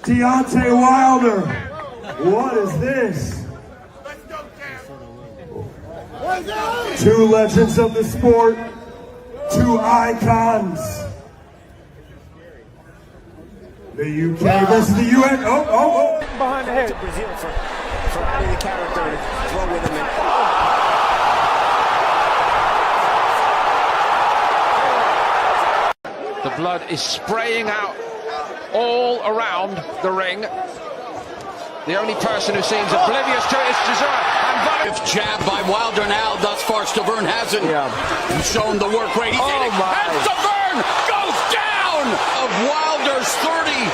Deontay Wilder. What is this? Two legends of the sport. Two icons. The UK versus the US. Oh. Behind the head. To Brazil for having the character to throw with him. The blood is spraying out all around the ring. The only person who seems oblivious to it is Cesaro. If jabbed by Wilder now, thus far Stavern hasn't shown the work rate. He's hitting. And Stavern goes down! Of Wilder's 37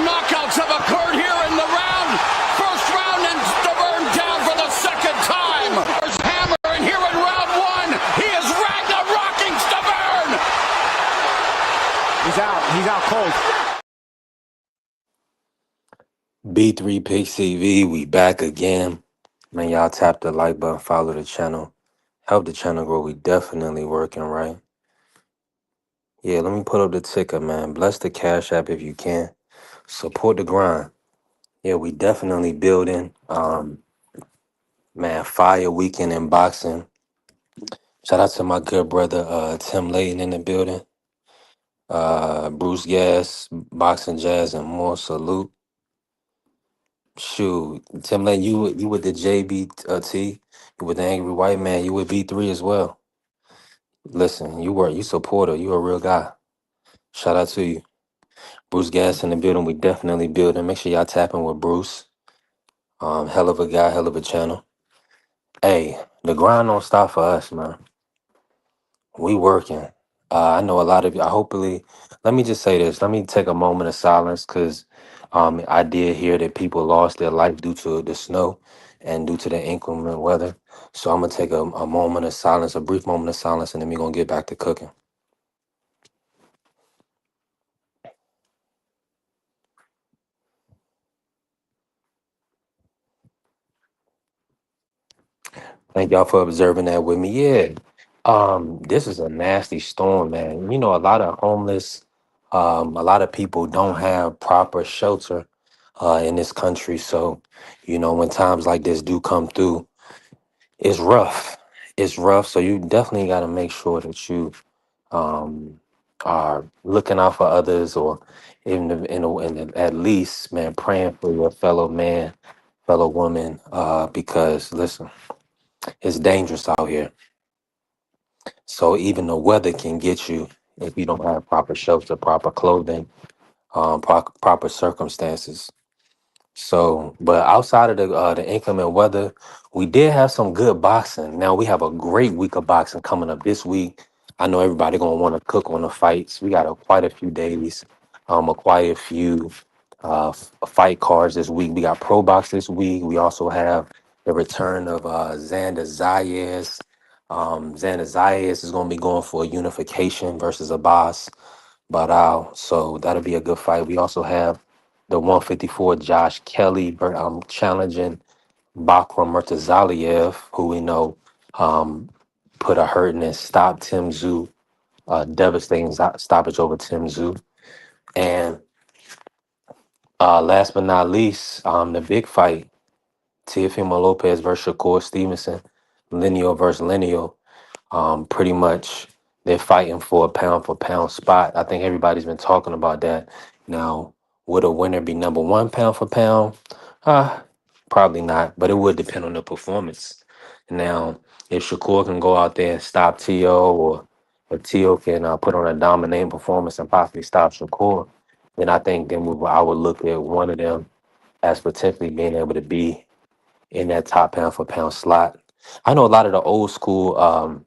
knockouts have occurred here in the round. First round and Stavern down for the second time. There's Hammer and here in round one, he is Ragnar-rocking Stavern! He's out cold. B3 Pick CV, we back again. Man, y'all tap the like button, follow the channel. Help the channel grow. We definitely working, right? Yeah, let me put up the ticker, man. Bless the Cash App if you can. Support the grind. Yeah, we definitely building. Man, fire weekend in boxing. Shout out to my good brother, Tim Layton in the building. Bruce Gas, Boxing Jazz, and more. Salute. Shoot, Tim Layton, you with the JBT, you with the Angry White Man, you with B3 as well. Listen, you supporter, you a real guy. Shout out to you. Bruce Gas in the building, we definitely building. Make sure y'all tapping with Bruce. Hell of a guy, hell of a channel. Hey, the grind don't stop for us, man. We working. I know a lot of you. Hopefully, let me just say this. Let me take a moment of silence because I did hear that people lost their life due to the snow and due to the inclement weather. So I'm gonna take a moment of silence, a brief moment of silence, and then we're gonna get back to cooking. Thank y'all for observing that with me. Yeah. This is a nasty storm, man. You know, a lot of homeless, a lot of people don't have proper shelter in this country. So, you know, when times like this do come through, it's rough. It's rough. So you definitely got to make sure that you um, are looking out for others, or at least, man, praying for your fellow man, fellow woman, because listen, it's dangerous out here. So even the weather can get you if you don't have proper shelter, proper clothing, proper circumstances. So, but outside of the inclement weather, we did have some good boxing. Now we have a great week of boxing coming up this week. I know everybody gonna want to cook on the fights. We got quite a few days, quite a few fight cards this week. We got Pro Box this week. We also have the return of Xander Zayas. Xander Zayas is gonna be going for a unification versus Abbas Barao. So that'll be a good fight. We also have the 154 Josh Kelly challenging Bakram Murtazaliev, who we know put a hurting and stopped Tim Tszyu, devastating stoppage over Tim Tszyu. And last but not least, the big fight, Teofimo Lopez versus Shakur Stevenson, lineal versus lineal. Pretty much they're fighting for a pound for pound spot. I think everybody's been talking about that. Now, would a winner be number one pound for pound? Probably not, but it would depend on the performance. Now, if Shakur can go out there and stop T.O., or if T.O. can put on a dominating performance and possibly stop Shakur, then I think I would look at one of them as potentially being able to be in that top pound for pound slot. I know a lot of the old school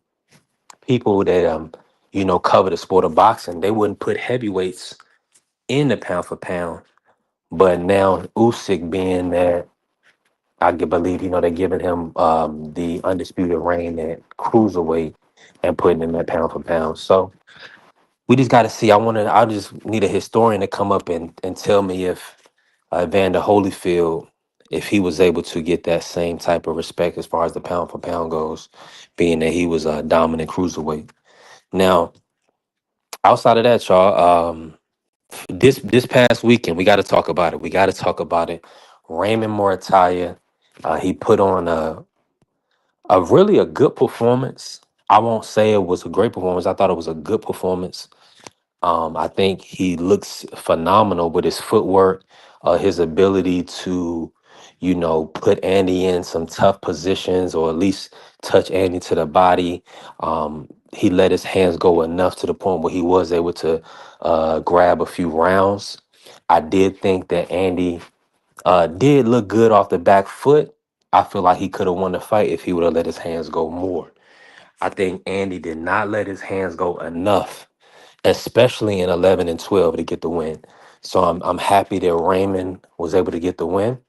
people that cover the sport of boxing, they wouldn't put heavyweights in the pound for pound. But now Usyk being that, believe they're giving him the undisputed reign at cruiserweight and putting him at pound for pound. So we just got to see. I just need a historian to come up and tell me if Evander Holyfield, if he was able to get that same type of respect as far as the pound for pound goes, being that he was a dominant cruiserweight. Now, outside of that, y'all, This past weekend, we got to talk about it. We got to talk about it. Raymond Muratalla, he put on a really a good performance. I won't say it was a great performance. I thought it was a good performance. I think he looks phenomenal with his footwork, his ability to, put Andy in some tough positions or at least touch Andy to the body. He let his hands go enough to the point where he was able to grab a few rounds. I did think that Andy did look good off the back foot. I feel like he could have won the fight if he would have let his hands go more. I think Andy did not let his hands go enough, especially in 11 and 12 to get the win. So I'm happy that Raymond was able to get the win.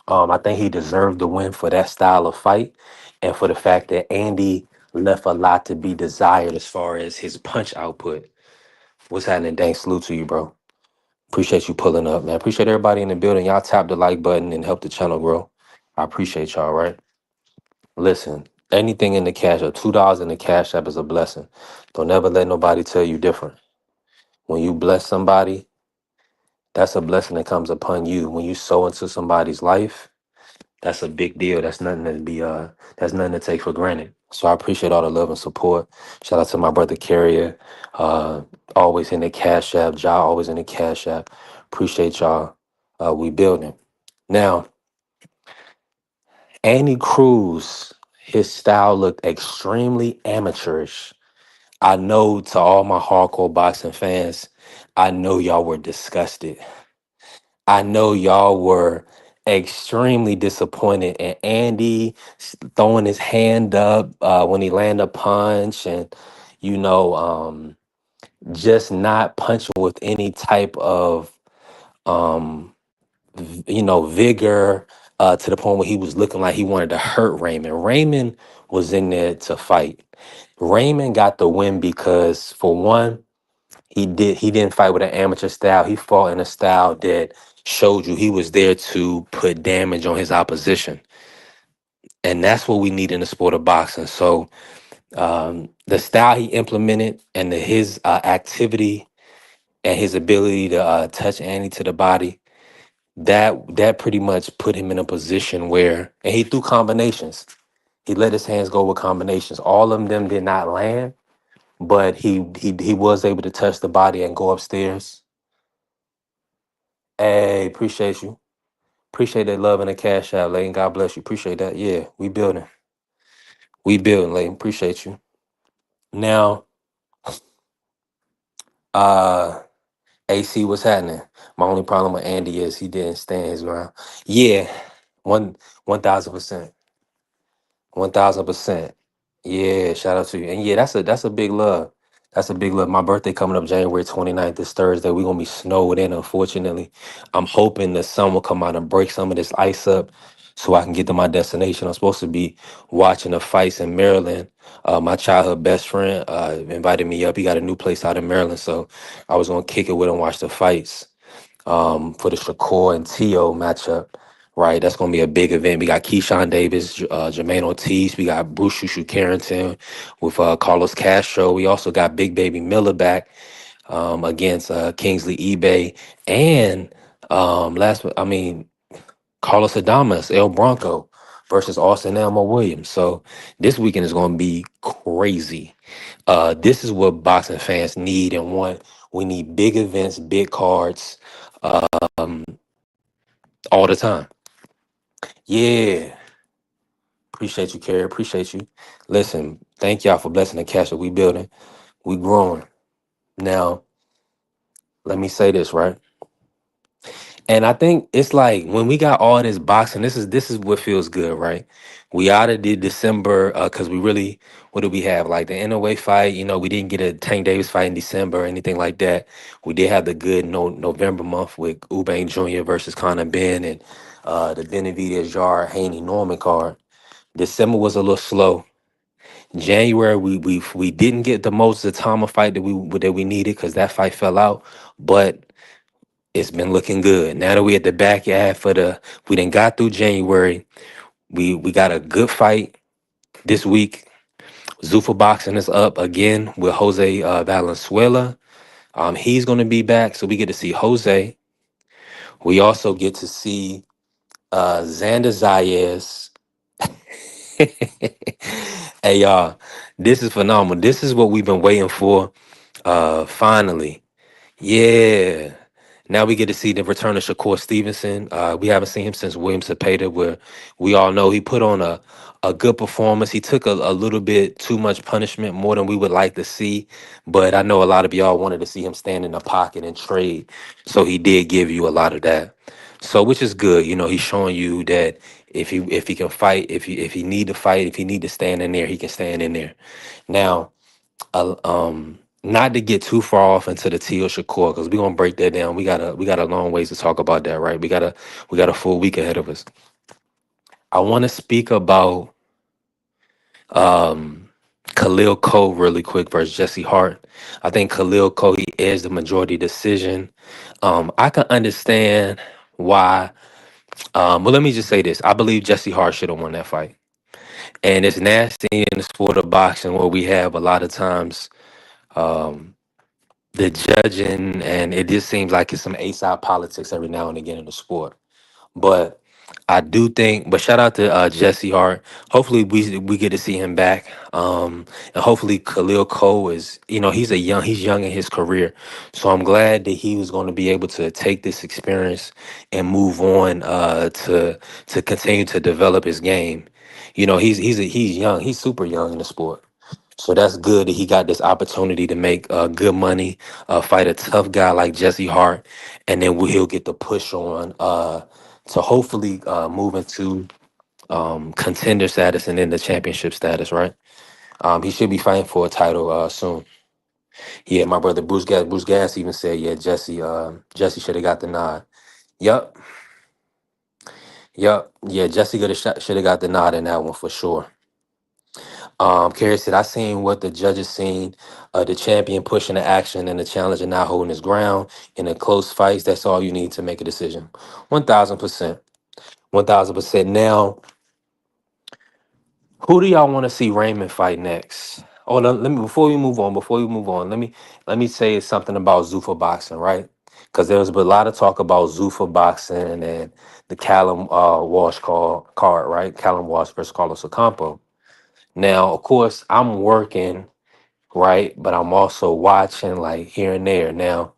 I think he deserved the win for that style of fight and for the fact that Andy left a lot to be desired as far as his punch output. What's happening? Thanks. Salute to you, bro. Appreciate you pulling up, man. Appreciate everybody in the building. Y'all tap the like button and help the channel grow. I appreciate y'all, right? Listen, anything in the cash app, $2 in the cash app is a blessing. Don't ever let nobody tell you different. When you bless somebody, that's a blessing that comes upon you. When you sow into somebody's life, that's a big deal. That's nothing to take for granted. So I appreciate all the love and support. Shout out to my brother Carrier, uh, always in the cash app. Ja always in the cash app. Appreciate y'all. We building. Now, Andy Cruz, his style looked extremely amateurish. I know to all my hardcore boxing fans, I know y'all were disgusted. I know y'all were extremely disappointed in Andy throwing his hand up when he landed a punch and, you know, just not punching with any type of, vigor to the point where he was looking like he wanted to hurt Raymond. Raymond was in there to fight. Raymond got the win because, for one, he didn't fight with an amateur style. He fought in a style that showed you he was there to put damage on his opposition. And that's what we need in the sport of boxing. So the style he implemented and his activity and his ability to touch Andy to the body, that pretty much put him in a position where, and he threw combinations. He let his hands go with combinations. All of them did not land, but he was able to touch the body and go upstairs. Hey, appreciate you. Appreciate that love and the cash out, Layton. God bless you. Appreciate that. Yeah, we building. We building, Layton. Appreciate you. Now, uh, AC, what's happening? My only problem with Andy is he didn't stand his ground. Yeah, one 1000%. 1000%. Yeah, shout out to you. And yeah, that's a big love. That's a big love. My birthday coming up January 29th, this Thursday. We're gonna be snowed in, unfortunately. I'm hoping the sun will come out and break some of this ice up so I can get to my destination. I'm supposed to be watching the fights in Maryland. My childhood best friend invited me up. He got a new place out in Maryland, so I was gonna kick it with him, watch the fights for the Shakur and Tio matchup. Right, that's going to be a big event. We got Keyshawn Davis, Jermaine Ortiz. We got Bruce Shushu Carrington with Carlos Castro. We also got Big Baby Miller back against Kingsley eBay. And Carlos Adamas, El Bronco versus Austin Elmo Williams. So this weekend is going to be crazy. This is what boxing fans need and want. We need big events, big cards all the time. Yeah. Appreciate you, Carrie. Appreciate you. Listen, thank y'all for blessing the cash that we building. We growing. Now, let me say this, right? And I think it's like when we got all this boxing, this is what feels good, right? We out of the December because we really, what do we have? Like the NOA fight, we didn't get a Tank Davis fight in December or anything like that. We did have the good November month with Eubank Jr. versus Conor Ben and the Benavidez Jar Haney Norman card. December was a little slow. January, we didn't get the most Zatama fight that we needed because that fight fell out, but it's been looking good. Now that we at the back half we done got through January. We got a good fight this week. Zuffa Boxing is up again with Jose Valenzuela. He's going to be back, so we get to see Jose. We also get to see Xander Zayas. Hey y'all, this is phenomenal. This is what we've been waiting for. Finally. Yeah. Now we get to see the return of Shakur Stevenson. We haven't seen him since Williams Cepeda, where we all know he put on a good performance. He took a little bit too much punishment, more than we would like to see. But I know a lot of y'all wanted to see him stand in the pocket and trade. So he did give you a lot of that. So which is good. You know, he's showing you that if he can fight, if he need to fight, if he need to stand in there, he can stand in there. Now, not to get too far off into the Teal Shakur, because we're gonna break that down. We got a long ways to talk about that, right? We got a full week ahead of us. I want to speak about um Khalil Cole really quick versus Jesse Hart. I think Khalil Cole, he is the majority decision. I can understand why. Well, let me just say this: I believe Jesse Hart should have won that fight, and it's nasty in the sport of boxing where we have a lot of times. Um, the judging, and it just seems like it's some A-side politics every now and again in the sport. But I do think, but shout out to Jesse Hart. Hopefully we get to see him back. And hopefully Khalil Cole is, he's young in his career. So I'm glad that he was going to be able to take this experience and move on to continue to develop his game. He's young, he's super young in the sport. So that's good that he got this opportunity to make good money, fight a tough guy like Jesse Hart, and then he'll get the push on to hopefully move into contender status and then the championship status, right? He should be fighting for a title soon. Yeah, my brother Bruce Gas even said, yeah, Jesse should have got the nod. Yup, yup, yeah, Jesse should have got the nod in that one for sure. Carrie said, I seen what the judges seen. The champion pushing the action and the challenger not holding his ground in a close fights. That's all you need to make a decision. 1000%. 1000%. Now, who do y'all want to see Raymond fight next? Oh, let me before we move on, let me say something about Zuffa boxing, right? Because there was a lot of talk about Zuffa boxing and the Callum Walsh card, right? Callum Walsh versus Carlos Ocampo. Now, of course, I'm working, right? But I'm also watching like here and there. Now,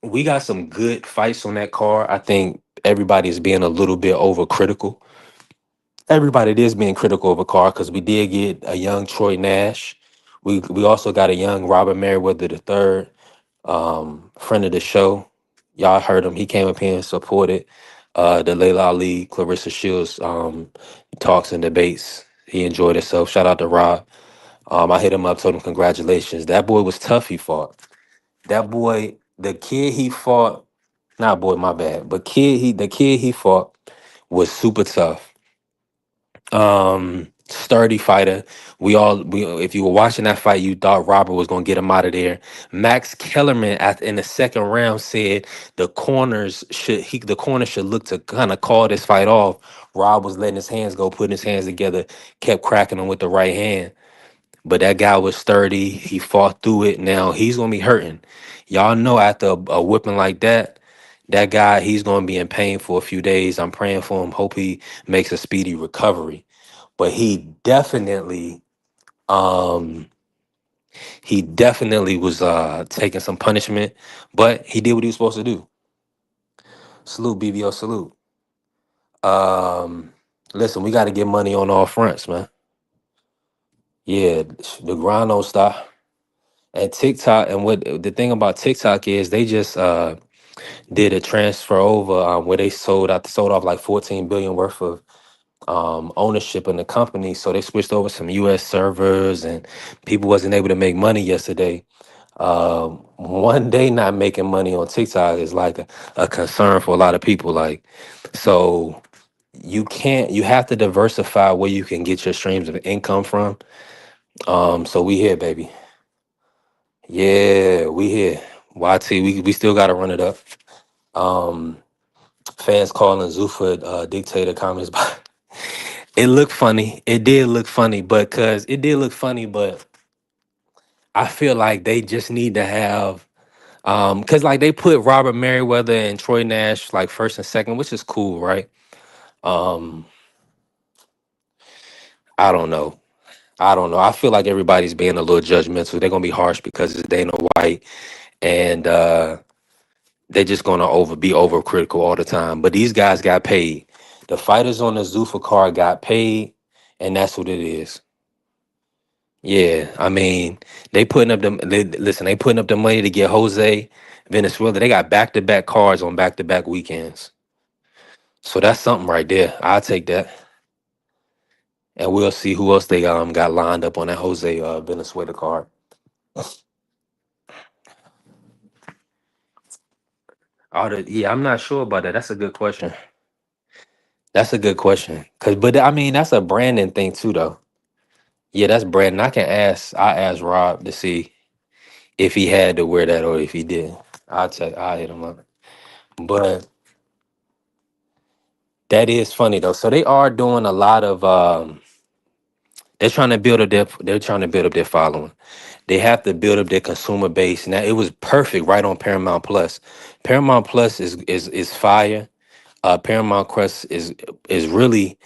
we got some good fights on that card. I think everybody's being a little bit overcritical. Everybody is being critical of a card because we did get a young Troy Nash. We also got a young Robert Merriweather the third, friend of the show. Y'all heard him. He came up here and supported the Layla Ali, Clarissa Shields talks and debates. He enjoyed himself. Shout out to Rob. I hit him up, told him congratulations. That boy was tough. He fought. That boy, the kid he fought, not boy, my bad, but the kid he fought was super tough. Sturdy fighter. If you were watching that fight, you thought Robert was gonna get him out of there. Max Kellerman in the second round said the corner should look to kind of call this fight off. Rob was letting his hands go, putting his hands together, kept cracking him with the right hand. But that guy was sturdy. He fought through it. Now he's gonna be hurting. Y'all know after a whipping like that, that guy he's gonna be in pain for a few days. I'm praying for him. Hope he makes a speedy recovery. But um he definitely was taking some punishment. But he did what he was supposed to do. Salute, BBO, salute. Um, Listen, we got to get money on all fronts, man. Yeah, the grind don't stop. And TikTok, and what the thing about TikTok is they just did a transfer over where they sold off like 14 billion worth of ownership in the company. So they switched over some US servers and people wasn't able to make money yesterday. One day not making money on TikTok is like a concern for a lot of people. Like, so you have to diversify where you can get your streams of income from. So we here, baby. Yeah, we here. YT, we still gotta run it up. Um, Fans calling Zuffa dictator comments, but it looked funny. It did look funny, but I feel like they just need to have because like they put Robert Merriweather and Troy Nash like first and second, which is cool, right? Um, I don't know. I don't know. I feel like everybody's being a little judgmental. They're gonna be harsh because it's Dana White, and they're just gonna be overcritical all the time. But these guys got paid. The fighters on the Zuffa card got paid, and that's what it is. Yeah, I mean, they putting up them. Listen, they putting up the money to get Jose Venezuela. They got back to back cards on back to back weekends. So that's something right there. I'll take that, and we'll see who else they got lined up on that Jose Venezuela card. Yeah, I'm not sure about that. That's a good question. That's a good question. But I mean, that's a branding thing too, though. Yeah, that's Brandon. I asked Rob to see if he had to wear that or if he did. I'll hit him up. But that is funny though. So they are doing a lot of they're trying to build up their following. They have to build up their consumer base. Now it was perfect right on Paramount Plus. Paramount Plus is fire. Paramount Plus is really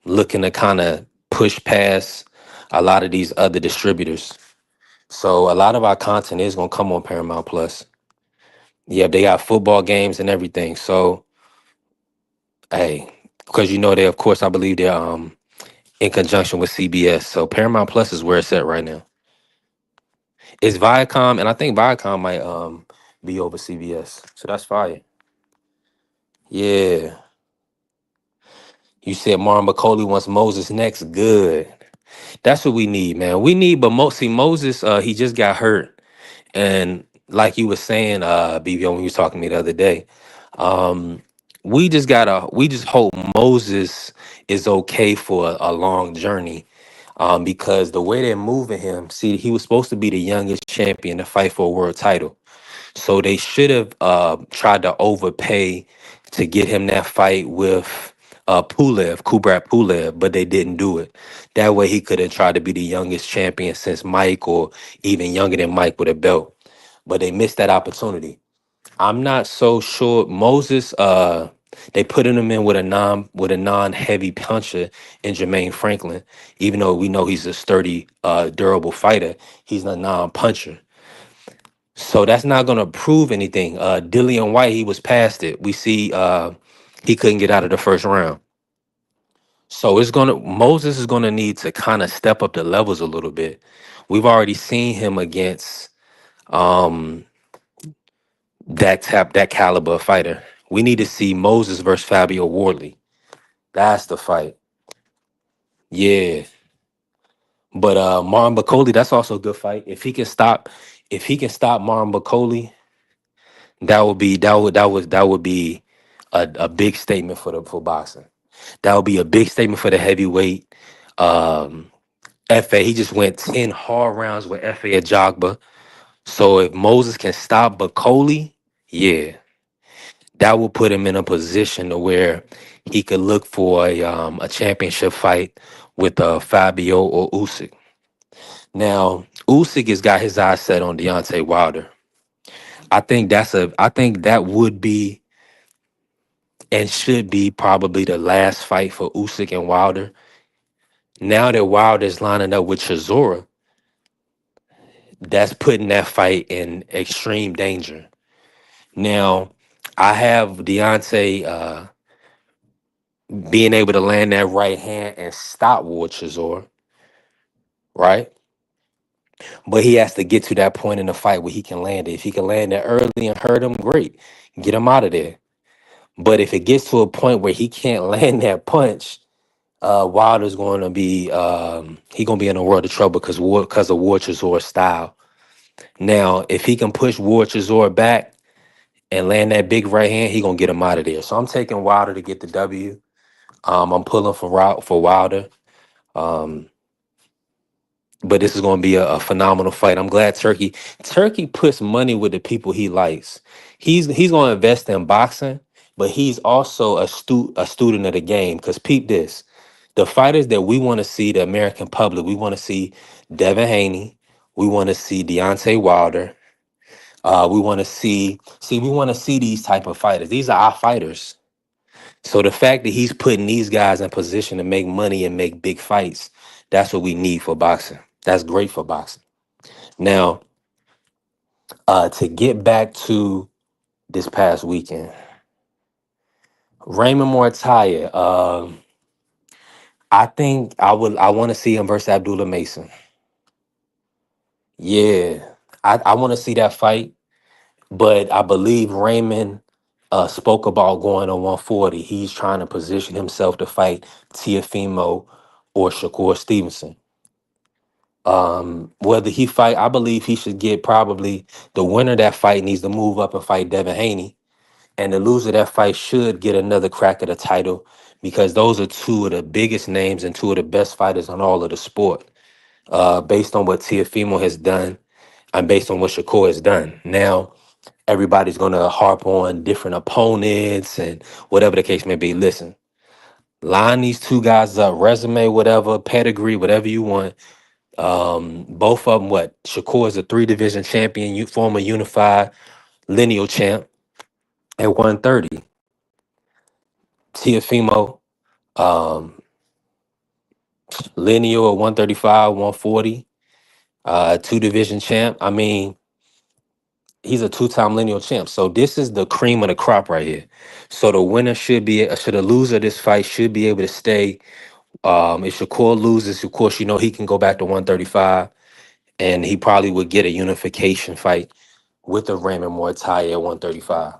looking to kind of push past a lot of these other distributors. So a lot of our content is gonna come on Paramount Plus. Yeah, they got football games and everything. So hey, because they, of course, I believe they're in conjunction with CBS. So Paramount Plus is where it's at right now. It's Viacom, and I think Viacom might be over CBS. So that's fire. Yeah. You said Martin McCauley wants Moses next. Good. That's what we need, man. We need, but see, Moses, he just got hurt. And like you were saying, BBO, when you was talking to me the other day, um, we just hope Moses is okay for a long journey. Because the way they're moving him, see, he was supposed to be the youngest champion to fight for a world title. So they should have tried to overpay to get him that fight with Kubrat Pulev, but they didn't do it. That way he could have tried to be the youngest champion since Mike, or even younger than Mike with a belt. But they missed that opportunity. I'm not so sure. Moses, they put him in with a non heavy puncher in Jermaine Franklin, even though we know he's a sturdy, durable fighter. He's a non puncher. So that's not gonna prove anything. Dillian White, he was past it. We see he couldn't get out of the first round. So Moses is gonna need to kind of step up the levels a little bit. We've already seen him against um that caliber of fighter. We need to see Moses versus Fabio Wardley. That's the fight. Yeah. But Martin Bakoli, that's also a good fight. If he can stop Martin Bakoli, that would be a big statement for boxing. That would be a big statement for the heavyweight. Um, FA, he just went 10 hard rounds with FA at Jogba. So if Moses can stop Bakoli, yeah, that will put him in a position to where he could look for a championship fight with Fabio or Usyk. Now, Usyk has got his eyes set on Deontay Wilder. I think that would be and should be probably the last fight for Usyk and Wilder. Now that Wilder's lining up with Chisora, that's putting that fight in extreme danger. Now, I have Deontay being able to land that right hand and stop Ward Chisora, right? But he has to get to that point in the fight where he can land it. If he can land it early and hurt him, great. Get him out of there. But if it gets to a point where he can't land that punch, Wilder's going to be he going to be in a world of trouble because of Ward Chizore's style. Now, if he can push Ward Chisora back and land that big right hand, he gonna get him out of there. So I'm taking Wilder to get the W. I'm pulling for Wilder. Um, but this is gonna be a phenomenal fight. I'm glad Turkey puts money with the people he likes. He's gonna invest in boxing, but he's also a student of the game. Because peep this. The fighters that we want to see, the American public, we want to see Devin Haney, We want to see Deontay Wilder. We want to we want to see these type of fighters. These are our fighters. So the fact that he's putting these guys in position to make money and make big fights, that's what we need for boxing. That's great for boxing. Now, to get back to this past weekend, Raymond Muratalla. I think I want to see him versus Abdullah Mason. Yeah, I want to see that fight, but I believe Raymond spoke about going on 140. He's trying to position himself to fight Tiafimo or Shakur Stevenson. Whether he fight, I believe he should get probably the winner of that fight needs to move up and fight Devin Haney, and the loser of that fight should get another crack at the title because those are two of the biggest names and two of the best fighters on all of the sport. Based on what Tiafimo has done and based on what Shakur has done. Now, everybody's going to harp on different opponents and whatever the case may be. Listen, line these two guys up, resume, whatever, pedigree, whatever you want. Both of them, what? Shakur is a 3-division champion, former unified lineal champ at 130. Tiafimo, um, lineal at 135, 140, 2-division champ. I mean, he's a 2-time lineal champ. So this is the cream of the crop right here. So the winner should the loser of this fight should be able to stay. If Shakur loses, of course, he can go back to 135, and he probably would get a unification fight with the Raymond Muay at 135.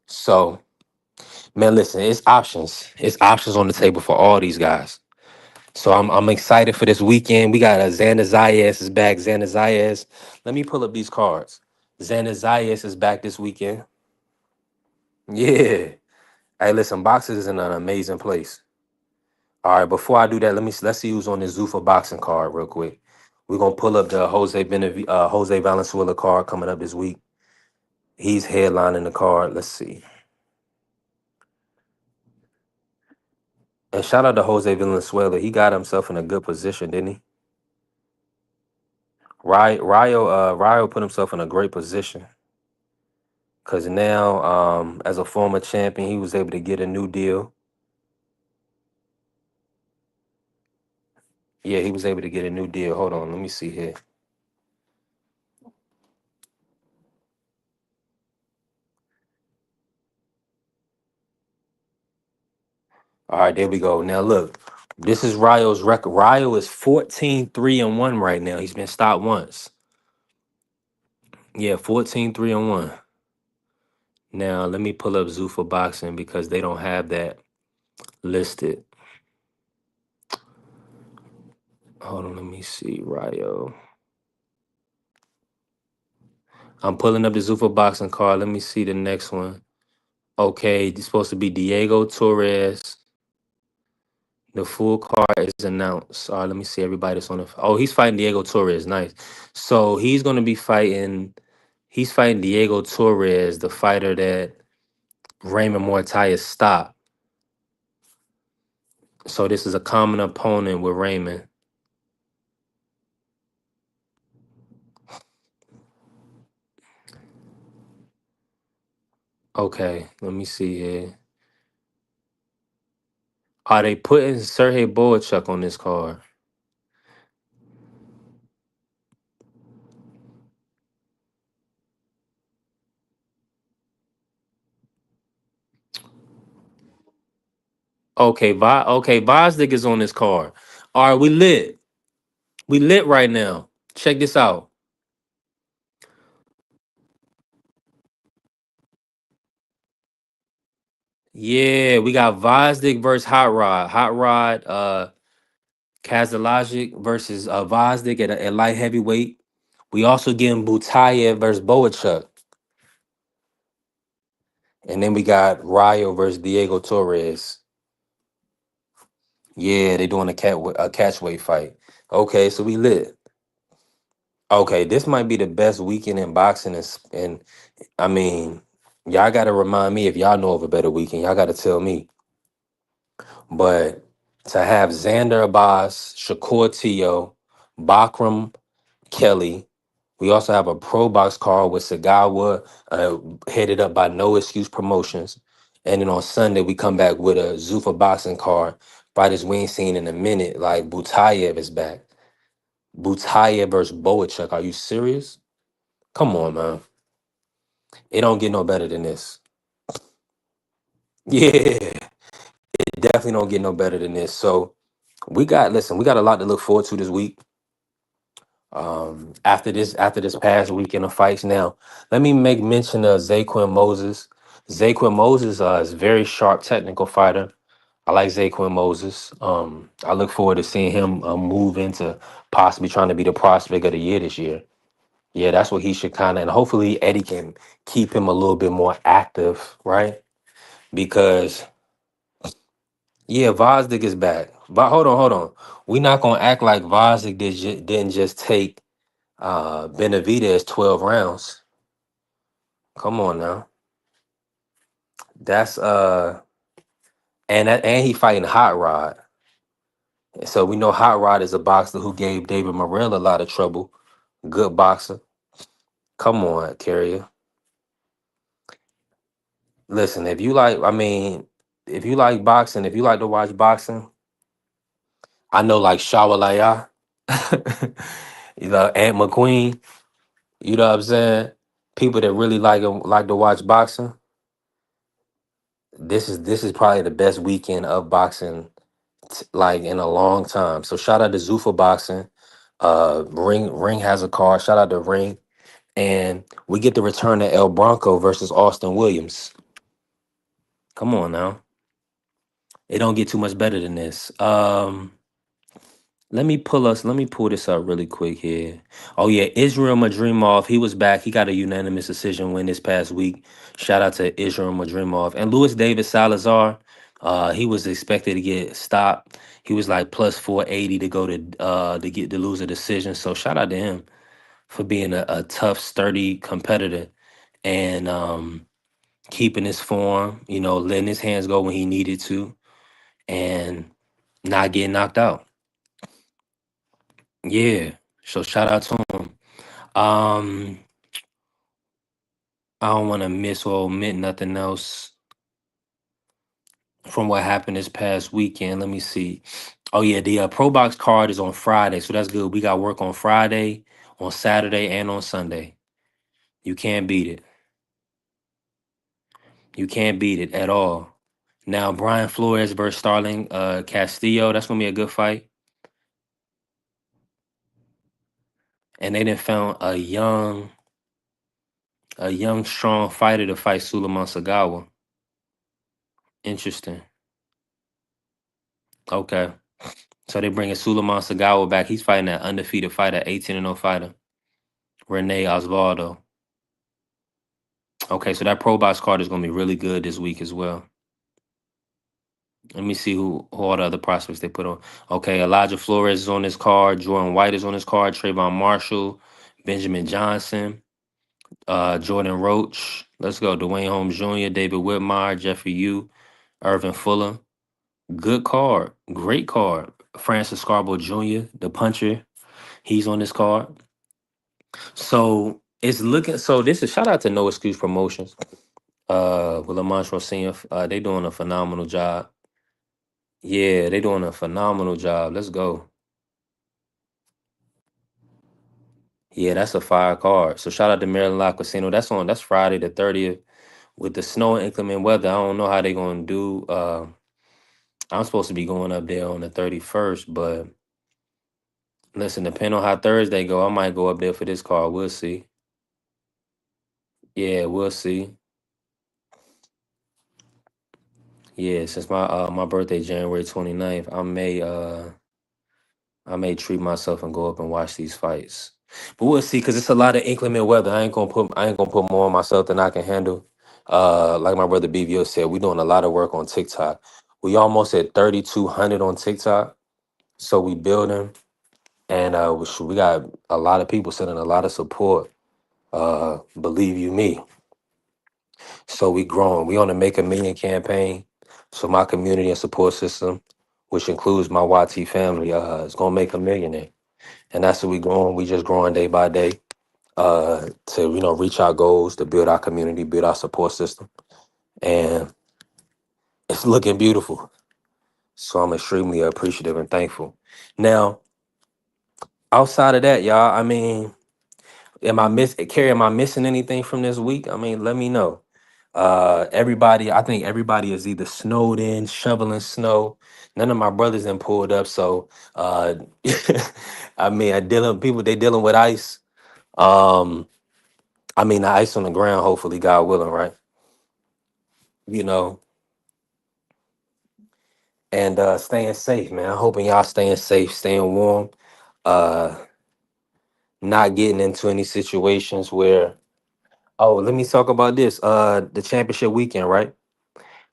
So, man, listen, it's options. It's options on the table for all these guys. So I'm excited for this weekend. We got Xander Zayas is back. Xander Zayas. Let me pull up these cards. Xander Zayas is back this weekend. Yeah. Hey, listen, boxing is in an amazing place. All right, before I do that, let's see who's on this Zuffa boxing card real quick. We're gonna pull up the Jose Valenzuela card coming up this week. He's headlining the card. Let's see. And shout out to Jose Valenzuela. He got himself in a good position, didn't he? Rio put himself in a great position. Cause now, as a former champion, he was able to get a new deal. Yeah, he was able to get a new deal. Hold on, let me see here. All right, there we go. Now look, this is Ryo's record. Ryo is 14-3-1 right now. He's been stopped once. Yeah, 14-3-1. Now let me pull up Zuffa Boxing because they don't have that listed. Hold on, let me see. Ryo. I'm pulling up the Zuffa Boxing card. Let me see the next one. Okay, it's supposed to be Diego Torres. The full card is announced. All right, let me see everybody that's on the. Oh, he's fighting Diego Torres. Nice. So he's going to be fighting. He's fighting Diego Torres, the fighter that Raymond Muratalla stopped. So this is a common opponent with Raymond. Okay, let me see here. Are they putting Sergey Boachuk on this card? Okay, Vosdik is on this card. All right, we lit. We lit right now. Check this out. Yeah, we got Vosdik versus Hot Rod. Hot Rod, Kazalajic versus Vosdik at light heavyweight. We also getting Butayev versus Boachuk. And then we got Rayo versus Diego Torres. Yeah, they doing a catchweight fight. Okay, so we lit. Okay, this might be the best weekend in boxing, and I mean, y'all got to remind me if y'all know of a better weekend. Y'all got to tell me. But to have Xander Abbas, Shakur Teo, Bakram Kelly. We also have a pro box card with Sagawa, headed up by No Excuse Promotions. And then on Sunday, we come back with a Zuffa boxing card. Fighters we ain't seen in a minute, like Butayev is back. Butayev versus Boachuk. Are you serious? Come on, man. It don't get no better than this. Yeah, it definitely don't get no better than this. So listen, we got a lot to look forward to this week. After this past weekend of fights. Now, let me make mention of Zaquin Moses. Zaquin Moses is a very sharp technical fighter. I like Zaquin Moses. I look forward to seeing him move into possibly trying to be the prospect of the year this year. Yeah, that's what he should kind of, and hopefully Eddie can keep him a little bit more active, right? Because yeah, Vosdick is back. But hold on. We're not gonna act like Vosdick didn't just take Benavidez 12 rounds. Come on now. That's and he fighting Hot Rod. So we know Hot Rod is a boxer who gave David Morrell a lot of trouble. Good boxer. Come on, Carrier. Listen, if you like boxing, if you like to watch boxing, I know like Shawalaya, Aunt McQueen, you know what I'm saying? People that really like to watch boxing. This is probably the best weekend of boxing like in a long time. So shout out to Zuffa Boxing. Ring has a card. Shout out to Ring. And we get the return of El Bronco versus Austin Williams. Come on now. It don't get too much better than this. Let me pull this up really quick here. Oh yeah, Israel Madrimov, he was back. He got a unanimous decision win this past week. Shout out to Israel Madrimov. And Luis David Salazar, he was expected to get stopped. He was like plus 480 to go to lose a decision. So shout out to him for being a tough, sturdy competitor and keeping his form, letting his hands go when he needed to and not getting knocked out. Yeah. So shout out to him. Um, I don't want to miss or omit nothing else from what happened this past weekend. Let me see. Oh yeah, the Pro Box card is on Friday, so that's good. We got work on Friday, on Saturday, and on Sunday. You can't beat it. You can't beat it at all. Now Brian Flores versus Starling Castillo. That's gonna be a good fight. And they done found a young, strong fighter to fight Suleiman Sagawa. Interesting. Okay. So they bringing Suleiman Sagawa back. He's fighting that undefeated fighter, 18-0 fighter, Rene Osvaldo. Okay, so that Pro Box card is going to be really good this week as well. Let me see who all the other prospects they put on. Okay, Elijah Flores is on this card. Jordan White is on this card. Trayvon Marshall, Benjamin Johnson, Jordan Roach. Let's go. Dwayne Holmes Jr., David Whitmire, Jeffrey Yu, Irvin Fuller. Good card. Great card. Francis Scarborough Jr., the puncher. He's on this card. So it's looking. So this is shout out to No Excuse Promotions. With Lamont Senior. They doing a phenomenal job. Yeah, they doing a phenomenal job. Let's go. Yeah, that's a fire card. So shout out to Maryland Live Casino. That's Friday the 30th. With the snow and inclement weather, I don't know how they gonna do. I'm supposed to be going up there on the 31st, but listen, depending on how Thursday go, I might go up there for this card. We'll see. Yeah, we'll see. Yeah, since my birthday January 29th, I may treat myself and go up and watch these fights. But we'll see, cause it's a lot of inclement weather. I ain't gonna put more on myself than I can handle. Like my brother BVO said, we're doing a lot of work on TikTok. We almost at 3,200 on TikTok. So we building and we got a lot of people sending a lot of support. Believe you me. So we growing. We on the Make a Million campaign. So my community and support system, which includes my YT family, is gonna make a millionaire. and that's what we growing. We just growing day by day to reach our goals, to build our community, build our support system, and it's looking beautiful. So I'm extremely appreciative and thankful. Now, outside of that, y'all, I mean, am I missing anything from this week? I mean, let me know. I think everybody is either snowed in, shoveling snow. None of my brothers then pulled up, so I mean, they dealing with ice. Um, I mean, the ice on the ground. Hopefully, God willing, right? You know, and staying safe, man. I'm hoping y'all staying safe, staying warm, uh, not getting into any situations where. Oh, let me talk about this. The championship weekend, right?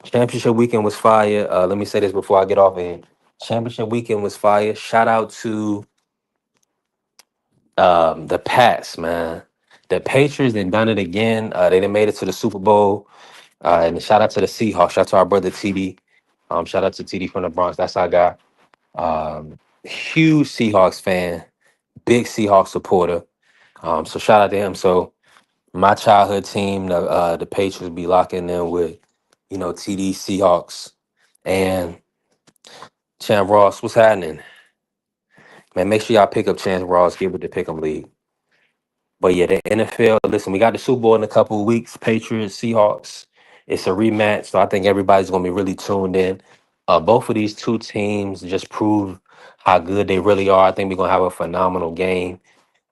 Championship weekend was fire. Let me say this before I get off of here. Championship weekend was fire. Shout out to the Pats, man. The Patriots then done it again. They done made it to the Super Bowl. And shout out to the Seahawks. Shout out to our brother TD. Shout out to TD from the Bronx. That's our guy. Huge Seahawks fan. Big Seahawks supporter. So shout out to him. So my childhood team, the Patriots, be locking in with, TD Seahawks. And Champ Ross, what's happening? Man, make sure y'all pick up Chance Ross, get with the Pick'em League. But yeah, the NFL, listen, we got the Super Bowl in a couple of weeks, Patriots, Seahawks. It's a rematch, so I think everybody's going to be really tuned in. Both of these two teams just prove how good they really are. I think we're going to have a phenomenal game.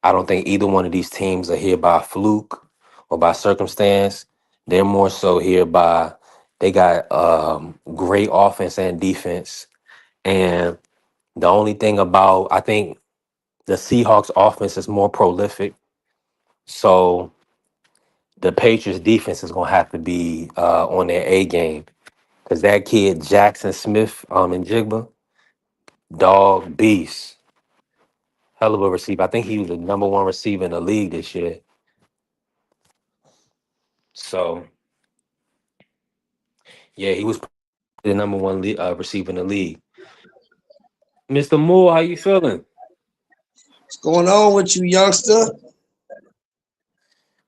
I don't think either one of these teams are here by fluke or by circumstance. They're more so here by they got great offense and defense. And the only thing about, I think the Seahawks offense is more prolific. So the Patriots defense is gonna have to be on their A game. Cause that kid Jackson Smith in Jigba, dog beast. Hell of a receiver. I think he was the number one receiver in the league this year. So yeah, he was the number one receiver in the league. Mr. Moore, how you feeling? What's going on with you, youngster?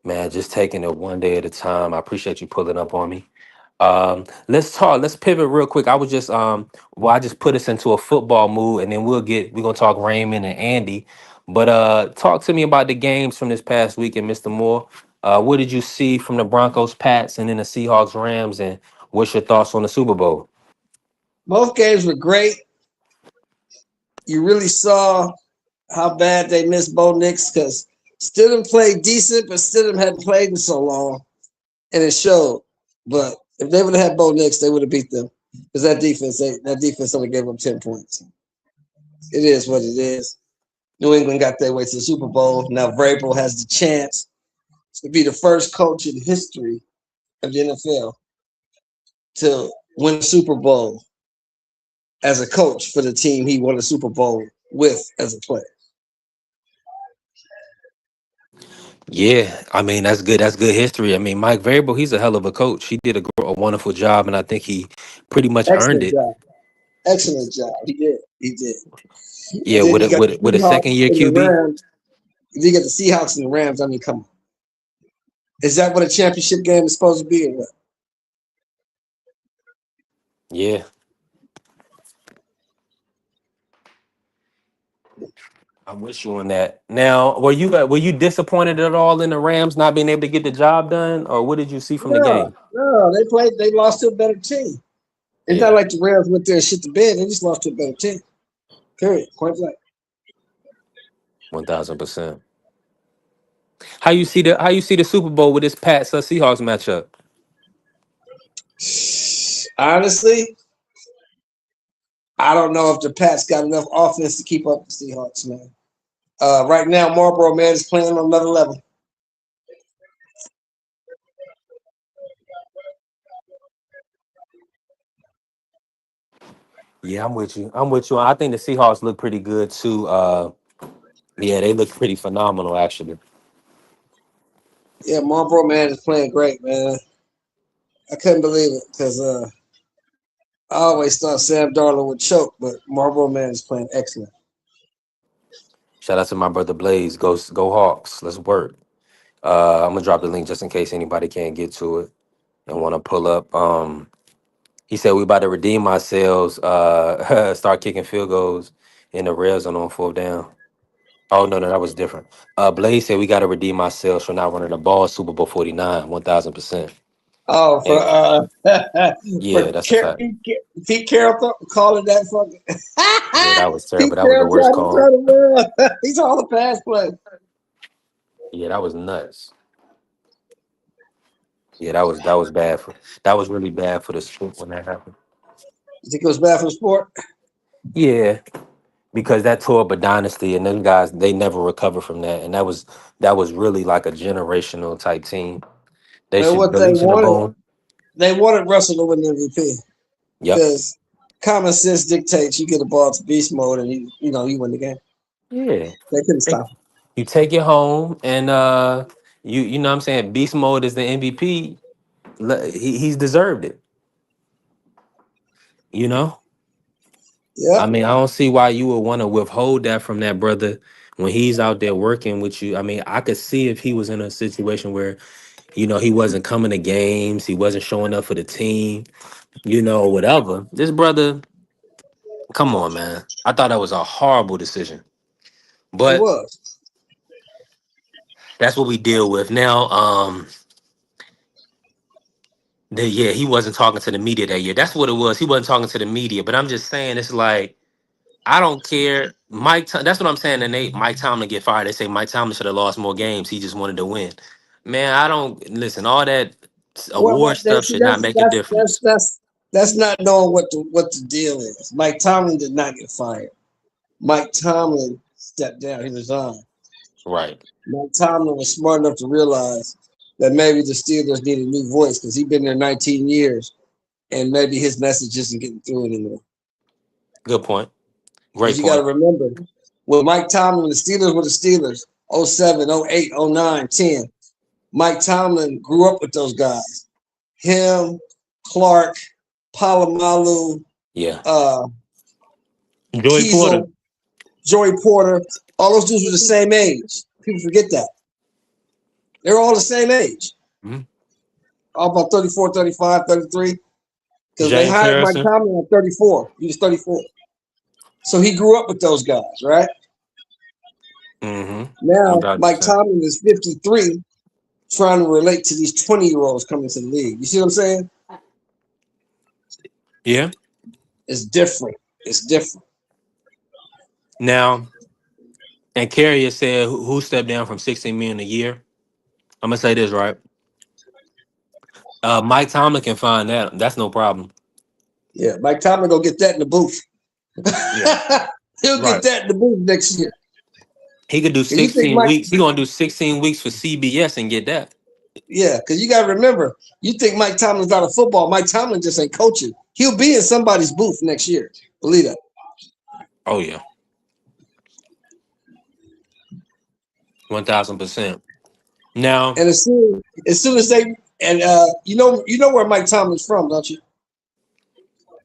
Man, just taking it one day at a time. I appreciate you pulling up on me. Let's talk. Let's pivot real quick. I just put us into a football mood, and then we're gonna talk Raymond and Andy. But talk to me about the games from this past weekend, Mr. Moore. What did you see from the Broncos, Pats, and then the Seahawks, Rams, and what's your thoughts on the Super Bowl? Both games were great. You really saw how bad they missed Bo Nix because Stidham played decent, but Stidham hadn't played in so long, and it showed. But if they would have had Bo Nix, they would have beat them because that defense only gave them 10 points. It is what it is. New England got their way to the Super Bowl. Now Vrabel has the chance to be the first coach in history of the NFL to win the Super Bowl as a coach for the team he won a Super Bowl with as a player. Yeah, I mean that's good. That's good history. I mean Mike Vrabel, he's a hell of a coach. He did a wonderful job, and I think he pretty much earned Excellent it. job. Excellent job. He did. He did. Yeah, And then you got the with a second Seahawks year and the QB. Rams. You got the Seahawks and the Rams. I mean, come on. Is that what a championship game is supposed to be or what? Yeah, I'm with you on that. Now, were you disappointed at all in the Rams not being able to get the job done, or what did you see from the No, game? no. They lost to a better team. It's not Yeah, like the Rams went there and shit the bed. They just lost to a better team. Period. Point blank. 1000%. How you see the Super Bowl with this Pats Seahawks matchup? Honestly, I don't know if the Pats got enough offense to keep up with the Seahawks, man. Right now, Marlboro Man is playing on another level. Yeah, I'm with you. I'm with you. I think the Seahawks look pretty good too. Yeah, they look pretty phenomenal actually. Yeah, Marlboro Man is playing great, man. I couldn't believe it because I always thought Sam Darnold would choke, but Marlboro Man is playing excellent. Shout out to my brother Blaze. Go Hawks. Let's work. I'm gonna drop the link just in case anybody can't get to it and want to pull up. He said we about to redeem ourselves. Start kicking field goals in the red zone on fourth down. Oh no, that was different. Blaze said we got to redeem ourselves for not running the ball. Super Bowl 49, 1000%. Oh, for And for yeah, that's a fact. Pete Carroll calling that fucking Yeah, that was terrible. Pete That was the Carroll worst trying to call. turn the run. He's all the pass play. Yeah, that was nuts. Yeah, that was bad for that was really bad for the sport when that happened. You think it was bad for the sport? Yeah, because that tore up a dynasty, and them guys they never recovered from that, and that was really like a generational type team. They And should what the Legion of Boom. they wanted Russell to win the MVP Yep. because common sense dictates you get the ball to beast mode and you win the game. Yeah. They couldn't Take- stop him. You take it home, and you know what I'm saying. Beast mode is the MVP. He's deserved it. You know. Yep. I mean, I don't see why you would want to withhold that from that brother when he's out there working with you. I mean, I could see if he was in a situation where, he wasn't coming to games, he wasn't showing up for the team, whatever. This brother, come on, man. I thought that was a horrible decision. It But was. that's what we deal with. Now, yeah, he wasn't talking to the media that year. That's what it was. He wasn't talking to the media. But I'm just saying, it's like, I don't care. That's what I'm saying. And Mike Tomlin get fired. They say Mike Tomlin should have lost more games. He just wanted to win. Man, I don't listen. All that Well, award stuff see, should not make a difference. that's not knowing what the deal is. Mike Tomlin did not get fired. Mike Tomlin stepped down. He resigned. Right. Mike Tomlin was smart enough to realize that maybe the Steelers need a new voice because he's been there 19 years, and maybe his message isn't getting through anymore. Good point. Because Great you got to point. remember, with Mike Tomlin, the Steelers were the Steelers, 07, 08, 09, 10. Mike Tomlin grew up with those guys. Him, Clark, Palomalu, Yeah. uh, Joey Porter. Kiesel, Joey Porter, all those dudes were the same age. People forget that. They're all the same age. Mhm. All about 34, 35, 33. Because they James hired Mike Harrison. Tomlin at 34. He was 34. So he grew up with those guys, right? Mm-hmm. Now, Mike 100%. Tomlin is 53, trying to relate to these 20-year-olds coming to the league. You see what I'm saying? Yeah. It's different. It's different. Now, and Carrier said who stepped down from 16 million a year. I'm gonna say this right. Mike Tomlin can find that. That's no problem. Yeah, Mike Tomlin go get that in the booth. Yeah. He'll get Right. that in the booth next year. He could do And you think 16 Mike? weeks. He gonna do 16 weeks for CBS and get that. Yeah, because you got to remember, you think Mike Tomlin's out of football. Mike Tomlin just ain't coaching. He'll be in somebody's booth next year. Believe that. Oh yeah. 1000%. Now, And as soon as they and you know where Mike Tomlin's from, don't you?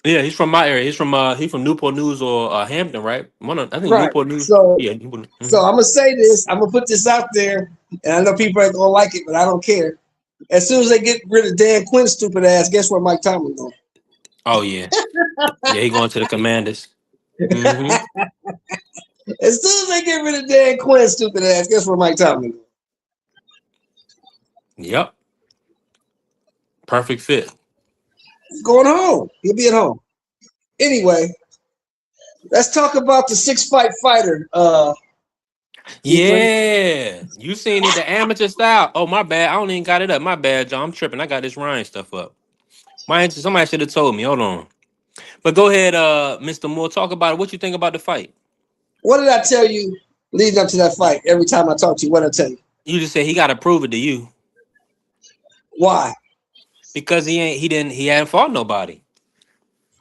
yeah, he's from my area. He's from Newport News or Hampton, right? I think Right. Newport News. So Yeah. so I'm gonna say this. I'm gonna put this out there, and I know people ain't gonna like it, but I don't care. As soon as they get rid of Dan Quinn's stupid ass, guess where Mike Tomlin going? Oh yeah. Yeah, he going to the Commanders. Hmm. As soon as they get rid of Dan Quinn's stupid ass, guess where Mike Tomlin going? Yep. Perfect fit. He's going home. He'll be at home. Anyway, let's talk about the 6-fight fighter. Keekly. Yeah. You seen it, the amateur style. Oh, my bad. I don't even got it up. My bad, John. I'm tripping. I got this Ryan stuff up. Somebody should have told me. Hold on. But go ahead, Mr. Moore. Talk about it. What you think about the fight? What did I tell you leading up to that fight? Every time I talk to you, what did I tell you? You just said he got to prove it to you Why? because he hadn't fought nobody.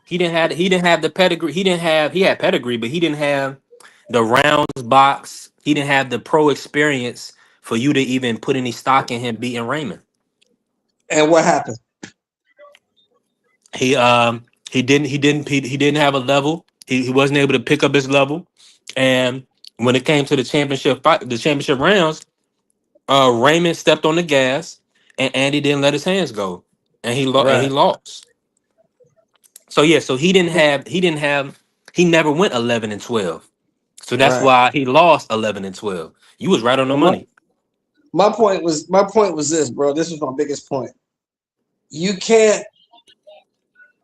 He didn't have the pedigree. He had pedigree, but he didn't have the rounds box. He didn't have the pro experience for you to even put any stock in him beating Raymond. And what happened? He didn't have a level. He wasn't able to pick up his level, and when it came to the championship fight, the championship rounds, Raymond stepped on the gas, and Andy didn't let his hands go, and he Right, lost. So yeah, so he never went 11-12. So that's right. why he lost 11-12. You was right on the But money. my point was this, bro. This was my biggest point. You can't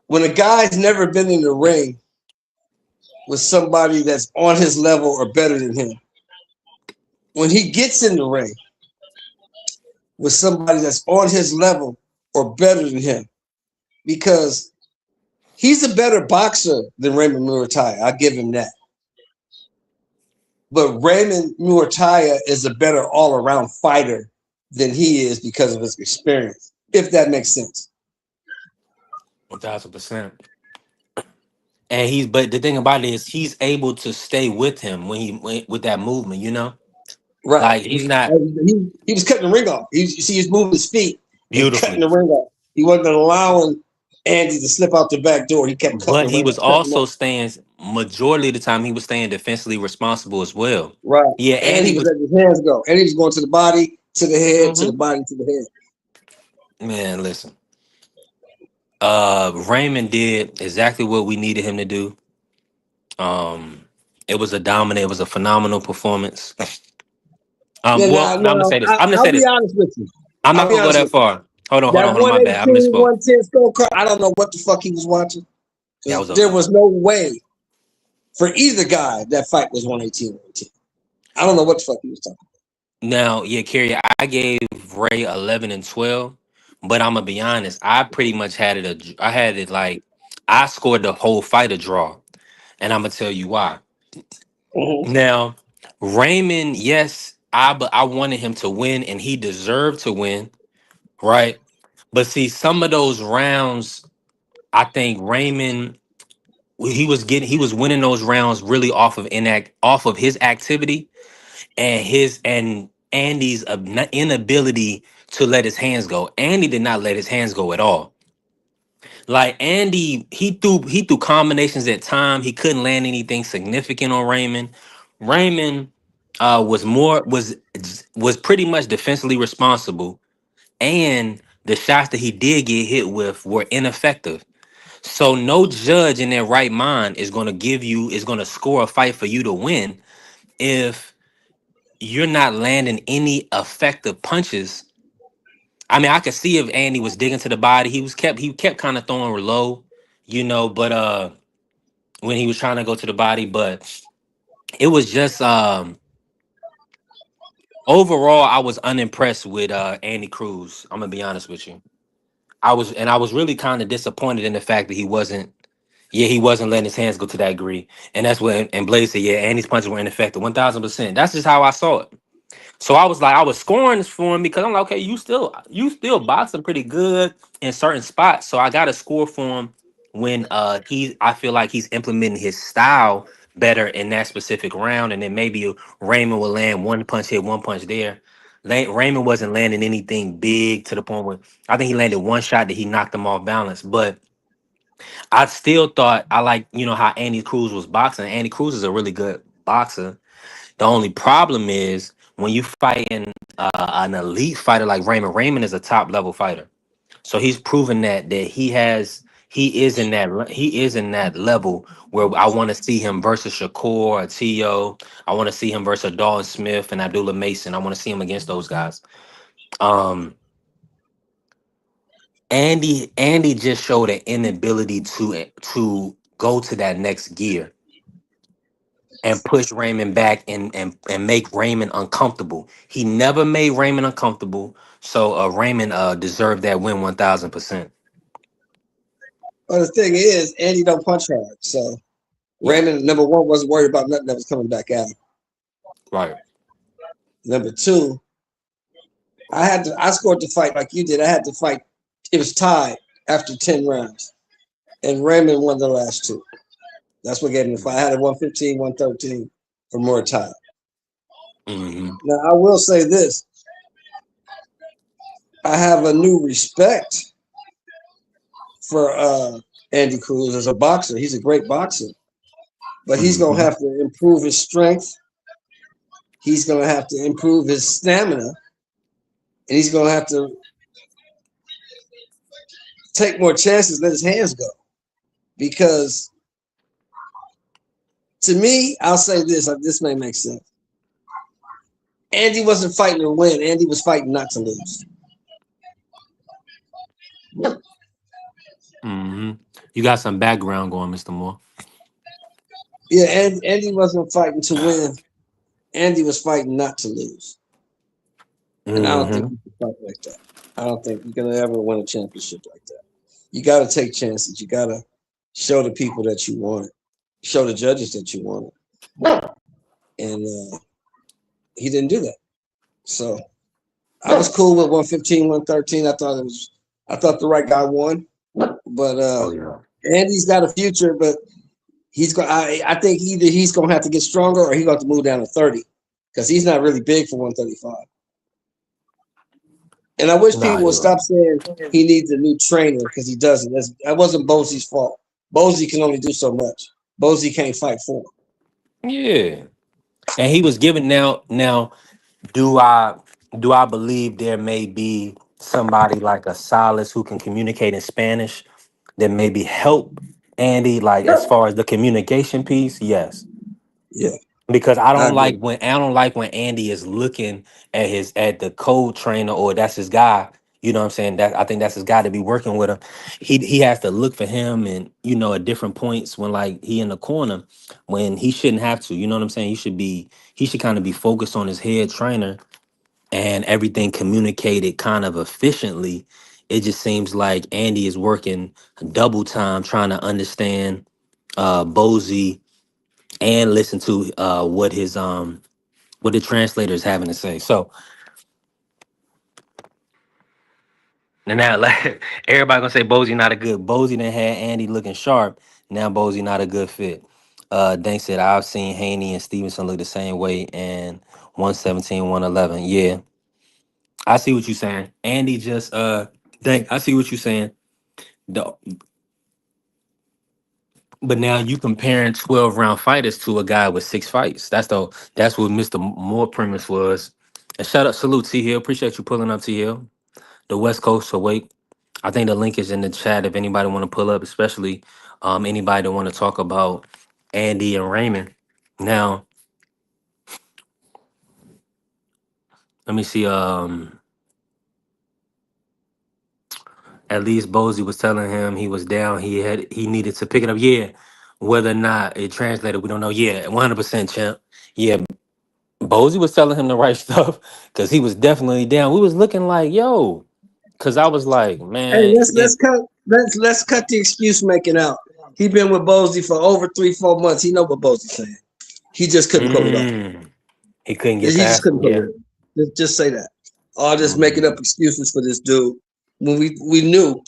when a guy's never been in the ring with somebody that's on his level or better than him. When he gets in the ring with somebody that's on his level or better than him, because he's a better boxer than Raymond Muratalla. I'll give him that. But Raymond Muratalla is a better all-around fighter than he is because of his experience, if that makes sense. 1000%. And but the thing about it is he's able to stay with him with that movement, Right. like he's not He was cutting the ring off. You see, he's moving his feet and cutting beautifully, the ring off. He wasn't allowing Andy to slip out the back door. He kept cutting but the he ring, was cutting him also off. staying majority of the time he was staying defensively responsible as well. Right. Yeah, And Andy he was was. letting his hands go. And he was going to the body, to the head, to the Mhm. body, to the head. Man, listen. Raymond did exactly what we needed him to do. Um, it was it was a phenomenal performance. Yeah, Well, I'm gonna say this. I'm gonna I'll say be this. honest with you. I'm I'll not be gonna go honest that with you. far. Hold That on, my bad. I misspoke. 118, 110 scorecard, I don't know what the fuck he was watching. Yeah, I Because was there ugly. was no way for either guy that fight was 118, 110. I don't know what the fuck he was talking Now, yeah, Kerry, I gave Ray 11-12, but I'm gonna be honest. I pretty much had it. I had it like I scored the whole fight a draw, and I'm gonna tell you why. about. Now, Raymond, yes, but I wanted him to win, and he deserved to win, right? But see, some of those rounds, I think Raymond, he was winning those rounds really off of his activity and Andy's inability to let his hands go. Andy did not let his hands go at all. Like Andy, he threw combinations at time. He couldn't land anything significant on Raymond. Raymond was pretty much defensively responsible, and the shots that he did get hit with were ineffective. So no judge in their right mind is going to score a fight for you to win if you're not landing any effective punches. I mean, I could see if Andy was digging to the body. He kept kind of throwing low, but when he was trying to go to the body, but it was just overall I was unimpressed with Andy Cruz. I'm gonna be honest with you. I was really kind of disappointed in the fact that he wasn't letting his hands go to that degree. And that's when and Blaze said, yeah, Andy's punches were ineffective. 1000%. That's just how I saw it. So I was like, I was scoring for him because I'm like, okay, you still boxing pretty good in certain spots. So I got to score for him when I feel like he's implementing his style better in that specific round. And then maybe Raymond will land one punch here, one punch there. Raymond wasn't landing anything big to the point where I think he landed one shot that he knocked him off balance. But I still thought I like, how Andy Cruz was boxing. Andy Cruz is a really good boxer. The only problem is when you fighting an elite fighter like Raymond. Raymond is a top level fighter, so he's proven that he is in that level where I want to see him versus Shakur or T.O. I want to see him versus Dalton Smith and Abdullah Mason. I want to see him against those guys. Um, Andy just showed an inability to go to that next gear and push Raymond back and make Raymond uncomfortable. He never made Raymond uncomfortable. So Raymond deserved that win 1000%. But the thing is, Andy don't punch hard. So Yeah, Raymond, number one, wasn't worried about nothing that was coming back at him. right. Number two, I scored the fight like you did. I had to fight. It was tied after 10 rounds. And Raymond won the last two. That's what gave him the fight. I had a 115, 113 for more time. Hmm. Now I will say this. I have a new respect for Andy Cruz as a boxer. He's a great boxer. But he's gonna Hmm. have to improve his strength he's going to have to improve his stamina, and he's going to have to take more chances, let his hands go. Because to me, I'll say this, this may make sense. Andy wasn't fighting to win. Andy was fighting not to lose. You got some background going, Mr. Moore. Yeah, and Andy wasn't fighting to win. Andy was fighting not to lose. And I don't think you can fight like that. I don't think you're going to ever win a championship like that. You got to take chances. You got to show the people that you want it. Show the judges that you want it. And he didn't do that. So I was cool with 115, 113. I thought the right guy won. But Andy's got a future, but he's going. I think either he's going to have to get stronger or he's going to move down to 30 because he's not really big for 135. And I wish people would stop saying he needs a new trainer because he doesn't. That wasn't Bosey's fault. Bosey can only do so much. Bosey can't fight for him. Yeah, and he was given now. Do I believe there may be somebody like a Silas who can communicate in Spanish that maybe help Andy, like as far as the communication piece? Yes. Yeah. Because I don't like when Andy is looking at the code trainer or that's his guy. You know what I'm saying? That I think that's his guy to be working with him. He has to look for him and at different points when like he in the corner when he shouldn't have to. You know what I'm saying? He should kind of be focused on his head trainer and everything communicated kind of efficiently. It just seems like Andy is working double time trying to understand Bozy and listen to what the translator is having to say. So and now like everybody gonna say Bozy not a good. Bozy done had Andy looking sharp. Now Bozy not a good fit. Dank said I've seen Haney and Stevenson look the same way and 117, 111. Yeah. I see what you're saying. Andy just Dank, I see what you're saying. The- But now you comparing 12-round fighters to a guy with 6 fights. That's what Mr. Moore premise was. And shout out, salute T Hill. Appreciate you pulling up T Hill. The West Coast awake. I think the link is in the chat if anybody want to pull up, especially anybody that want to talk about Andy and Raymond. Now, let me see. At least Bozy was telling him he was down. He needed to pick it up. Yeah, whether or not it translated, we don't know. Yeah, 100% champ. Yeah, Bozy was telling him the right stuff because he was definitely down. We was looking like, yo, because I was like, Hey, man, let's cut the excuse making out. He been with Bosey for over 3-4 months. He know what Bosey's saying. He just couldn't pull it off. He couldn't He get just past couldn't him. pull Yeah. it off. Just say that. All this making up excuses for this dude. When we knew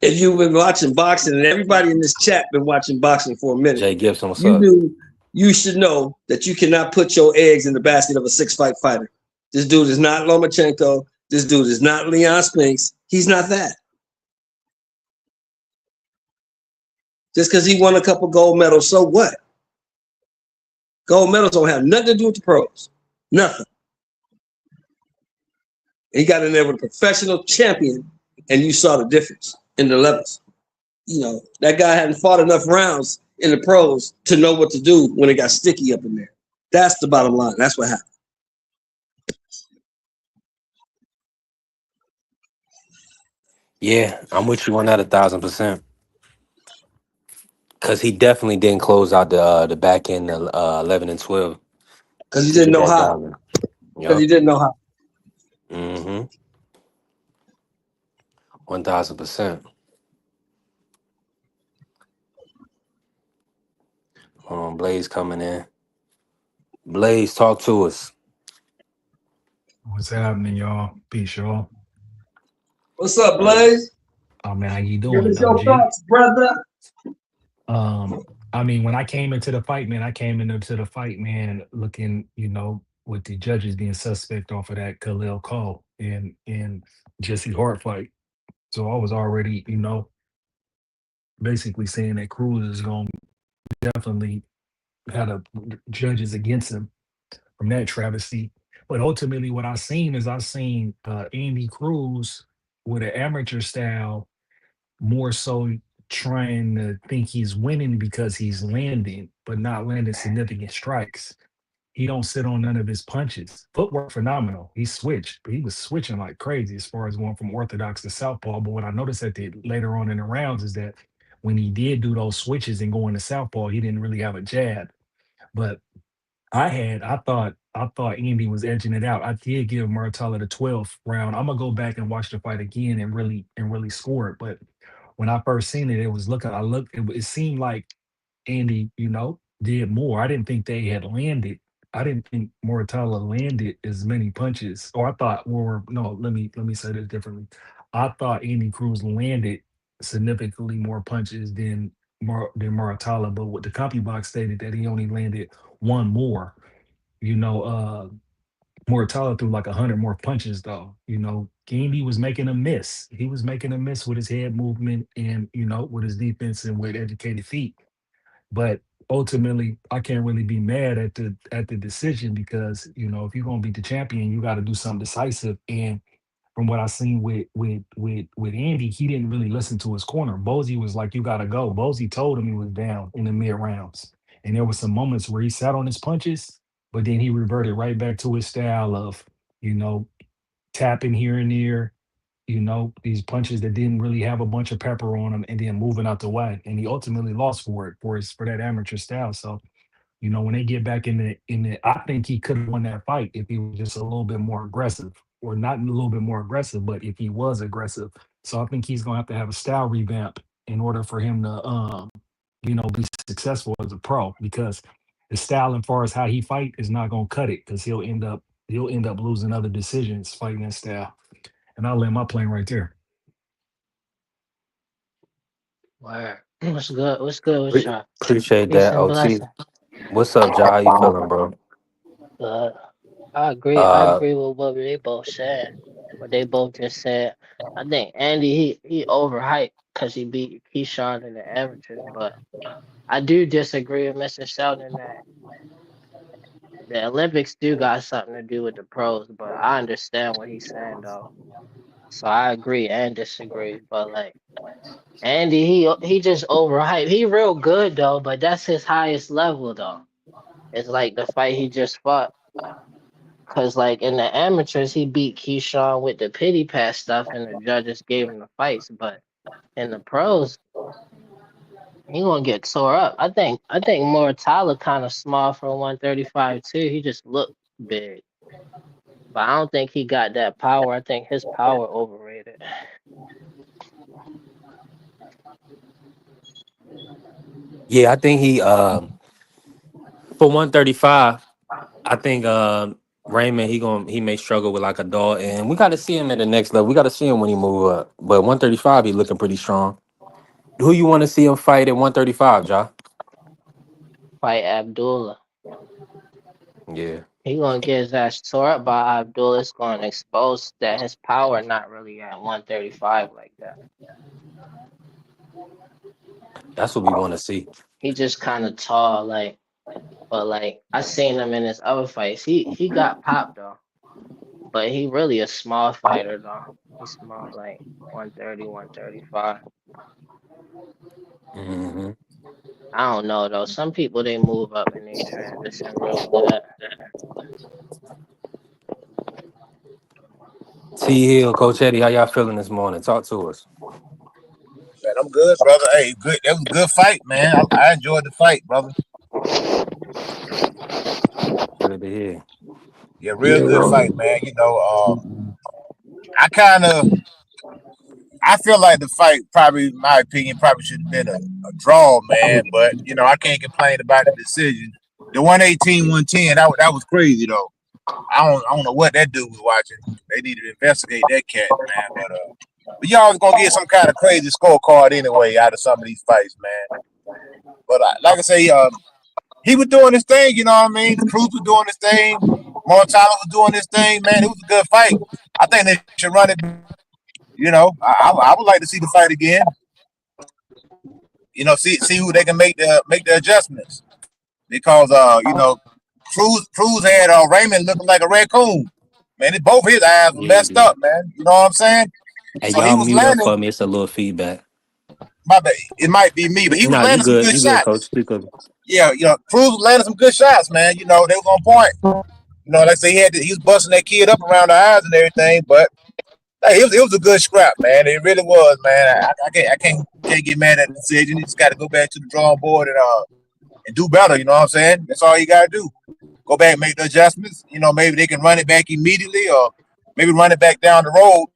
if you've been watching boxing and everybody in this chat been watching boxing for a minute, Jay Gibson, what's you up? knew you should know that you cannot put your eggs in the basket of a 6-fight fighter. This dude is not Lomachenko. This dude is not Leon Spinks. He's not that. Just because he won a couple gold medals, so what? Gold medals don't have nothing to do with the pros. Nothing. He got in there with a professional champion, and you saw the difference in the levels. That guy hadn't fought enough rounds in the pros to know what to do when it got sticky up in there. That's the bottom line. That's what happened. Yeah, I'm with you on that 1,000%. Because he definitely didn't close out the back end 11 and 12 Because he to didn't get know that how. dollar. Because he Yep. didn't know how. 1,000%. Blaze coming in. Blaze, talk to us. What's happening, y'all? Peace, y'all. What's up, Blaze? Oh man, how you Give doing, us your OG? thoughts, brother. I mean, when I came into the fight, man, looking, with the judges being suspect off of that Khalil Call and Jesse Hart fight. So I was already, basically saying that Cruz is going to definitely have the judges against him. that travesty. But ultimately, what I seen is I seen Andy Cruz with an amateur style, more so trying to think he's winning because he's landing, but not landing significant strikes. He don't sit on none of his punches. Footwork phenomenal. He switched, but he was switching like crazy as far as going from orthodox to southpaw. But what I noticed at the later on in the rounds is that when he did do those switches and go into southpaw, he didn't really have a jab. But I thought Andy was edging it out. I did give Muratalla the 12th round. I'm gonna go back and watch the fight again and really score it. But when I first seen it, it was looking. I looked. It seemed like Andy, did more. I didn't think they had landed. I didn't think Muratalla landed as many punches. Or I thought, or no, let me say this differently. I thought Andy Cruz landed significantly more punches than Muratalla, but what the CompuBox stated that he only landed one more. You know, Muratalla threw like 100 more punches though. Gandy was making a miss. He was making a miss with his head movement and with his defense and with educated feet. But ultimately, I can't really be mad at the decision because if you're gonna beat the champion, you got to do something decisive. And from what I seen with Andy, he didn't really listen to his corner. Bozy was like, "You gotta go." Bozy told him he was down in the mid rounds, and there were some moments where he sat on his punches, but then he reverted right back to his style of you know tapping here and there. These punches that didn't really have a bunch of pepper on them, and then moving out the way. And he ultimately lost for it for that amateur style. So when they get back in the, I think he could have won that fight if he was just a little bit more aggressive, or not a little bit more aggressive, but if he was aggressive. So I think he's gonna have a style revamp in order for him to, be successful as a pro because the style and far as how he fight is not gonna cut it because he'll end up losing other decisions fighting that style. And I'll land my plane right there. Word. What's good? What's good with Pre- y'all? Appreciate Peace that, and OT. blessing. What's up, Ja? How you feeling, bro? But I agree. I Uh, agree with what they both said. What they both just said. I think Andy he overhyped because he beat Keyshawn in the amateurs, but I do disagree with Mr. Sheldon that the Olympics do got something to do with the pros. But I understand what he's saying though, so I agree and disagree. But like Andy, he just overhyped. He real good though, but that's his highest level though. It's like the fight he just fought. Cause like in the amateurs, he beat Keyshawn with the pity pass stuff, and the judges gave him the fights. But in the pros, he gonna get tore up. I think Mortala kind of small for 135 too. He just looked big, but I don't think he got that power. I think his power overrated. yeah, I think he for 135. I think Raymond he may struggle with like a dog, and we got to see him at the next level. We got to see him when he move up. But 135, he looking pretty strong. Who you want to see him fight at 135, Ja? Fight Abdullah. Yeah, He gonna get his ass tore up by Abdullah. It's gonna expose that his power not really at 135 like that. that's what we want to see. He just kind of tall, like, but like I seen him in his other fights. He got popped though, but he really a small fighter though. He's small, like 130, 135. Hmm. I don't know though. Some people they move up and they transition real good. T Hill, Coach Eddie, how y'all feeling this morning? Talk to us. Man, I'm good, brother. Hey, good. That was a good fight, man. I enjoyed the fight, brother. Good to hear. Yeah, real good fight, man. I kind of, I feel like the fight probably, in my opinion, probably should have been a draw, man. But I can't complain about the decision. The 118, 110, that was crazy though. I don't know what that dude was watching. They need to investigate that cat, man. But y'all gonna get some kind of crazy scorecard anyway out of some of these fights, man. But like I say, he was doing his thing, you know what I mean? Cruz was doing his thing. Montana was doing his thing, man. It was a good fight. I think they should run it. I would like to see the fight again. See who they can make the adjustments because Cruz had Raymond looking like a raccoon. Man, both his eyes were Yeah, messed dude. up, man. You know what I'm saying? Hey, So he y'all was mute up landing. for me. It's a little feedback. My bad. It might be me, but he was No, you landing some good. good You good, coach. shots. Speak up. Yeah, Cruz was landing some good shots, man. They was on point. Like I say, he was busting that kid up around the eyes and everything, but hey, it was a good scrap, man. It really was, man. I can't get mad at the decision. You just got to go back to the drawing board and do better. You know what I'm saying? That's all you got to do. Go back, make the adjustments. Maybe they can run it back immediately, or maybe run it back down the road.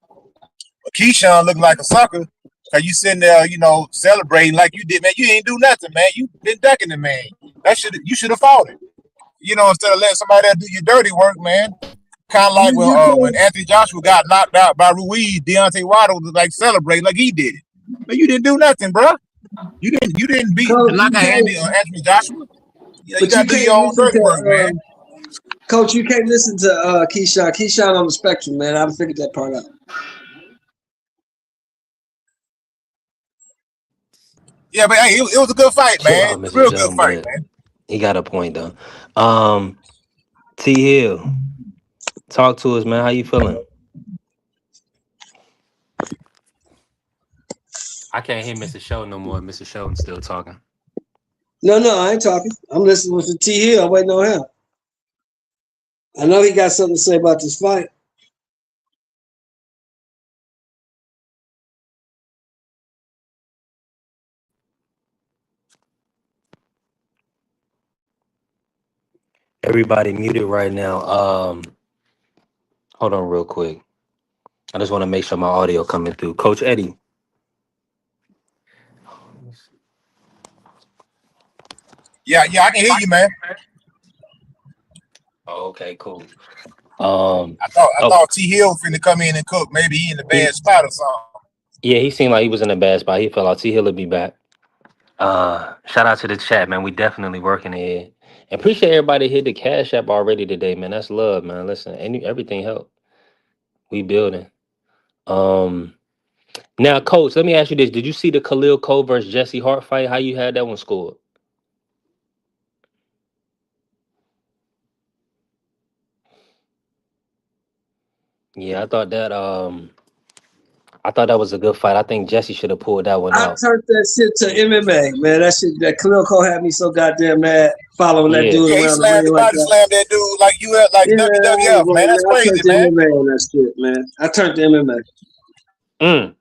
But Keyshawn looking like a sucker because you sitting there, celebrating like you did, man. You ain't do nothing, man. You been ducking the man. You should have fought it. Instead of letting somebody else do your dirty work, man. Kind of like when Anthony Joshua got knocked out by Ruiz, Deontay Wilder was like celebrating like he did it. But you didn't do nothing, bro. You didn't beat Coach, knock out Anthony Joshua. You gotta do can't your own listen dirty work, man. to Coach. You can't listen to Keyshawn. Keyshawn on the spectrum, man. I figured that part out. Yeah, but hey, it was a good fight, man. Y'all missing Real good something, fight, but man. he got a point though. T Hill, talk to us, man. How you feeling? I can't hear Mr. Sheldon no more. Mr. Sheldon's still talking. No, I ain't talking. I'm listening to T Hill. I'm waiting on him. I know he got something to say about this fight. Everybody muted right now. Hold on real quick. I just want to make sure my audio coming through. Coach Eddie. Yeah, I can hear you, man. Oh, okay, cool. I thought T Hill finna come in and cook. Maybe he in a bad spot or something. Yeah, he seemed like he was in a bad spot. He fell out. T Hill will be back. Shout out to the chat, man. We definitely working it. And appreciate everybody hit the Cash App already today, man. That's love, man. Listen, everything help. We building. Now, Coach, let me ask you this: did you see the Khalil Cole versus Jesse Hart fight? How you had that one scored? Yeah, I thought that was a good fight. I think Jesse should have pulled that one I out. turned that shit to MMA, man. That Khalil Cole had me so goddamn mad following that dude Yeah, he around the slammed ring like that. slammed that dude like WWF, man. That's crazy, I turned to MMA on that shit, man. I turned to MMA.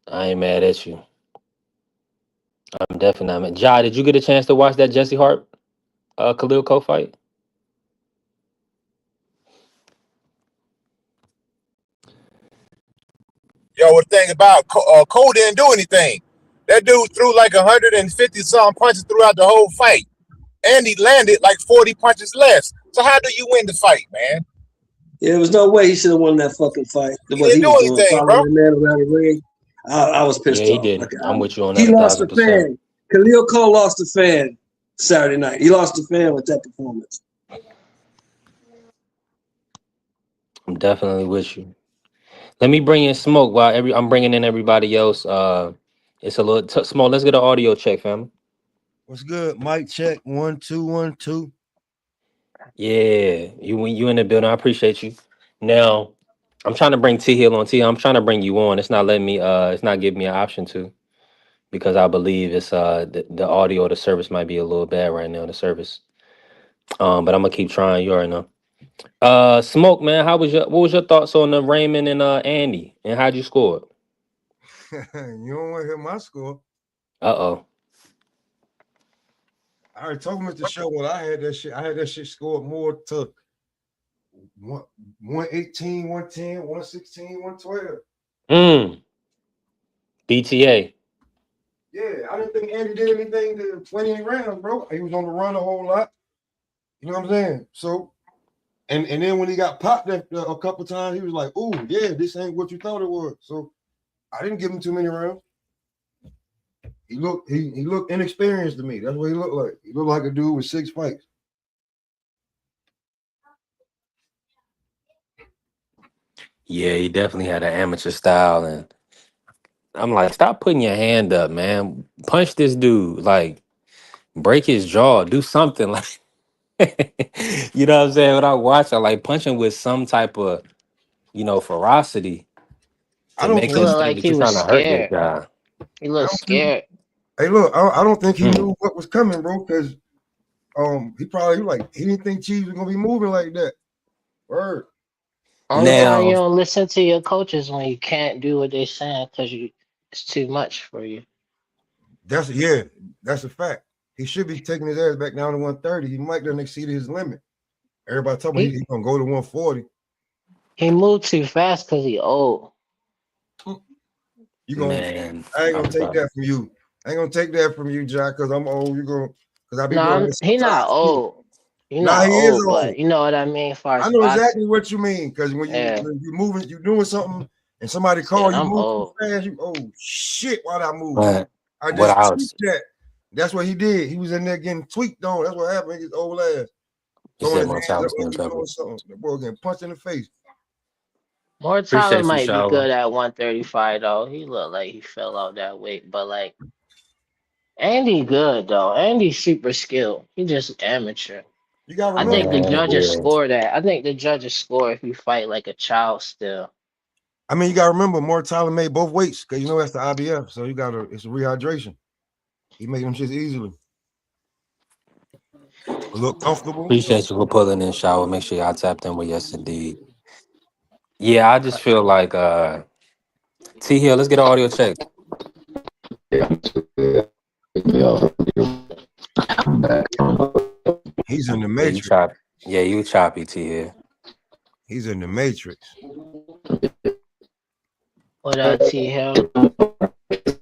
I ain't mad at you. I'm definitely not mad. Ja, did you get a chance to watch that Jesse Hart Khalil Cole fight? The thing about Cole didn't do anything. That dude threw like 150 something punches throughout the whole fight, and he landed like 40 punches less. So how do you win the fight, man? Yeah, there was no way he should have won that fucking fight. He didn't do anything, bro. Following that man around the ring. I was pissed Yeah, he off. did. I'm with you on He that. lost a 1,000%. fan. Khalil Cole lost a fan Saturday night. He lost a fan with that performance. I'm definitely with you. Let me bring in Smoke while I'm bringing in everybody else. It's a little Smoke. Let's get an audio check, fam. What's good? Mic check 1 2 1 2. Yeah, you in the building. I appreciate you. Now, I'm trying to bring T Hill on. I'm trying to bring you on. It's not letting me. It's not giving me an option to, because I believe it's the audio of the service might be a little bad right now. The service. But I'm gonna keep trying. You already know. Smoke, man. What was your thoughts on the Raymond and Andy, and how'd you score? You don't want to hear my score. Uh-oh. I already told Mr. Show when I had that shit. I had that shit scored more to 118, 110, 116, 112. BTA. Yeah, I didn't think Andy did anything to 20 rounds, bro. He was on the run a whole lot. You know what I'm saying? So, and then when he got popped a couple times, he was like, "Ooh, yeah, this ain't what you thought it was." So, I didn't give him too many rounds. He looked inexperienced to me. That's what he looked like. He looked like a dude with 6 fights. Yeah, he definitely had an amateur style, and I'm like, stop putting your hand up, man. Punch this dude. Like, break his jaw, do something like you know what I'm saying? When I watch, I like punch him with some type of, ferocity I to don't make It him think. looked think like that he you're was trying to hurt this scared. guy. He I looked don't think. scared. Hey, look, I don't think he Mm. knew what was coming, bro. Because he didn't think Chiefs was gonna be moving like that. Word. Only time you Now, don't listen to your coaches when you can't do what they saying because it's too much for you. That's a fact. He should be taking his ass back down to 130. He might have exceeded his limit. Everybody talking about He he's gonna go to 140. he moved too fast because he old. You gonna man, I ain't gonna I'm take sorry. that from you. I ain't gonna take that from you, Jack, because I'm old. You gonna because I be No, doing this he not sometimes too. old. He Nah, not he is old, old. but you know what I mean. As far I as know exactly boxing, what you mean. Because yeah. when you moving, you doing something, and somebody Shit, call you I'm move too old. fast. You shit! Why I move? But I what just I tweaked was, that. That's what he did. He was in there getting tweaked on. That's what happened. His old ass you throwing said his hands up Mortal's like getting he doing trouble. something. That boy getting punched in the face. Muratalla Appreciate you, might be Shower. good at 135 though. He looked like he fell out that weight, but like Andy good though. Andy's super skilled. He just amateur. You gotta I remember. think the Man, judges yeah. score that. I think the judges score if you fight like a child still. I mean, you gotta remember. Muratalla made both weights because that's the IBF. So it's a rehydration. He made them shit easily. Look comfortable. So Appreciate you for pulling in, Shower. Make sure y'all tapped in with Yes Indeed. Yeah, I just feel like T Hill, let's get an audio check. he's in the Yeah, you matrix. choppy. Yeah, you choppy, T Hill. He's in the matrix. What up, T Hill?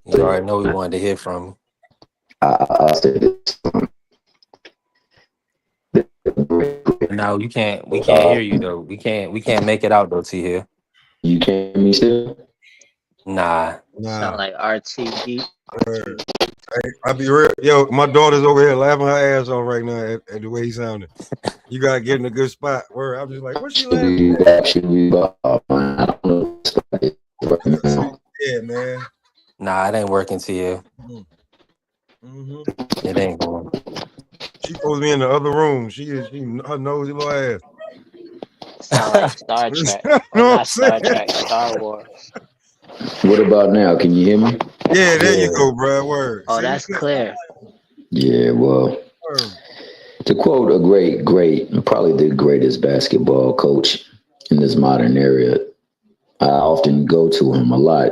You already know we wanted to hear from you. No, you can't. We can't hear you though. We can't make it out though, T Hill. You can't hear me still? Nah. Sound Nah, like RTD. I be real. Yo, my daughter's over here laughing her ass off right now at the way he sounded. You gotta get in a good spot. Where I'm just like, what's she laughing at? I don't know. Yeah, man. Nah, it ain't working, T Hill. Mm-hmm. It ain't going. She supposed to be in the other room. Her nosy little ass. Sound like Star Trek. You Or know what I'm not Star saying? Trek, Star Wars. What about now? Can you hear me? Yeah, there you Yeah. go, bro. Word. Oh, See? that's clear. Yeah, well, Word. to quote a great, probably the greatest basketball coach in this modern era, I often go to him a lot,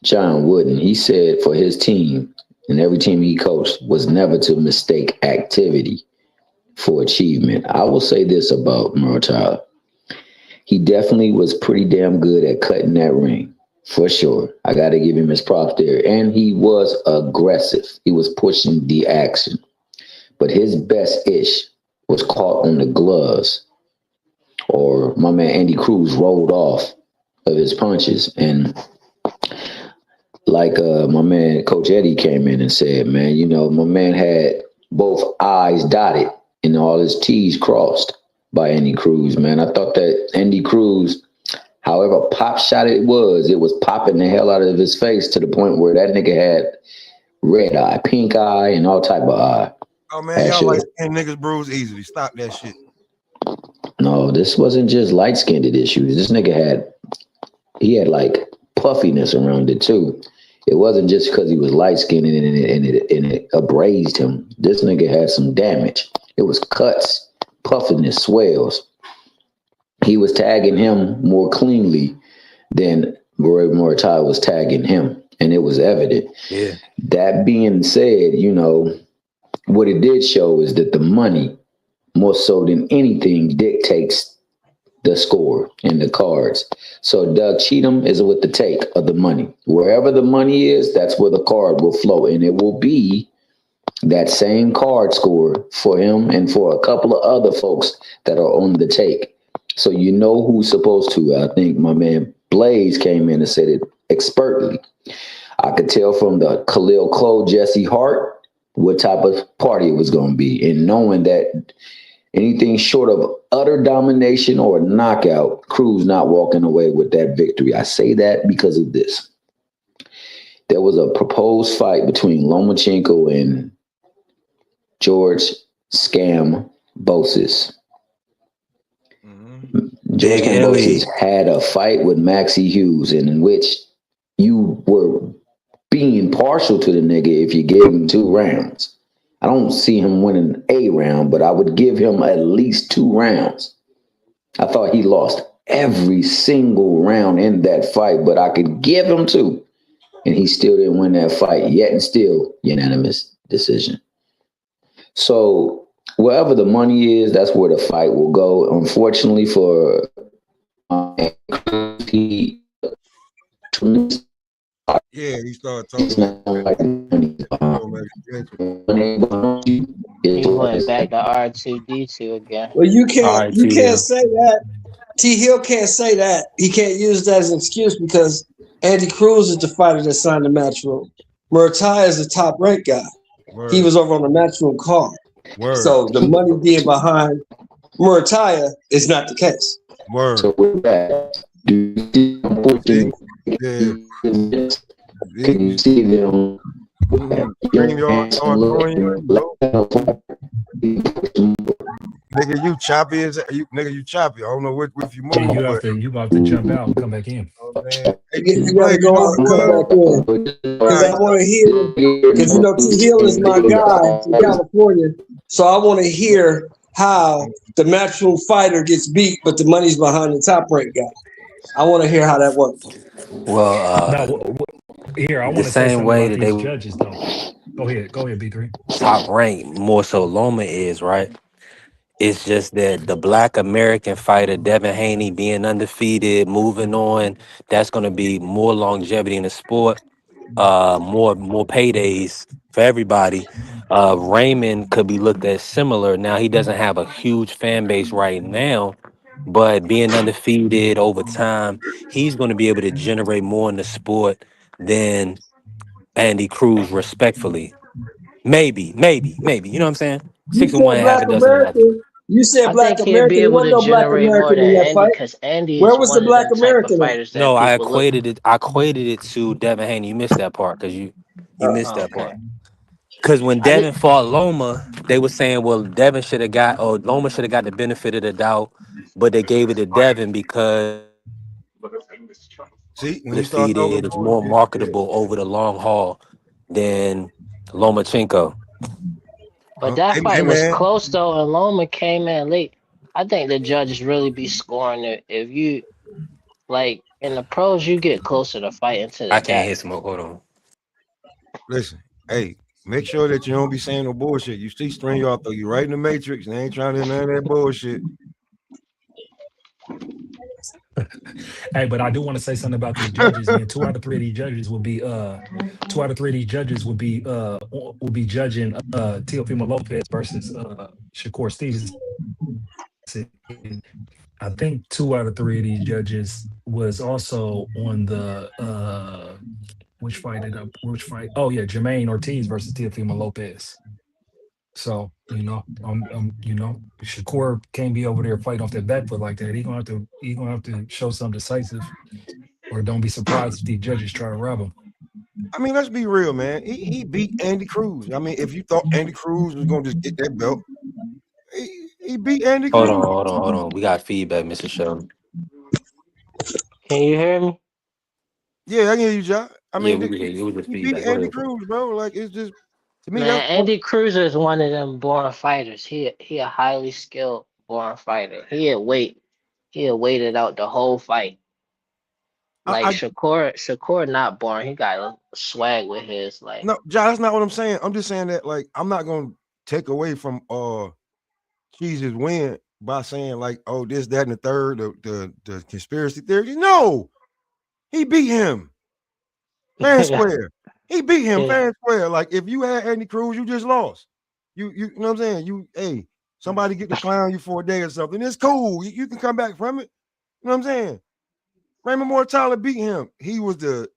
John Wooden. He said for his team and every team he coached was never to mistake activity for achievement. I will say this about Muratalla. He definitely was pretty damn good at cutting that ring, for sure. I got to give him his props there. And he was aggressive. He was pushing the action. But his best ish was caught on the gloves, or my man Andy Cruz rolled off of his punches. And like my man Coach Eddie came in and said, man, my man had both I's dotted and all his T's crossed by Andy Cruz, man. I thought that Andy Cruz, however pop shot it was popping the hell out of his face to the point where that nigga had red eye, pink eye, and all type of eye. Oh man, y'all like skinned niggas bruise easily. Stop that shit. No, this wasn't just light skinned issues. This nigga had like puffiness around it too. It wasn't just because he was light skinned and it abrased him. This nigga had some damage. It was cuts, puffiness, swells. He was tagging him more cleanly than Roy Muratalla was tagging him, and it was evident. Yeah. That being said, what it did show is that the money, more so than anything, dictates the score and the cards. So Doug Cheatham is with the take of the money. Wherever the money is, that's where the card will flow, and it will be that same card score for him and for a couple of other folks that are on the take. So you know who's supposed to. I think my man Blaze came in and said it expertly. I could tell from the Khalil Cole, Jesse Hart, what type of party it was going to be. And knowing that anything short of utter domination or a knockout, Cruz not walking away with that victory. I say that because of this. There was a proposed fight between Lomachenko and George Scam Bosis. George Big Illy. Cambosis had a fight with Maxie Hughes in which you were being partial to the nigga if you gave him 2 rounds. I don't see him winning a round, but I would give him at least 2 rounds. I thought he lost every single round in that fight, but I could give him 2. And he still didn't win that fight, yet and still unanimous decision. So wherever the money is, that's where the fight will go. Unfortunately for he, Yeah, he started it's talking not like money. He went back to R2D2 again. Well, you All can't right, you T can't Hill. say that. T Hill can't say that. He can't use that as an excuse because Andy Cruz is the fighter that signed the matchroom. Muratalla is the top ranked guy. He word, was over on the matchroom call. word, So the money being behind Muratalla is not the case. word. So with that, See, yeah, can you see them? Stream yard start throwing you, bro. Nigga, you choppy as nigga, you choppy. I don't know if you Yeah, move, but you have to jump out and come back in. you know what I'm saying? Hey, You T got to Blake, you go know out what and it come was? back in because Nah, I want to hear. Because T Hill is my guy from California, so I want to hear how the matchroom fighter gets beat, but the money's behind the top ranked guy. I want to hear how that works. Well, Now, here I the want to say same something way about that these they judges, though. Go ahead, B3. top ranked, more so Loma is, right? It's just that the Black American fighter, Devin Haney, being undefeated, moving on, that's going to be more longevity in the sport, more paydays for everybody. Raymond could be looked at similar. Now he doesn't have a huge fan base right now, but being undefeated over time, he's going to be able to generate more in the sport than Andy Cruz, respectfully. Maybe. You know what I'm saying? You 6 and one, said half Black a dozen of nothing. American. You said I Black think he'd be American. There able wasn't to no Black generate more American than in that Andy fight. because Andy Where is was the one of Black them type of American at? fighters No, that I people look. equated it. I equated it to Devin Haney. You missed that part because you missed that Okay, part. Because when I did. Devin fought Loma, they were saying, well, Devin should have got, or Loma should have got the benefit of the doubt, but they gave it to Devin because see, when you start talking defeated. It's more bullshit, yeah. marketable over the long haul than Lomachenko. But that Hey fight was man, close though, and Loma came in late. I think the judges really be scoring it if you like in the pros. You get closer to fighting to the I can't death. hit smoke. Hold on. listen, hey, make sure that you don't be saying no bullshit. You see string y'all throw you right in the matrix and they ain't trying to hear none of that bullshit. Hey, but I do want to say something about these judges, man. 2 out of 3 of these judges will be 2 out of 3 of these judges will be judging Teofimo Lopez versus Shakur Stevenson. And I think 2 out of 3 of these judges was also on the which fight? Oh yeah, Jermaine Ortiz versus Teofimo Lopez. So Shakur can't be over there fighting off that back foot like that. He gonna have to show something decisive, or don't be surprised if the judges try to rob him. I mean, let's be real, man. He beat Andy Cruz. I mean, if you thought Andy Cruz was gonna just get that belt, he beat Andy Hold on, Cruz. hold on, hold on. We got feedback, Mr. Sheldon. Can you hear me? Yeah, I can hear you, John. I Yeah, mean, we can hear you. It was just he beat feedback. Go Andy ahead. Cruz, bro. Like it's just to me that's Man, Andy Cruz is one of them born fighters. He a highly skilled born fighter. He had waited out the whole fight. Like I Shakur not born. He got a swag with his like. no, John. That's not what I'm saying. I'm just saying that like I'm not gonna take away from Cheese's win by saying like, oh, this, that, and the third, the conspiracy theory. No, he beat him fair and Yeah, square. He beat him yeah. fair and square. Like if you had Andy Cruz, you just lost. You know what I'm saying? Hey, somebody get to clown you for a day or something. It's cool. You can come back from it. You know what I'm saying? Raymond Muratalla beat him. He was the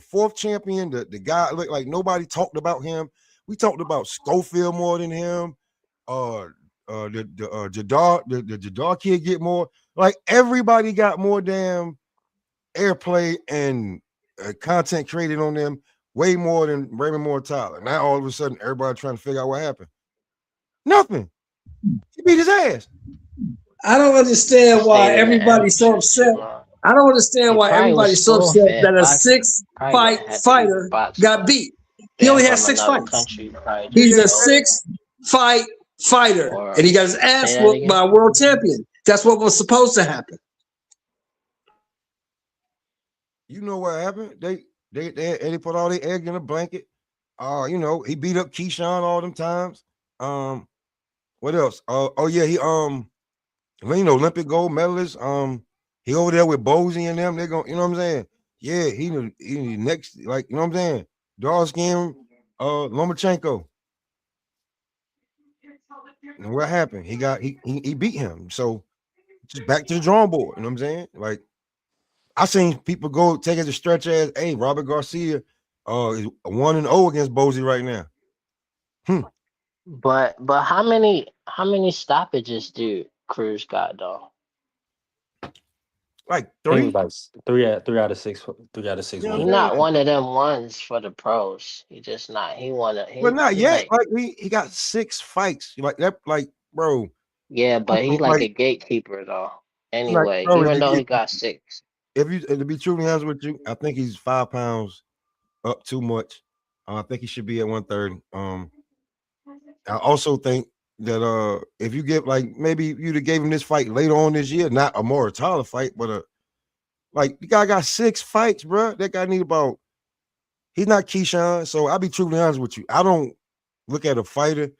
fourth champion. The guy looked like nobody talked about him. We talked about Schofield more than him. The Jadar kid get more. Like everybody got more damn airplay and content created on them way more than Raymond Muratalla. Now all of a sudden everybody trying to figure out what happened. Nothing. He beat his ass. I don't understand why Stayed in the everybody's so amateurs too upset. long. I don't understand He why probably was everybody's so spoon upset fed that a boxing. 6-fight Had to eat fighter boxing. got beat. He Being only had from 6 another fights. country, probably He's just a told him. 6-fight fighter, Or and he got his ass say that whooped again. by a world champion. That's what was supposed to happen. You know what happened? They put all their eggs in a blanket. You know, he beat up Keyshawn all them times. What else? Oh yeah, he Olympic gold medalist. He over there with Bozy and them. They're going, you know what I'm saying? Yeah, he next, like, you know what I'm saying? Dark skin, Lomachenko. And what happened? He beat him. So just back to the drawing board. You know what I'm saying? Like, I seen people go take it to stretch as, hey, Robert Garcia is 1-0 against Bozy right now. But how many stoppages do Cruz got though? Like I think it 3. was like three out of six, 3 out of 6 You know what He I'm wins. saying? not one of them ones for the pros. He just not. He wanna But not he yet. like Like he got 6 fights. Like that, like, bro. yeah, but he like Like, a gatekeeper though. like, Anyway, bro, even though he got 6. if you to be truly honest with you, I think he's 5 pounds up too much. I think he should be at 130. I also think that if you get, like, maybe you'd have gave him this fight later on this year, not a Muratalla fight, but like, the guy got 6 fights, bro. That guy need about, he's not Keyshawn. So I'll be truly honest with you. I don't look at a fighter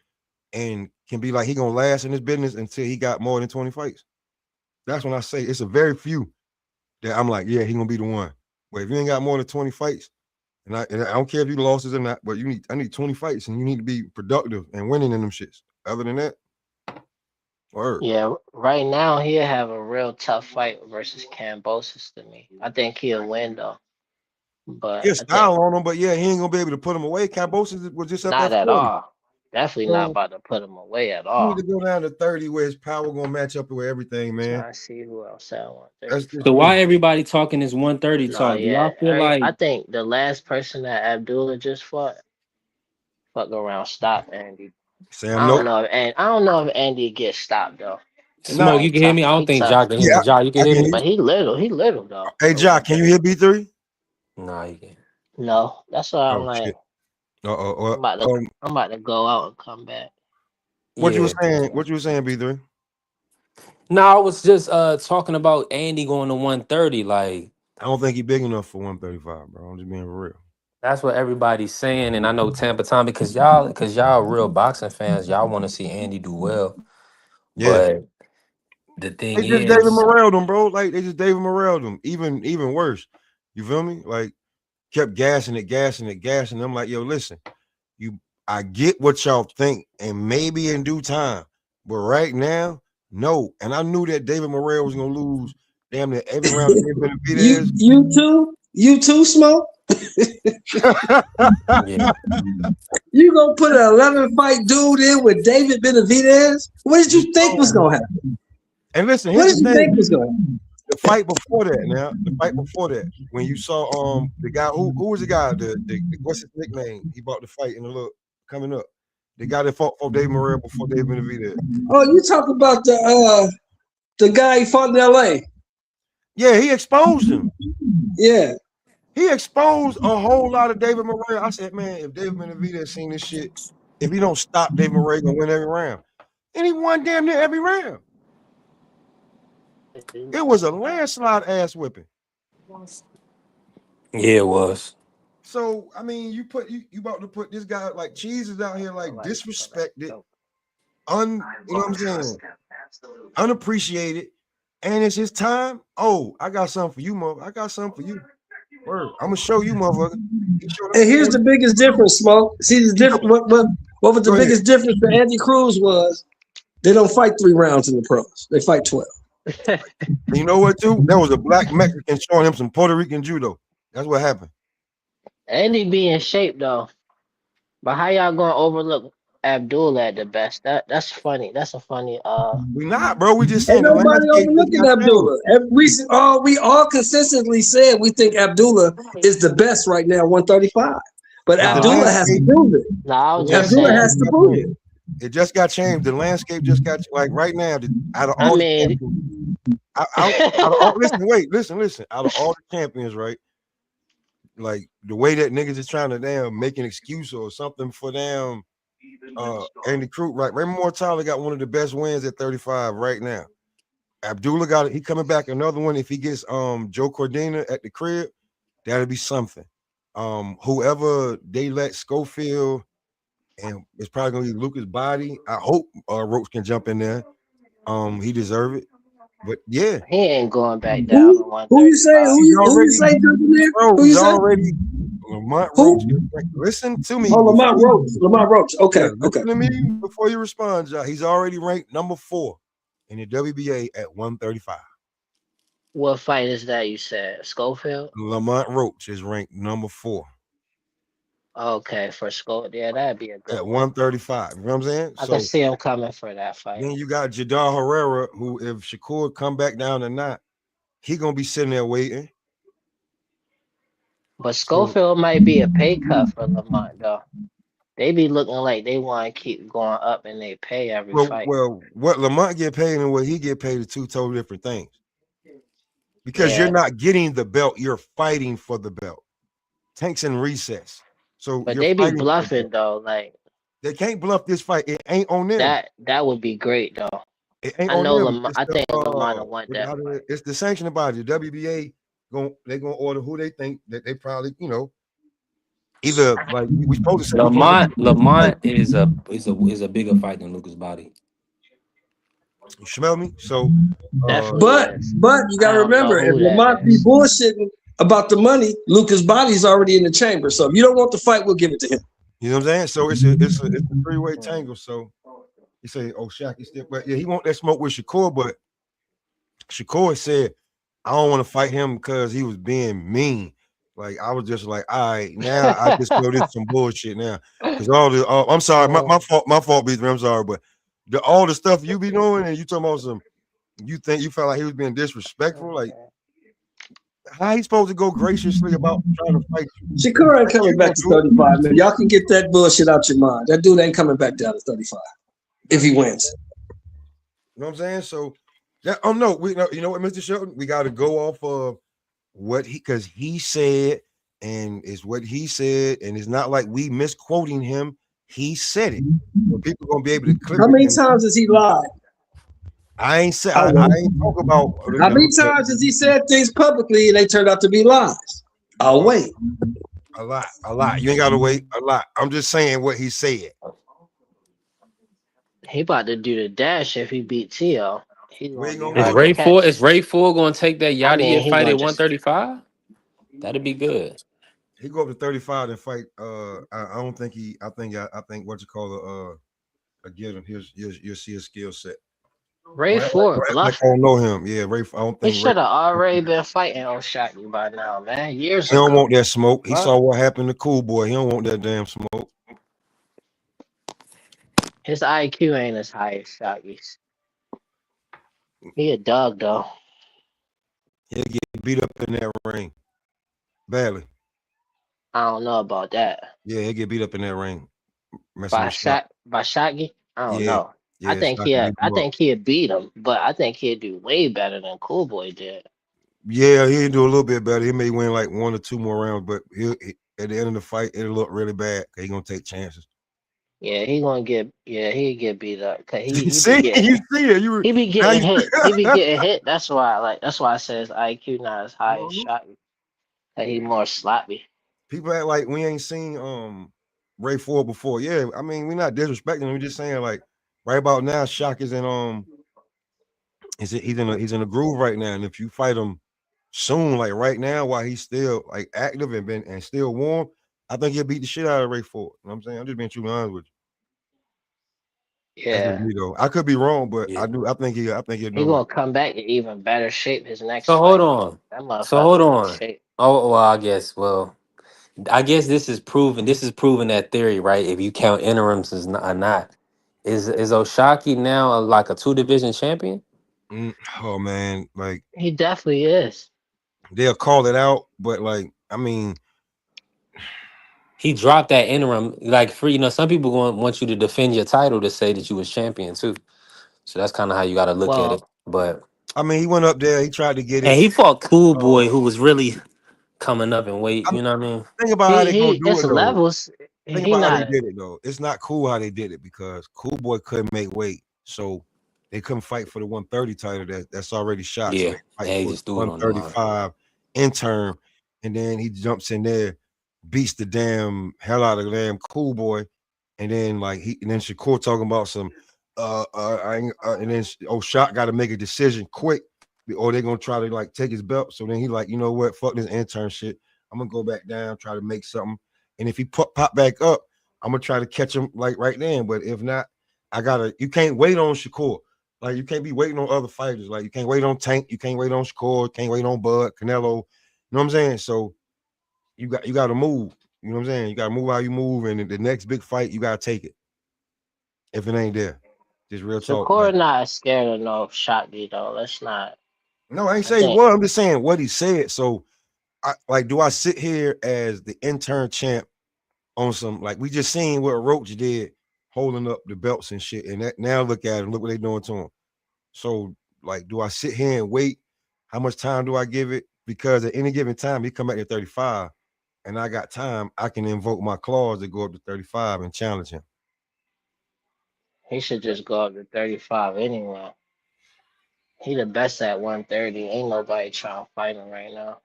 and can be like he gonna last in this business until he got more than 20 fights. That's when I say it's a very few that I'm like, yeah, he gonna be the one. But if you ain't got more than 20 fights, and I don't care if you losses or not, but I need 20 fights, and you need to be productive and winning in them shits. Other than that, word. Yeah, right now he'll have a real tough fight versus Cambosis to me. I think he'll win though. But His I think style on him, but yeah, he ain't gonna be able to put him away. Cambosis was just up not at at 40. all. Definitely not So about to put him away at you need all. to go down to 30 where his power gonna match up with everything, man. Trying to see who else at That's 135. just So me. why everybody talking this 130 No, talk? Do yeah. y'all feel like I think the last person that Abdullah just fought, fuck around, stop Andy. Sam, nope. I don't know if Andy gets stopped though. He Not Smoke? You probably can hear tough. me? I don't He think tough. Jock can hear yeah, me. Jock, you can I hear can hear me? you. But he little though Hey, for Jock, can you hear 130. B3? Nah, you can. No, that's why I'm Oh like shit. Uh-oh. I'm about to go out and come back. What you were Yeah. saying? What you were saying, B3? No, I was just talking about Andy going to 130. Like, I don't think he big enough for 135, bro. I'm just being real. that's what everybody's saying. And I know Tampa Tom, because y'all real boxing fans, y'all want to see Andy do well. Yeah. But the They thing just David is, Morrell them, bro. Like, they just David Morrell them. Even worse. You feel me? Like, kept gassing it. I'm like, yo, listen, I get what y'all think, and maybe in due time. But right now, no. And I knew that David Morrell was gonna lose damn near every round that David You too, Smoke. yeah. You gonna put an 11-fight dude in with David Benavidez? What did you think was gonna happen? And listen, What here's did the you thing. think was gonna happen? The fight before that, when you saw the guy who was the guy, the what's his nickname? He bought the fight in the look coming up. The guy that fought for David Morrell before David Benavidez. Oh, you talk about the guy he fought in LA. Yeah, he exposed him. Yeah. He exposed a whole lot of David Morrell. I said, man, if David Benavidez seen this shit, if he don't stop David Morrell, gonna win every round. And he won damn near every round. It was a landslide ass whipping. Yeah, it was. So I mean, you about to put this guy like Cheese is out here like disrespected, you know what I'm saying, unappreciated, and it's his time. Oh, I got something for you, mother. I got something for you. Word. I'm gonna show you, motherfucker. And here's the biggest difference, Smoke. See the difference. What was the biggest difference for Andy Cruz was they don't fight 3 rounds in the pros. They fight 12. You know what, too? That was a black Mexican showing him some Puerto Rican judo. That's what happened. Andy be in shape though. But how y'all gonna overlook Abdul at the best? That's funny. That's a funny We not, bro. We just Ain't saying the nobody landscape just overlooking got changed. Abdullah. We all consistently said we think Abdullah is the best right now, 135. But But the Abdullah has to landscape, prove it. No, I was the just Abdullah landscape saying has just to got prove changed. it. It just got changed. The landscape just got like right now. Out of I all the mean, champions, out of all, listen. Out of all the champions, right? Like the way that niggas is trying to damn make an excuse or something for them. Andy Crute, right? Raymond Muratalla got one of the best wins at 35 right now. Abdullah got it. He coming back another one. If he gets Joe Cordina at the crib, that'll be something. Whoever they let Schofield, and it's probably gonna be Lucas Body. I hope Roach can jump in there. He deserve it. But yeah, he ain't going back down to Who you say? 135. Who you say jumping there? bro, Who you he's say? already Lamont Who? Roach. Listen to me. Oh, Lamont Roach. Lamont Roach. Okay, okay. Listen to me before you respond, John. He's already ranked number 4 in the WBA at 135. What fight is that you said? Schofield? Lamont Roach is ranked number 4 Okay, for Schofield. Yeah, that'd be a good at one. 135. You know what I'm saying? I can see him coming for that fight. Then you got Jadar Herrera, who, if Shakur come back down or not, he gonna be sitting there waiting. But Schofield might be a pay cut for Lamont, though. They be looking like they want to keep going up and they pay every fight. Well, what Lamont get paid and what he get paid are two totally different things. Because you're not getting the belt, you're fighting for the belt. Tank's in recess. So but they be bluffing though, like they can't bluff this fight. It ain't on them. That would be great though. It ain't I on know them. Lamont. I think Lamont will want that fight. It's the sanctioning body. The WBA they're gonna order who they think that they probably, either like we supposed to say Lamont is a bigger fight than Lucas Body. You smell me? So but you gotta remember, if Lamont be bullshitting about the money, Lucas Body's already in the chamber. So if you don't want the fight, we'll give it to him. You know what I'm saying? So it's a three-way tangle. So you say, oh, Shaq still, but yeah, he want that smoke with Shakur, but Shakur said, I don't want to fight him because he was being mean. Like I was just like, all right, now I just know this some bullshit now. Because I'm sorry, my fault, B3. I'm sorry, but all the stuff you be doing and you talking about some, you think you felt like he was being disrespectful, like how he supposed to go graciously about trying to fight you? Shakur ain't coming back to 35, man. Y'all can get that bullshit out your mind. That dude ain't coming back down to 35 if he wins. You know what I'm saying? So that no, we know, you know what, Mr. Shelton, we got to go off of what because he said, and it's what he said, and it's not like we misquoting him. He said it. So people gonna be able to clip. How many times has he lied? I ain't say I ain't talk about how many times has he said things publicly and they turned out to be lies? I'll wait. A lot. You ain't gotta wait a lot. I'm just saying what he said. He about to do the dash if he beat Tio. Is Ray 4 gonna take that Yachty fight at 135? That'd be good. He go up to 35 and fight. I don't think he. I think what you call get him. You'll see his skill set. Ray 4 bluffing. I don't know him. Yeah, Ray. I don't think he should have already been fighting on Shotty by now, man. Years ago. He don't want that smoke. He what? saw what happened to Cool Boy. He don't want that damn smoke. His IQ ain't as high as Shotty's. He a dog though. He'll get beat up in that ring. Badly. I don't know about that. Yeah, he'll get beat up in that ring. By Shotty? I don't know. Yeah, I think he'd beat him, but I think he'd do way better than Cool Boy did. Yeah, he'd do a little bit better. He may win like 1 or 2 more rounds, but at the end of the fight, it'll look really bad. He's gonna take chances. Yeah, he'd get beat up. Cause he be getting hit. He be getting hit. That's why I said his IQ not as high as Shotty. That he more sloppy. People act like we ain't seen Ray 4 before. Yeah, I mean we're not disrespecting him. We're just saying like right about now, Shock is in he's in a groove right now. And if you fight him soon, like right now, while he's still like active and still warm, I think he'll beat the shit out of Ray 4. You know what I'm saying? I'm just being truly honest with you. Yeah, me, though. I could be wrong, but I think he'll He's gonna come back in even better shape his next. So hold on. Shape. Oh well, I guess this is proven that theory, right? If you count interims as not, is Oshaki now like a 2-division champion? Oh man, like he definitely is. They'll call it out, but like I mean, he dropped that interim like for some people going want you to defend your title to say that you was champion too. So that's kind of how you got to look at it. Well, But I mean, he went up there. He tried to get and it. he fought Cool Uh, Boy, who was really coming up in weight. I mean, You know what I mean? think about how he they gonna he do it's it though. levels. Think He about how they not. did it though. It's not cool how they did it because Cool Boy couldn't make weight, so they couldn't fight for the 130 title that's already shot. So Yeah, they fight and he for just threw it on the line. 135 interim, and then he jumps in there, beats the damn hell out of the damn Cool Boy, and then and then Shakur talking about some and then Shot got to make a decision quick, or they're gonna try to take his belt. So then he you know what, fuck this intern shit. I'm gonna go back down, try to make something. And if he pop back up, I'm gonna try to catch him right then. But if not, you can't wait on Shakur. Like you can't be waiting on other fighters. Like you can't wait on Tank, you can't wait on Shakur, you can't wait on Bud, Canelo. You know what I'm saying? So you got to move. You know what I'm saying? You got to move how you move, and the next big fight, you got to take it. If it ain't there, just real talk. Shakur not scared of no shot me though. Let's not. No, I ain't I saying think what. I'm just saying what he said. So, do I sit here as the intern champ on some we just seen what Roach did, holding up the belts and shit, and that now look at him, look what they doing to him. So, do I sit here and wait? How much time do I give it? Because at any given time, he come back at 35, and I got time. I can invoke my clause to go up to 35 and challenge him. he should just go up to 35 anyway. He the best at 130. Ain't nobody trying to fight him right now.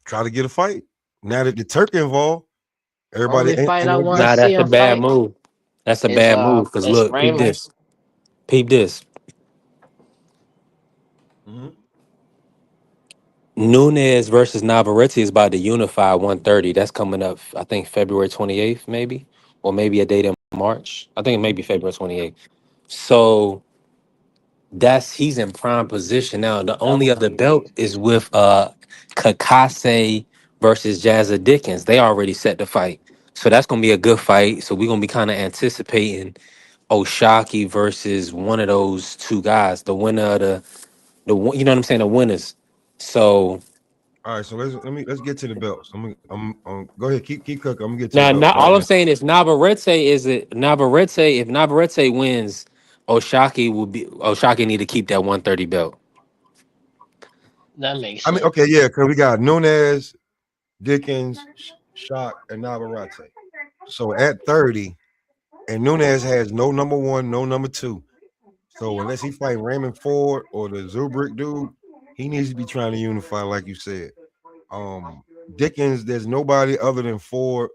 Try to get a fight. Now that the Turk involved, everybody Only fight and I they want to good. Nah, see that's a him bad fight move. That's a is bad move. Cause it's look, peep Raymond. this. Peep this. Mhm. Nunez versus Navarrete is about to unify 130. That's coming up, I think, February 28th, maybe, or maybe a date in March. I think it may be February 28th. So he's in prime position now. The That only other belt is with Kakase versus Jazza Dickens. They already set the fight. So that's gonna be a good fight. So we're gonna be kind of anticipating Oshaki versus one of those two guys, the winner of you know what I'm saying, the winners. So All right, so let's get to the belts. I'm go ahead, keep cooking. I'm gonna get to the now, belts not right all I'm now. saying is Navarrete. If Navarrete wins, Oshaki need to keep that 130 belt. makes I mean, sense. okay, yeah, because we got Nunez, Dickens, Shock, and Navarrete. So at 30, and Nunez has no number one, no number two. So unless he fight Raymond Ford or the Zubrick dude, he needs to be trying to unify, like you said. Dickens, there's nobody other than Ford.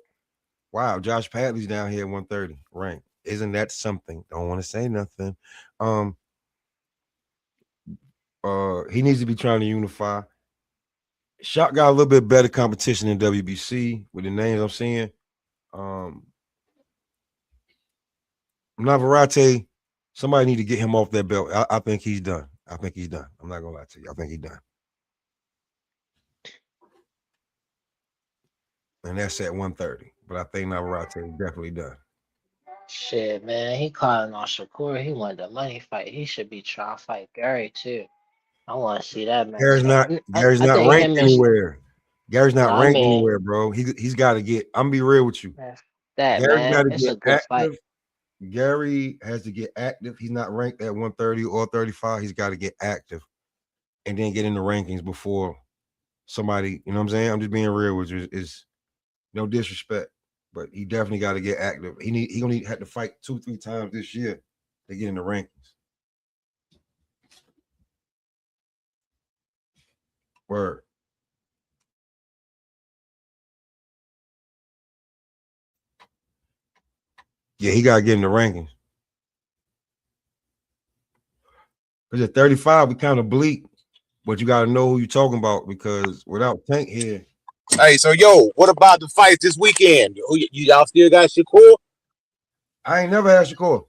Wow, Josh Padley's down here at 130 rank. Isn't that something? Don't want to say nothing. Um, he needs to be trying to unify. Shock got a little bit better competition in WBC with the names I'm seeing. Um, Navarrete, somebody need to get him off that belt. I think he's done. I think he's done. I'm not gonna lie to you. I think he's done. And that's at 130. But I think Navarrete is definitely done. Shit, man, he calling on Shakur. He wanted the money fight. He should be trying to fight Gary too. I want to see that Gary's matchup. not Gary's I not think ranked him and anywhere. Gary's no, not I ranked mean anywhere, bro. He's got to get. I'm gonna be real with you. that Gary's got man. to It's get a good fight. active. Gary has to get active. He's not ranked at 130 or 35. He's got to get active and then get in the rankings before somebody. You know what I'm saying? I'm just being real with you. Is no disrespect, but he definitely got to get active. He gonna have to fight 2-3 times this year to get in the rankings. Word. Yeah, he got to get in the rankings. Because at 35, we kind of bleak, but you got to know who you're talking about because without Tank here. Hey, so yo, what about the fights this weekend? Y'all still got Shakur? I ain't never had Shakur.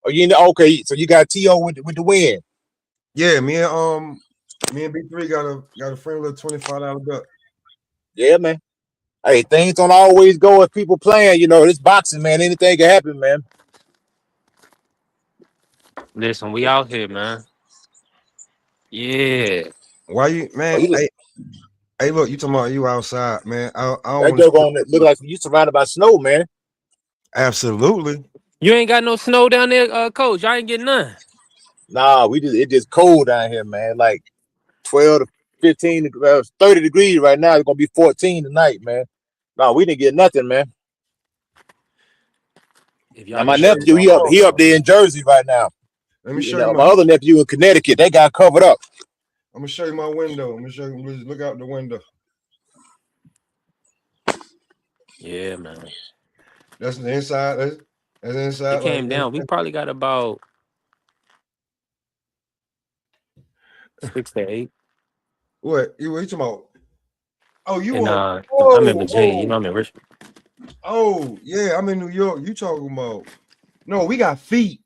Oh, okay? So you got To with the win. Yeah, me and B3 got a friendly little $25 bet. Yeah, man. Hey, things don't always go as people plan. You know, this boxing, man. Anything can happen, man. Listen, we out here, man. Yeah. Why you, Oh, man? you, Hey, Hey, look, you talking about you outside, man. I don't That want joke to. on it look like you surrounded by snow, man. Absolutely. You ain't got no snow down there, coach. I ain't getting none. Nah, it just cold down here, man. Like 12 to 15, 30 degrees right now. It's gonna be 14 tonight, man. No, we didn't get nothing, man. If Now y'all Let me my can show get you nephew, my some. he up there in Jersey right now. Let me You show you know, my my other nephew in Connecticut, they got covered up. I'm gonna show you my window. I'm gonna show you. Just look out the window. Yeah, man. That's the inside. That's inside. It Like came down. We probably got about 6 to 8. what you talking about? Oh, you And want? I'm in Oh, Virginia. You oh, know, I'm in Richmond. oh, yeah. I'm in New York. You talking about? No, we got feet.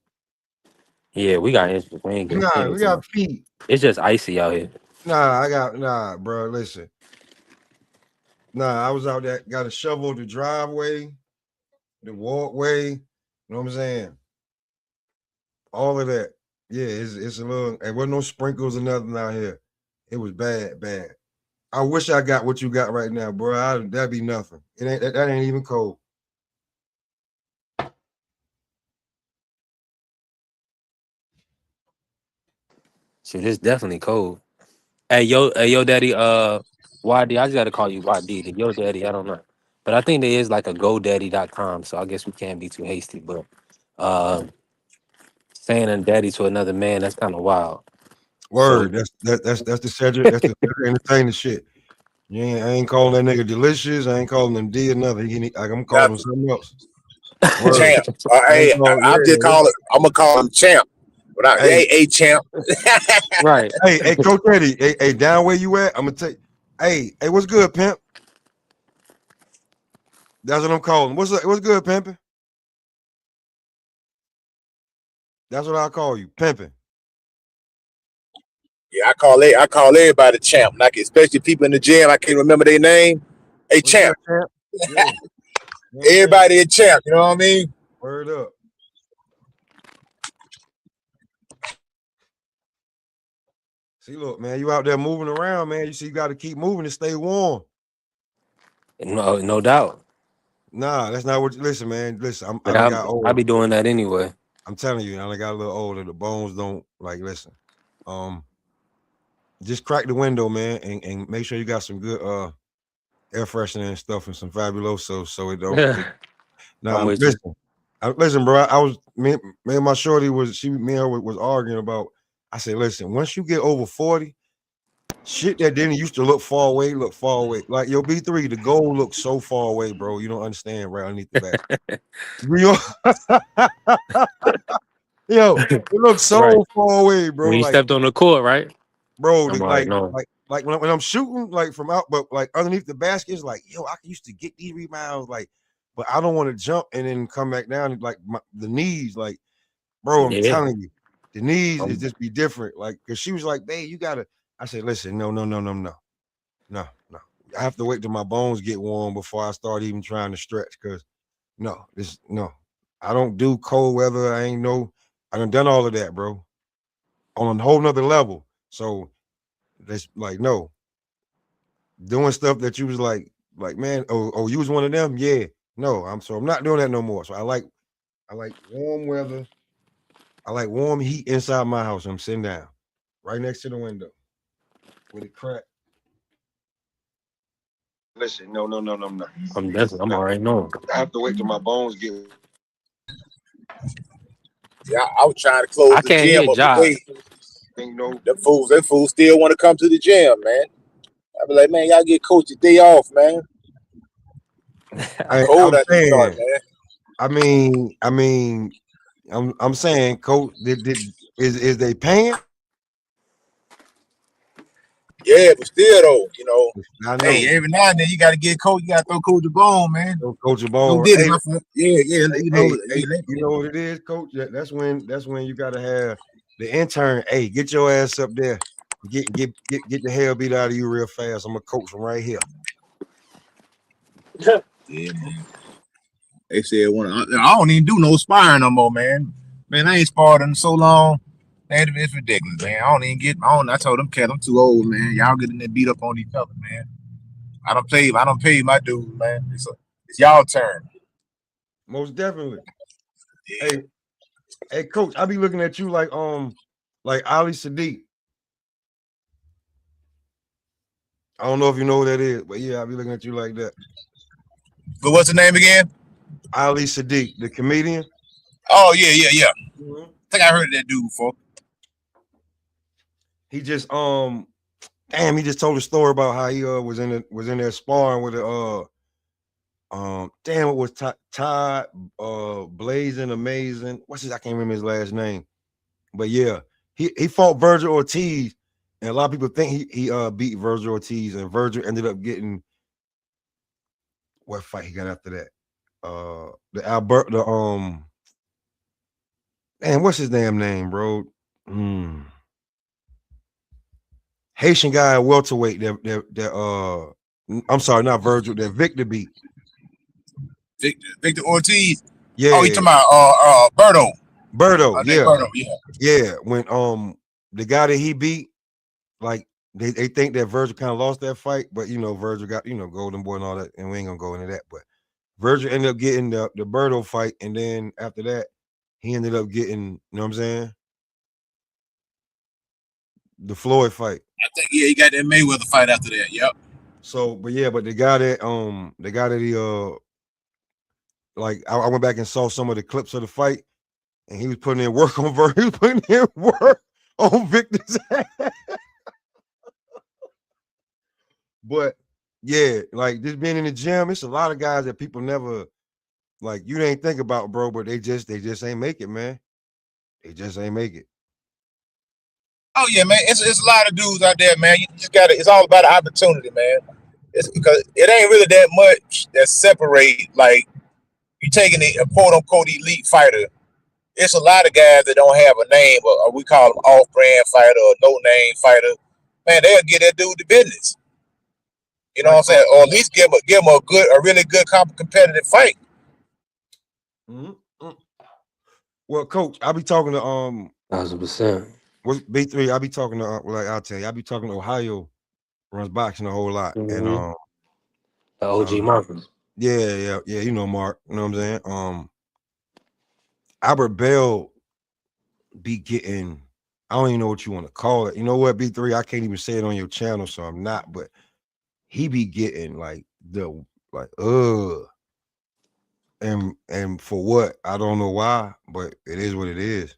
Yeah, we got inches. We ain't Nah, getting we too got much. feet. It's just icy out here. Nah, bro. Listen. Nah, I was out there. Got to shovel the driveway, the walkway. You know what I'm saying? All of that. Yeah, it's a little. There wasn't no sprinkles or nothing out here. It was bad, bad. I wish I got what you got right now, bro. That'd be nothing. It ain't that ain't even cold. Shit, it's definitely cold. Hey, yo, daddy. YD. I just gotta call you YD. The Yo Daddy. I don't know, but I think there is like a GoDaddy.com. So I guess we can't be too hasty. But uh, saying a daddy to another man, that's kind of wild. So Word. That's the Cedric. That's the Cedric entertainment shit. I ain't calling that nigga delicious. I ain't calling him D or nothing. I'm calling him Nothing. something else. Word. Champ. I ain't Hey, call, I'm just yeah. calling. I'm gonna call him Champ. But Hey, hey, Champ. right. hey, Coach Eddie. Hey, down where you at? I'm gonna take. Hey, what's good, pimp? That's what I'm calling. What's good, pimping? That's what I call you, pimping. Yeah, I call everybody Champ. Like especially people in the gym, I can't remember their name. Hey, What's good, Champ. champ? Yeah. You know what I'm saying? Everybody a Champ. You know what I mean? Word up. See, look, man, you out there moving around, man. You see, you got to keep moving to stay warm. No doubt. Nah, that's not what. Listen, man. Listen, I But done got I older. be doing that anyway. I'm telling you, I done got a little older. The bones don't like. Listen, just crack the window, man, and make sure you got some good air freshener and stuff and some Fabuloso so it don't. I'm Nah, with you. listen, listen, bro. I was me and my shorty me and her was arguing about. I said, listen, once you get over 40. Shit that didn't used to look far away, look far away. Like your B3, the goal looks so far away, bro. You don't understand right underneath the back. Real yo, it looks Right. so far away, When bro. you Like, stepped on the court, right? bro, I'm already knowing. like when I'm shooting, like from out, but like underneath the basket, it's like, yo, I used to get these rebounds, like, but I don't want to jump and then come back down. Like the knees, like, bro, I'm Yeah. telling you, the knees is Um, just be different. Like, cause she was like, babe, you gotta. I said, listen, no. No. I have to wait till my bones get warm before I start even trying to stretch. Cause no. I don't do cold weather. I done all of that, bro. On a whole nother level. So that's like no. Doing stuff that you was like, man, oh, you was one of them? Yeah. No, I'm not doing that no more. So I like warm weather. I like warm heat inside my house. I'm sitting down right next to the window with a crack. Listen, no. I'm already knowing. I have to wait till my bones get. Yeah, I was trying to close I the can't gym hear up Josh. today. Them fools still want to come to the gym, man. I be like, man, y'all get coach a day off, man. Cold I'm at the joint, saying. man. I'm saying, coach, is they paying? Yeah, but still though, you know, I hey, know. every now and then you gotta get coach, you gotta throw coach a bone, man. Coach Go Ball. did it, Hey, my friend. Yeah, you know, you know what it is, coach? That's when you gotta have the intern. Hey, get your ass up there. Get the hell beat out of you real fast. I'm a coach from right here. yeah, man. They said I don't even do no sparring no more, man. Man, I ain't sparred in so long. Man, it's ridiculous, man. I don't even get I told them cats I'm too old, man. Y'all get in there beat up on each other, man. I don't pay my dues, man. It's y'all turn. Most definitely. Yeah. Hey, coach, I be looking at you like Ali Sadiq. I don't know if you know who that is, but yeah, I be looking at you like that. But what's the name again? Ali Sadiq, the comedian. Oh yeah. I think I heard of that dude before. He just he just told a story about how he was in there sparring with a it was Todd Blazing Amazing. What's his? I can't remember his last name, but yeah, he fought Virgil Ortiz, and a lot of people think he beat Virgil Ortiz, and Virgil ended up getting what fight he got after that? What's his damn name, bro? Haitian guy at welterweight that I'm sorry, not Virgil, that Victor beat. Victor Ortiz. Yeah. Oh, you talking about Berto. Berto, yeah. Berto, yeah. Yeah, when the guy that he beat, like they think that Virgil kind of lost that fight, but Virgil got Golden Boy and all that, and we ain't gonna go into that. But Virgil ended up getting the Berto fight, and then after that, he ended up getting, you know what I'm saying, the Floyd fight. I think he got that Mayweather fight after that. Yep. So, but the guy that he like I went back and saw some of the clips of the fight, and he was putting in work on Virgil. He was putting in work on Victor's ass. But yeah, like just being in the gym, it's a lot of guys that people never you ain't think about, bro, but they just ain't make it, man. They just ain't make it. Oh yeah, man. It's a lot of dudes out there, man. You just gotta. It's all about opportunity, man. It's because it ain't really that much that separate. Like you taking a quote unquote elite fighter. It's a lot of guys that don't have a name, or we call them off-brand fighter or no-name fighter. Man, they'll get that dude the business. You know what I'm saying? Or at least give him a really good competitive fight. Mm-hmm. Well, coach, I'll be talking to 1,000%. What's B3? I'll be talking to I'll tell you, I'll be talking to Ohio, runs boxing a whole lot. Mm-hmm. And the OG Marcus. Yeah, you know Mark, you know what I'm saying? Albert Bell be getting, I don't even know what you want to call it. You know what, B3? I can't even say it on your channel, so I'm not, but he be getting and for what? I don't know why, but it is what it is.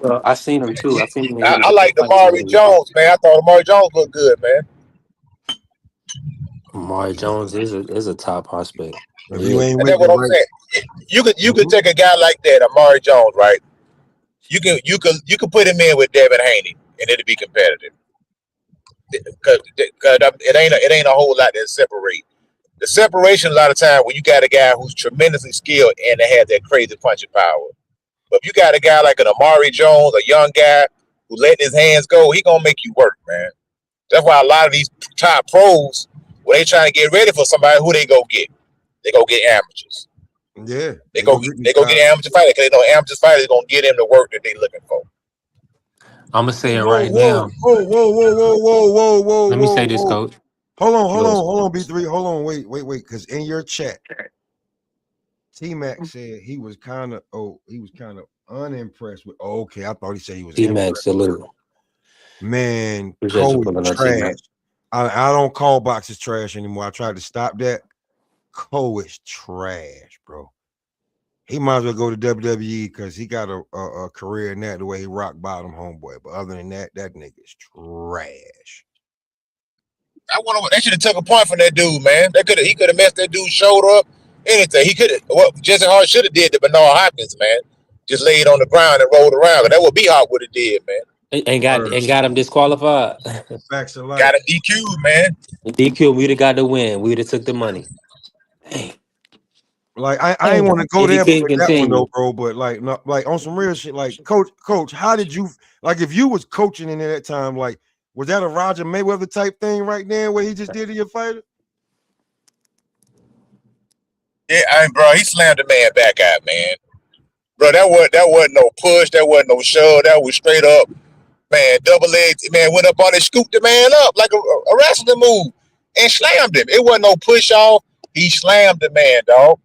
Well, I seen him too. I seen him. I like Amari Jones, man. I thought Amari Jones looked good, man. Amari Jones is a top prospect. If you ain't with that's what I'm saying. You could take a guy like that, Amari Jones, right? You can put him in with Devin Haney, and it'll be competitive. Because it ain't a whole lot that separate. The separation a lot of time when you got a guy who's tremendously skilled and they have that crazy punching power. But if you got a guy like an Amari Jones, a young guy who letting his hands go, he gonna make you work, man. That's why a lot of these top pros, when they trying to get ready for somebody, who they go get? They go get amateurs. Yeah, they go get amateur fighters because they know amateur fighters gonna get them the work that they looking for. I'm gonna say it right now. Whoa. Let me say this, coach. Hold on, B3. Hold on, wait. Because in your chat, T-Mac said he was kind of unimpressed with. Oh, okay, I thought he said he was. T-Mac, salute. Man, Cole is trash. I don't call boxes trash anymore. I tried to stop that. Cole is trash, bro. He might as well go to WWE because he got a career in that the way he rock bottom, homeboy. But other than that, that nigga is trash. They should have took a point from that dude, man. He could have messed that dude's shoulder up. Anything. He could have. What Jesse Hart should have did to Bernard Hopkins, man. Just laid on the ground and rolled around. And that what B Hop would have did, man. And got him disqualified. Facts of life. Got him DQ, man. DQ, we'd have got the win. We'd have took the money. Dang. Like I ain't want to go there with that one though, bro. But like on some real shit, like coach, how did you if you was coaching in that time, like was that a Roger Mayweather type thing right there where he just did to your fighter? Yeah, bro, he slammed the man back out, man. Bro, that wasn't no push, that wasn't no shove, that was straight up. Man, double leg, man, went up on it, scooped the man up like a wrestling move and slammed him. It wasn't no push off. He slammed the man, dog.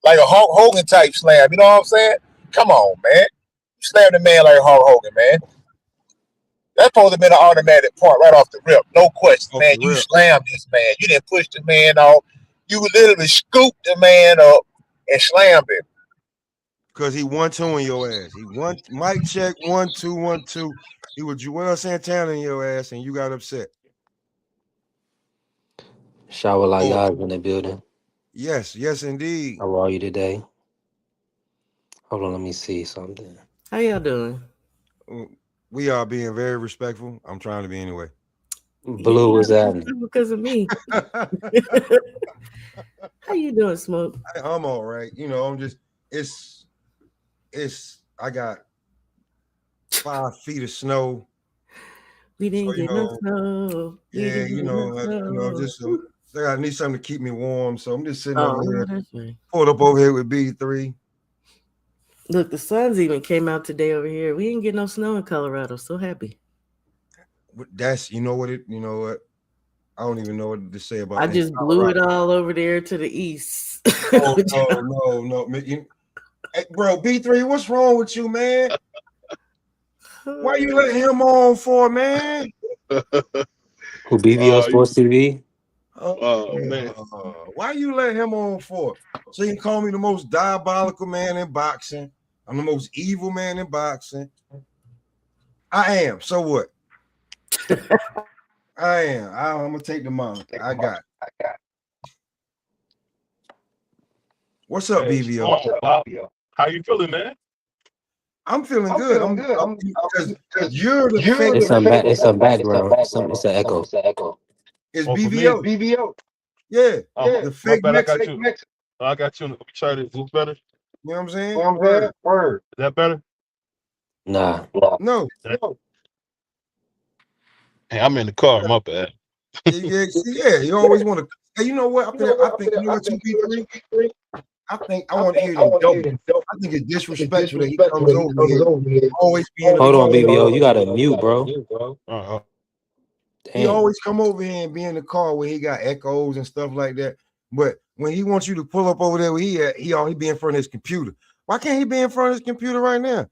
Like a Hulk Hogan type slam. You know what I'm saying? Come on, man. You slammed the man like Hulk Hogan, man. That's supposed to have been an automatic point right off the rip. No question, Off man. the You rip. slammed this man. You didn't push the man off. You literally scooped the man up and slammed him. Because he 1-2 in your ass. He won mic check 1-2, 1-2. He was Joel Santana in your ass, and you got upset. Shower like Oh, y'all in the building. yes, indeed. How are you today? Hold on, let me see something. How y'all doing? We are being very respectful. I'm trying to be anyway. Blue, what's happening? Because of me. How you doing, Smoke? I'm all right. You know, I'm just I got 5 feet of snow. We didn't get no snow. Yeah, I need something to keep me warm. So I'm just sitting over here, that's right. pulled up over here with B3. Look, the sun's even came out today over here. We didn't get no snow in Colorado. So happy. That's you know what? I don't even know what to say about. I just blew it all over there to the east. Oh, no. Hey, bro, B3, what's wrong with you, man? Why you letting him on for, man? Who BVO Sports TV? Man. Why you let him on for? So you can call me the most diabolical man in boxing. I'm the most evil man in boxing. I am. So what? I am. I'm gonna take the moniker. I got it. What's up, BVO? How you feeling, man? I'm feeling good. I'm good. Because you're the fake. It's a background. It's an echo. It's BVO. BVO. Yeah. The fake Mexican. I got you. Let me try this. Is this better? You know what I'm saying? Word. Is that better? Nah. No. Hey, I'm in the car. My bad. Yeah. You always want to. Hey, you know what? I think you know what you B3. I think I want to hear them double. I think it's disrespectful that he comes over here. Always being. Hold on, BBO. You got to mute, bro. He always come over here and be in the car where he got echoes and stuff like that. But when he wants you to pull up over there where he at, he be in front of his computer. Why can't he be in front of his computer right now?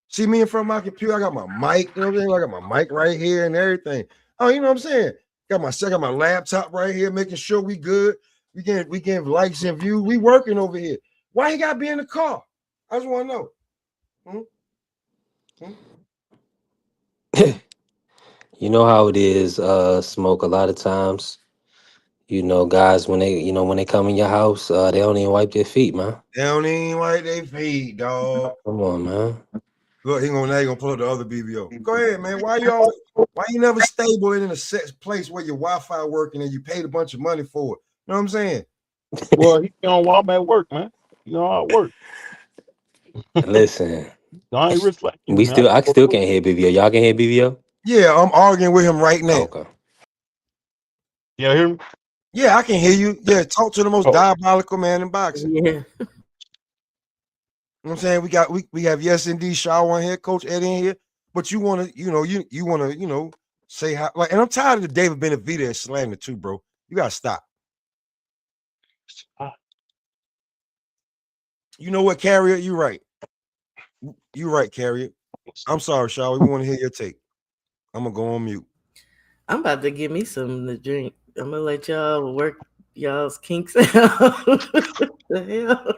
See me in front of my computer. I got my mic. You know what I'm saying? I got my mic right here and everything. Oh, you know what I'm saying? Got my laptop right here, making sure we good. We getting likes and views. We working over here. Why he gotta be in the car? I just want to know. You know how it is, Smoke. A lot of times, guys when they come in your house, they don't even wipe their feet, man. They don't even wipe their feet, dog. Come on, man. Look, he gonna pull up the other BBO. Go ahead, man. Why you never stable in a set place where your Wi-Fi working and you paid a bunch of money for it? You know what I'm saying? Well, I'm at work, man. You know how I work. Listen, I ain't reflecting. I still can't hear BBO. Y'all can hear BBO? Yeah, I'm arguing with him right now. Okay. You hear me? Yeah, I can hear you. Yeah, talk to the most diabolical man in boxing. Yeah. You know what I'm saying? We have Yes Indeed Shaw on here, Coach Ed in here, but you want to, you want to, say how like, and I'm tired of the David Benavidez slander too, bro. You gotta stop. You know what, Carrier? You right. You right, Carrier. I'm sorry, Shaw. We want to hear your take. I'm gonna go on mute. I'm about to give me something to drink. I'm gonna let y'all work y'all's kinks out. The hell?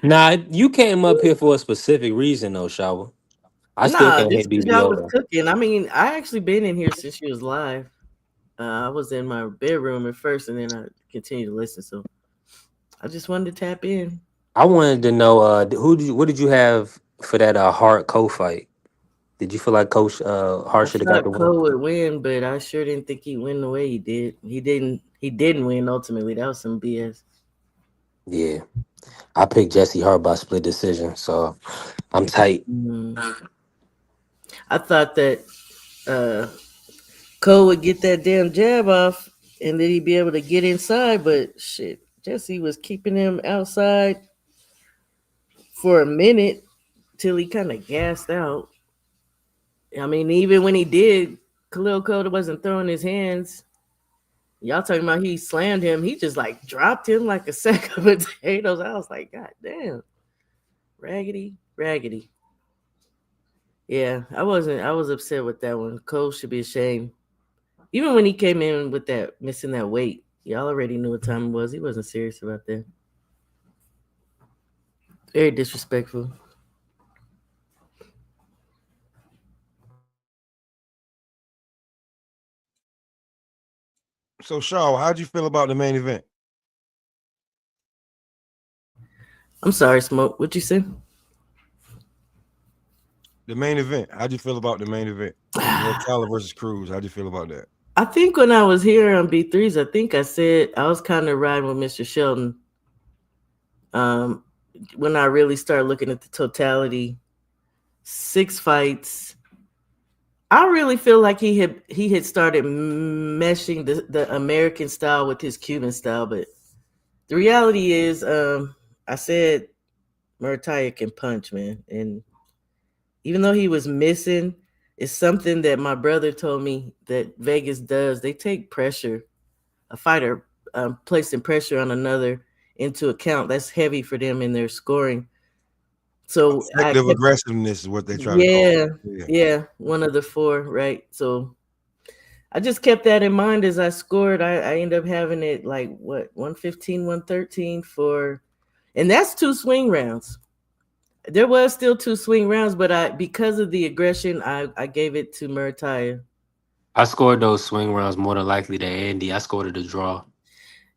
Nah, you came up here for a specific reason, though, Shower. I still can't hear just because y'all was BBO. cooking. I mean, I actually been in here since she was live. I was in my bedroom at first, and then I continued to listen. So I just wanted to tap in. I wanted to know what did you have for that Hart Cole fight? Did you feel like Coach Hart should have got the win? Cole would win, but I sure didn't think he'd win the way he did. He didn't win ultimately. That was some BS. Yeah. I picked Jesse Hart by split decision, so I'm tight. I thought that Cole would get that damn jab off and then he'd be able to get inside, but shit, Jesse was keeping him outside for a minute till he kind of gassed out. I mean, even when he did, Khalil Coda wasn't throwing his hands. Y'all talking about he slammed him. He just like dropped him like a sack of potatoes. I was like, God damn. Raggedy, raggedy. Yeah, I wasn't. I was upset with that one. Cole should be ashamed. Even when he came in with that missing that weight, y'all already knew what time it was. He wasn't serious about that. Very disrespectful. So, Shaw, how'd you feel about the main event? I'm sorry, Smoke. What you say? The main event. How'd you feel about the main event? Muratalla versus Cruz. How'd you feel about that? I think when I was here on B3s, I think I said I was kind of riding with Mr. Shelton. When I really started looking at the totality, 6 fights. I really feel like he had started meshing the American style with his Cuban style, but the reality is, I said Muratalla can punch, man, and even though he was missing, it's something that my brother told me that Vegas does. They take pressure, a fighter placing pressure on another into account. That's heavy for them in their scoring. So Effective aggressiveness is what they try to yeah, call it. yeah, one of the 4, right? So I just kept that in mind as I scored. I ended up having it like what 115, 113 for, and that's 2 swing rounds. There was still 2 swing rounds, but because of the aggression, I gave it to Muratalla. I scored those swing rounds more than likely than Andy. I scored it a draw.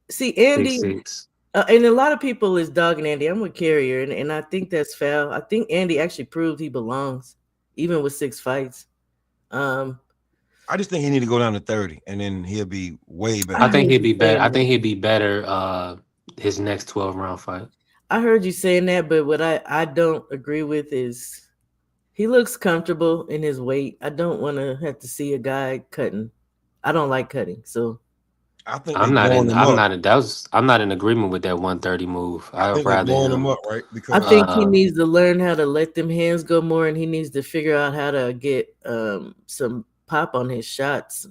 See, Andy, 6-6. And a lot of people is dogging Andy. I'm with Carrier, and I think that's foul. I think Andy actually proved he belongs, even with 6 fights. I just think he need to go down to 30, and then he'll be way better. I think he'd be better. I think he'd be better his next 12-round fight. I heard you saying that, but what I don't agree with is he looks comfortable in his weight. I don't want to have to see a guy cutting. I don't like cutting, so I think I'm not in agreement with that 130 move. I think they're blowing him up, right? Because I think he needs to learn how to let them hands go more, and he needs to figure out how to get some pop on his shots.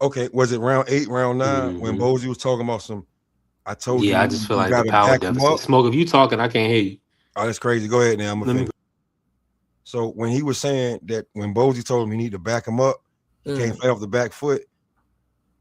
Okay, was it round 8, round 9 when Bozy was talking about some? I told you. Yeah, I just feel like the gotta power back him deficit. up. Smoke, if you talking, I can't hear you. Oh, that's crazy. Go ahead now. I'm gonna finish. So when he was saying that when Bozy told him he need to back him up, he can't fight off the back foot.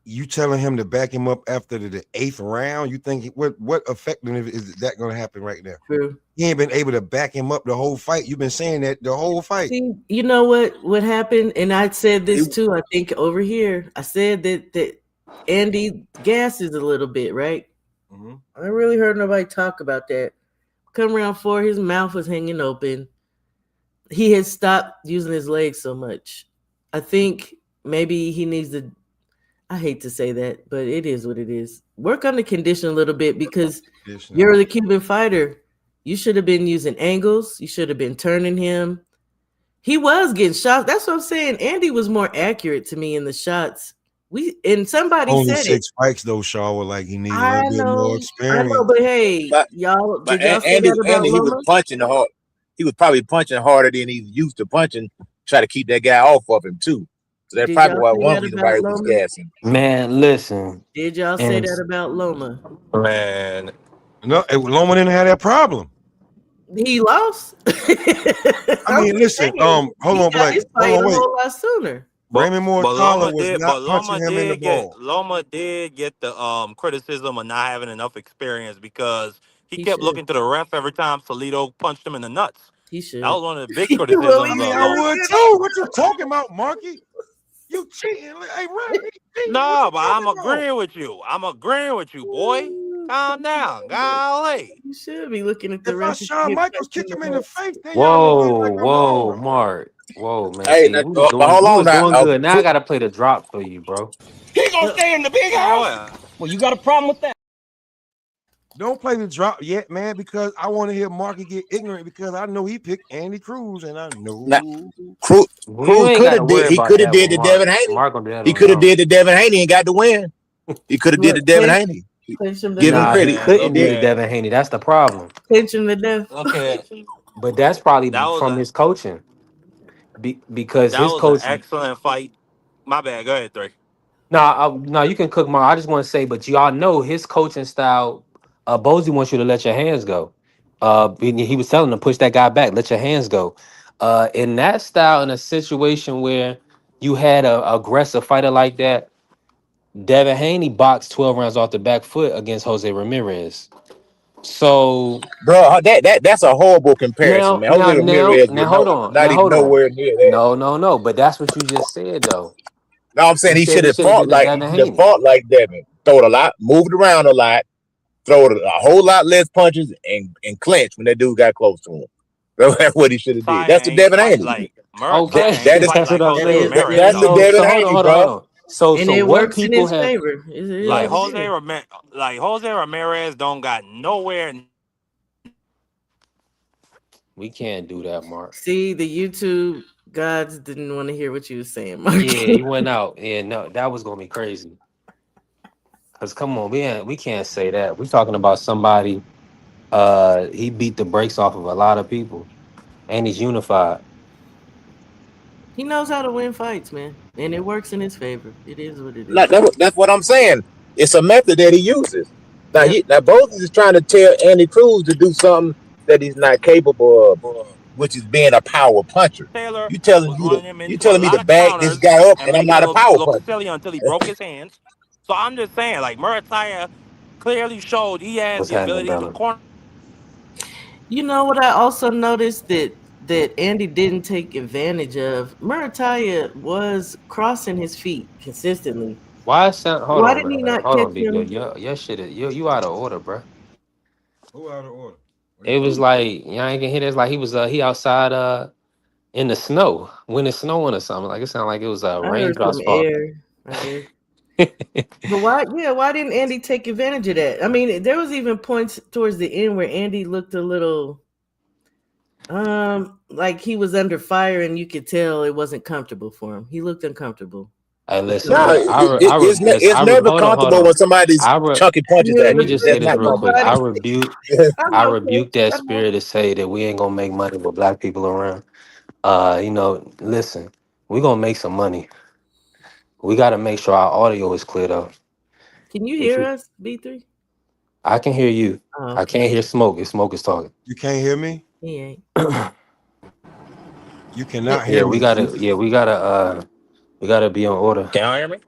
You telling him to back him up after the 8th round? You think what effect is that going to happen right now? True. He ain't been able to back him up the whole fight. You've been saying that the whole fight. See, you know what happened, and I said this too. I think over here, I said that Andy gasses a little bit, right? I really heard nobody talk about that. Come round 4, his mouth was hanging open. He had stopped using his legs so much. I think maybe he needs to. I hate to say that, but it is what it is. Work on the condition a little bit because you're the Cuban fighter. You should have been using angles. You should have been turning him. He was getting shots. That's what I'm saying. Andy was more accurate to me in the shots. Somebody only said 6 fights though. Shaw was like he needs a little bit more experience. I know, but hey, y'all, did y'all say that about Andy, he was punching hard. He was probably punching harder than he's used to punching. Try to keep that guy off of him too. So that's probably why one reason why he was gassing. Man, listen. Did y'all say that about Loma? Man, no, Loma didn't have that problem. He lost. I mean, listen. Hold on, Blake. Hold on, wait. A whole lot sooner. Raymond Muratalla was not punching him in the ball. Loma did get the criticism of not having enough experience because he kept looking to the ref every time Salido punched him in the nuts. He should. That was one of the big criticisms. I mean, I would too. What you talking about, Marky? You cheating? Hey, Ray, no, but I'm agreeing with you. I'm agreeing with you, boy. Calm down, golly. You should be looking at the if ref. Shawn Michaels kick him in the face, then whoa, Mark. Whoa, man. Hey, See, we was doing good. Now I gotta play the drop for you, bro. He gonna stay in the big house. Well, you got a problem with that? Don't play the drop yet, man, because I want to hear Marky get ignorant because I know he picked Andy Cruz, and I know Cruz could have did. He could have did the Devin Haney. He could have did the Devin Haney and got the win. He could have did the Devin Haney. Give him credit. He couldn't do the Devin Haney. That's the problem. Pinch him to death. Okay, but that's probably from his coaching. because That his was an coach. excellent fight. My bad. Go ahead, three. No, you can cook more. I just want to say, but y'all know his coaching style. Bozy wants you to let your hands go. He was telling him to push that guy back, let your hands go. In that style, in a situation where you had a aggressive fighter like that, Devin Haney boxed 12 rounds off the back foot against Jose Ramirez. So Bro, that's a horrible comparison, now, man. now, Jose now, Ramirez now, was hold on. not Now, even hold on. nowhere near that. No. But that's what you just said, though. No, I'm saying You he said should he have should have fought did the like Devin Haney. Devin. Throw it a lot, moved around a lot, throw it a whole lot less punches, and clinch when that dude got close to him. That's what he should have did. Murataya That's the ain't Devin fight Haney. like Okay, Murataya ain't That is fight that's what like I'm Jose saying. Ramirez that's the though. Devin So Haney, hold on, hold bro. on. So And so it what works in people his have favor. It Like is. Jose Ramirez don't got nowhere. we can't do that, Mark. See, the YouTube gods didn't want to hear what you were saying, Mark. Yeah, he went out. Yeah, no, that was gonna be crazy. Cause come on, we can't say that. We're talking about somebody. He beat the brakes off of a lot of people, and he's unified. He knows how to win fights, man, and it works in his favor. It is what it Like is. that's what I'm saying. It's a method that he uses. Yep. Now both is trying to tell Andy Cruz to do something that he's not capable of, which is being a power puncher. Taylor You telling was me to running him you into a telling me lot to of bag this counters guy up, and and I'm making not him a power look puncher. silly until he broke his hands. So I'm just saying, like Murataya clearly showed he has What's the happening, ability to brother? corner. You know what I also noticed that Andy didn't take advantage of? Murataya was crossing his feet consistently. Why is that? Hold Why on, didn't he man. not Hold catch on, big girl. him? Your shit is you out of order, bro. Who out of order? What are you It was talking like y'all ain't gonna hear this. Like he outside in the snow when it's snowing or something. Like it sounded like it was I heard raindrops some falling. air, I guess. But why? Yeah, why didn't Andy take advantage of that? I mean, there was even points towards the end where Andy looked a little, like he was under fire, and you could tell it wasn't comfortable for him. He looked uncomfortable Hey, for listen, No, sure. bro. Listen. it's never Hold comfortable on. when somebody's chunky punches Let at me you. just say That's this not real quick. comfortable. I I'm okay. rebuke that I'm okay. spirit to say that we ain't gonna make money with black people around. Listen, we gonna make some money. We gotta make sure our audio is cleared up. Can you If hear you, us, B3? I can hear you. Oh, I okay. can't hear smoke if smoke is talking. You can't hear me? He ain't. You cannot Yeah, hear me. we gotta be on order. Can y'all hear me?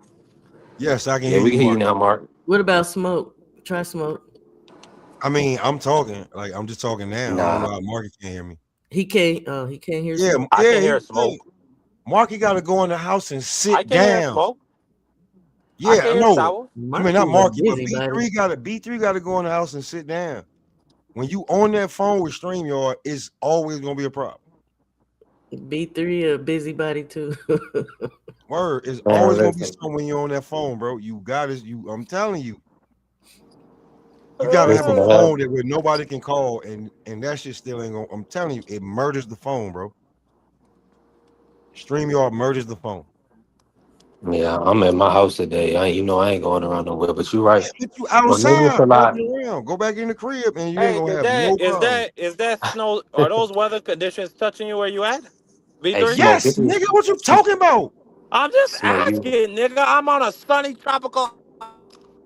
Yes, I can Yeah, hear we you, can hear you Mark. now, Mark. What about smoke? Try smoke. I mean, I'm talking. Like I'm just talking now. I don't Nah. know how Marky can't hear me. He can't. Oh, he can't hear Yeah, smoke. I yeah. can hear smoke. Marky got to go in the house and I sit can hear down. smoke. I Yeah, can I hear know. shower. I mean, not Marky's a Marky, but busybody. B3 got to go in the house and sit down. When you on that phone with StreamYard, it's always gonna be a problem. B3 a busybody too. Word, it's Man, always gonna be listen. something when you're on that phone, bro. You got it. I'm telling you, you gotta have a Listen, man. phone that where nobody can call, and that shit still ain't gonna. I'm telling you, it murders the phone, bro. StreamYard murders the phone. Yeah, I'm at my house today. I ain't going around nowhere, but you're right. But you Well, maybe it's outside a lot. walking around. Go back in the crib, and you ain't Hey, gonna is have no that is problem. that is that snow? Are those weather conditions touching you where you at? Hey, V3? smoke. Yes, nigga, what you talking about? I'm just Smoke you. asking, nigga. I'm on a sunny tropical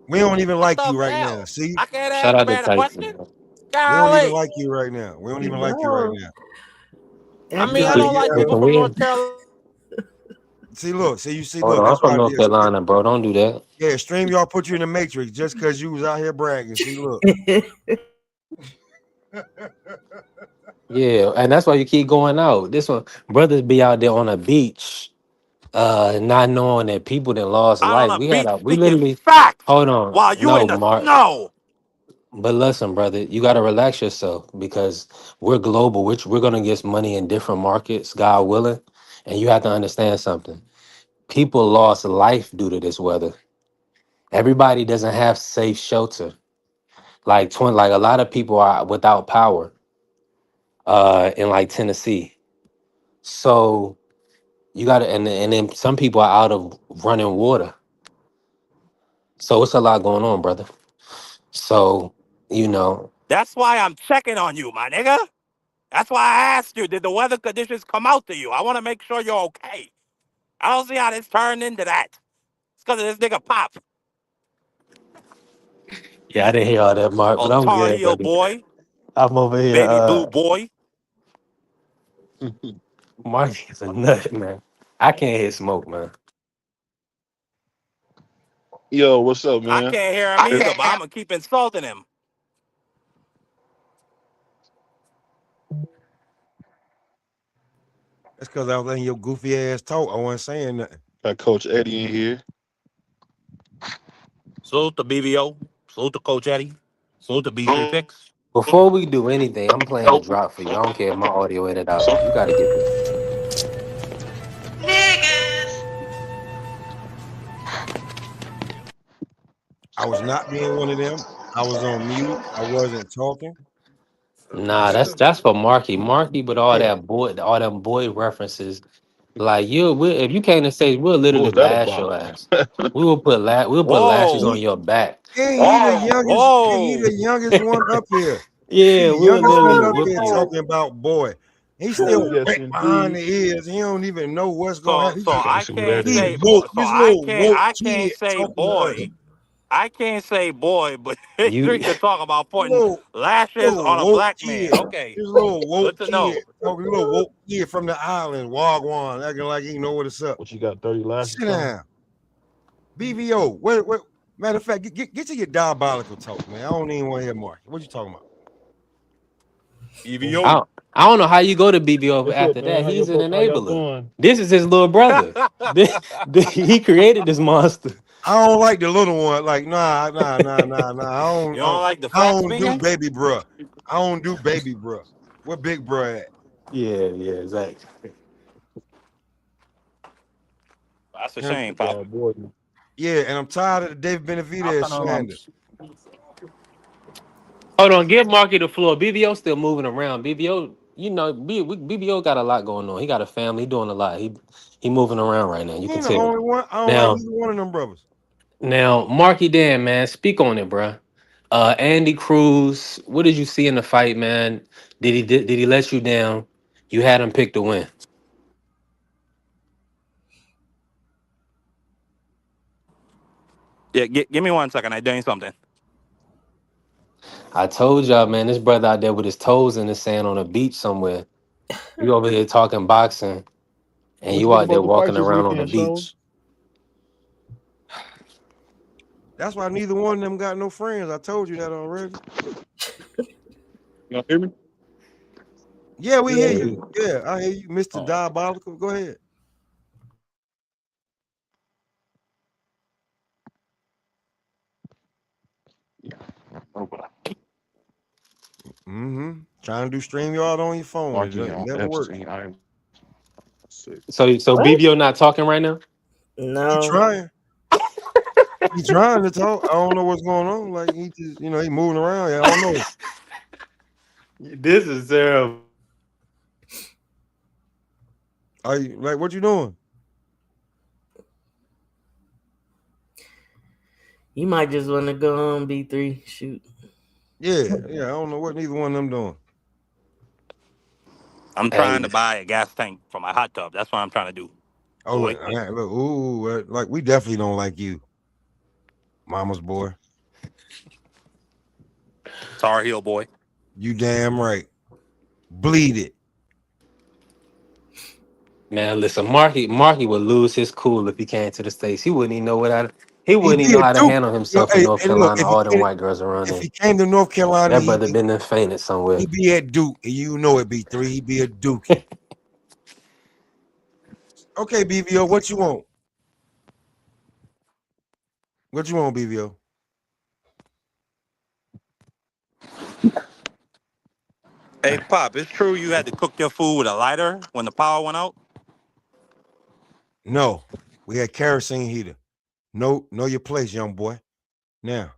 We don't even like you stuff right now. hell. See, I can't Shout ask a out to man a Tyson, question. man. we don't even Golly. like you right now. We don't even like you right No. now. I After mean, You I all keep don't you like people listen. from We North Carolina. See, look, see, you see, hold look, on. I'm that's from why, North yes, Carolina, bro. Don't do that. yeah, StreamYard put you in the matrix just because you was out here bragging. See, look. Yeah, and that's why you keep going out. This one, brothers be out there on a beach, not knowing that people that lost Out on life. a beach We speaking literally facts hold on. while you in No, the Mark. snow. But listen, brother, you gotta relax yourself because we're global. We're gonna get money in different markets, God willing. And you have to understand something. People lost life due to this weather. Everybody doesn't have safe shelter. Like a lot of people are without power in like Tennessee. So you gotta and then some people are out of running water. So it's a lot going on, brother. So, you know, That's why I'm checking on you, my nigga. That's why I asked you, did the weather conditions come out to you? I want to make sure you're okay. I don't see how this turned into that. It's because of this nigga Pop. Yeah, I didn't hear all that, Mark, but Oh, I'm Tar good, Heel buddy. boy. I'm over here. Baby blue boy. Mark is a nut, man. I can't hit smoke, man. Yo, what's up, I man? can't hear him either, but I'm going to keep insulting him. That's because I was letting your goofy ass talk. I wasn't saying nothing. Got Coach Eddie in here. Salute to BVO. Salute to Coach Eddie. Salute to B36. Before we do anything, I'm playing a drop for you. I don't care if my audio edit out. You got to get this. I was not being one of them. I was on mute. I wasn't talking. Nah, that's for Marky. Marky, but all Yeah. that boy, all them boy references. Like if you came to stage, we'll What literally was that lash about? your ass. We'll put lashes on Whoa. your back. And he the youngest one up here. He Yeah, the we'll youngest one literally up whoop here you. talking about boy. He's Oh, still yes, wet behind indeed. the ears. He don't even know what's going So on. so Trying to I see what can't that He say is. woke. so This little woke I can't kid say talking to us. boy. I can't say boy, but You Street can talk about putting Little, lashes little on a woke black man. kid. Okay. This little Good woke to kid know. talking. Little woke kid from the island, Wagwan, acting like he know what it's up. What you got? 30 lashes Sit coming? down. BVO. What? Matter of fact, get to your diabolical talk, man. I don't even want to hear Mark. What you talking about? I BVO. don't, I don't know how you go to BBO What's up, after man? that. How He's an y'all enabler. doing? This is his little brother. He created this monster. I don't like the little one. Like, nah. I You don't like the I fat don't do finger? baby bruh. I don't do baby bruh. Where big bruh at? Yeah, exactly. That's a And, shame, Pop. Boy. yeah, and I'm tired of the David Benavidez slander. Hold on, give Marky the floor. BBO still moving around. BBO, BBO got a lot going on. He got a family. He doing a lot. He moving around right now. You He can ain't the tell. only one. I don't like Now, neither one of them brothers. Marky Dan, man, speak on it, bruh. Andy Cruz, what did you see in the fight, man? Did he let you down? You had him pick to win. Yeah, give me 1 second. I'm doing something. I told y'all, man, this brother out there with his toes in the sand on a beach somewhere. You over here talking boxing, and What you you think out there about the fights walking this around on the weekend, Sean? beach. That's why neither one of them got no friends. I told you that already. Y'all hear me? Yeah, we hear Yeah. you. Yeah, I hear you, Mr. Diabolical. Go ahead. Trying to do StreamYard on your phone. It Marky on never works. Epstein. I'm sick. So What? BBO not talking right now? He No. trying. He trying to talk. I don't know what's going on. Like he just, he moving around. Yeah, I don't know. This is terrible. Are you like what you doing? You might just want to go on B3. Shoot. Yeah. I don't know what neither one of them doing. I'm trying Hey, to buy a gas tank for my hot tub. That's what I'm trying to do. Oh, Boy. look, ooh, like we definitely don't like you, mama's boy. Tar Heel boy. You damn right. Bleed it. man, listen, Marky would lose his cool if he came to the States. He wouldn't even know he He'd wouldn't even be know a how to duke. handle himself in Hey, North look, Carolina. All them white girls around if there. he came to North Carolina, That brother been and fainted somewhere. he'd be at Duke, and you know it, B3. He'd be a dookie. Okay, BVO, what you want? What you want, BVO? Hey, Pop, it's true you had to cook your food with a lighter when the power went out? No, we had kerosene heater. Know your place, young boy. Now,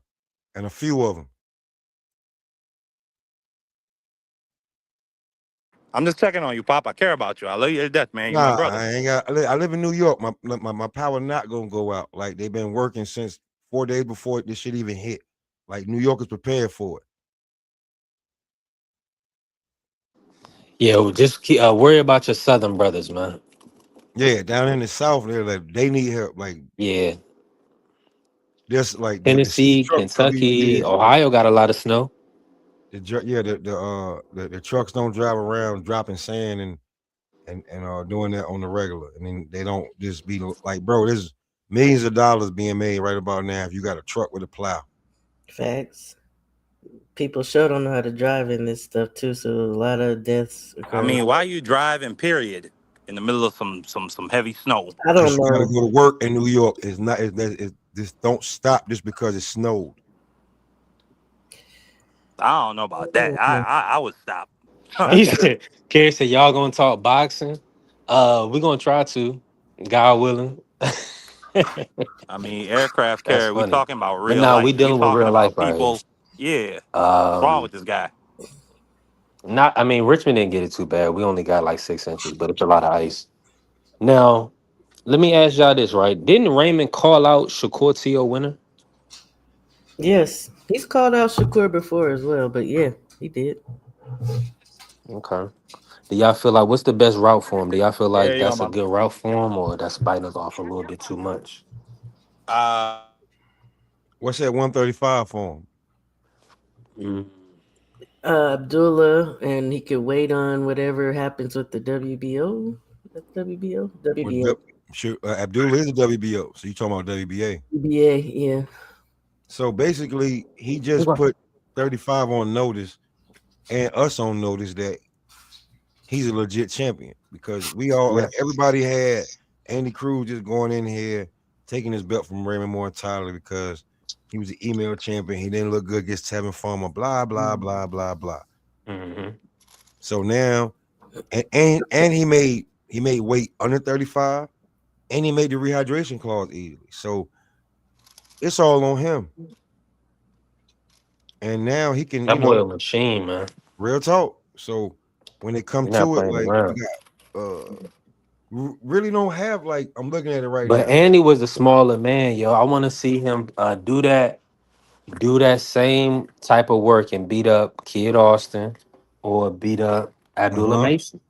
and a few of them. I'm just checking on you, Pop. I care about you. I love you to death, man. You're my Nah, brother. I ain't got. I live in New York. My power not gonna go out. Like they've been working since 4 days before this shit even hit. Like New York is prepared for it. Yeah, well, just worry about your Southern brothers, man. Yeah, down in the South, they're like they need help. Like Yeah, just like the sea Tennessee, trucks don't be Kentucky, Ohio got a lot of snow. the trucks don't drive around dropping sand and doing that on the regular. And then they don't just be like, bro, there's millions of dollars being made right about now if you got a truck with a plow. Facts. People sure don't know how to drive in this stuff too, so a lot of deaths I occur. mean, why you driving? Period. In the middle of some heavy snow. I don't Because you got to know. go to work in New York. It's not. It's just don't stop just because it snowed. I don't know about that. I would stop. I He think said, "Kerry said y'all gonna talk boxing. We're gonna try to, God willing." I mean, aircraft That's carrier. We funny, talking about but real now we life. We dealing with talking real life about right here. people. Yeah. What's wrong with this guy? Not, I mean, Richmond didn't get it too bad. We only got like 6 inches, but it's a lot of ice. Now, let me ask y'all this, right? Didn't Raymond call out Shakur T.O. winner? yes, he's called out Shakur before as well, but yeah, he did. Okay. Do y'all feel like what's the best route for him? Do y'all feel Yeah, like you on that's a my. good route for him, or that's biting us off a little bit too much? Uh, What's that 135 for him? Mm. Abdullah, and he could wait on whatever happens with the WBO. That's WBO? Well, WBA. Abdullah is a WBO, so you talking about WBA. WBA, yeah. So basically, he just Okay. put 35 on notice and us on notice that he's a legit champion because Yeah. everybody had Andy Cruz just going in here taking his belt from Raymond Muratalla because he was an email champion. He didn't look good against Tevin Farmer. Blah blah blah blah blah. Mm-hmm. So now, and he made weight under 35, and he made the rehydration clause easily. So it's all on him. And now he can, That boy a machine, man. real talk. So when it come He's not to it, playing like we around. got really don't have like I'm looking at it right But now. Andy was a smaller man, yo. I want to see him do that same type of work and beat up Kid Austin or beat up Abdullah Uh-huh. Mason.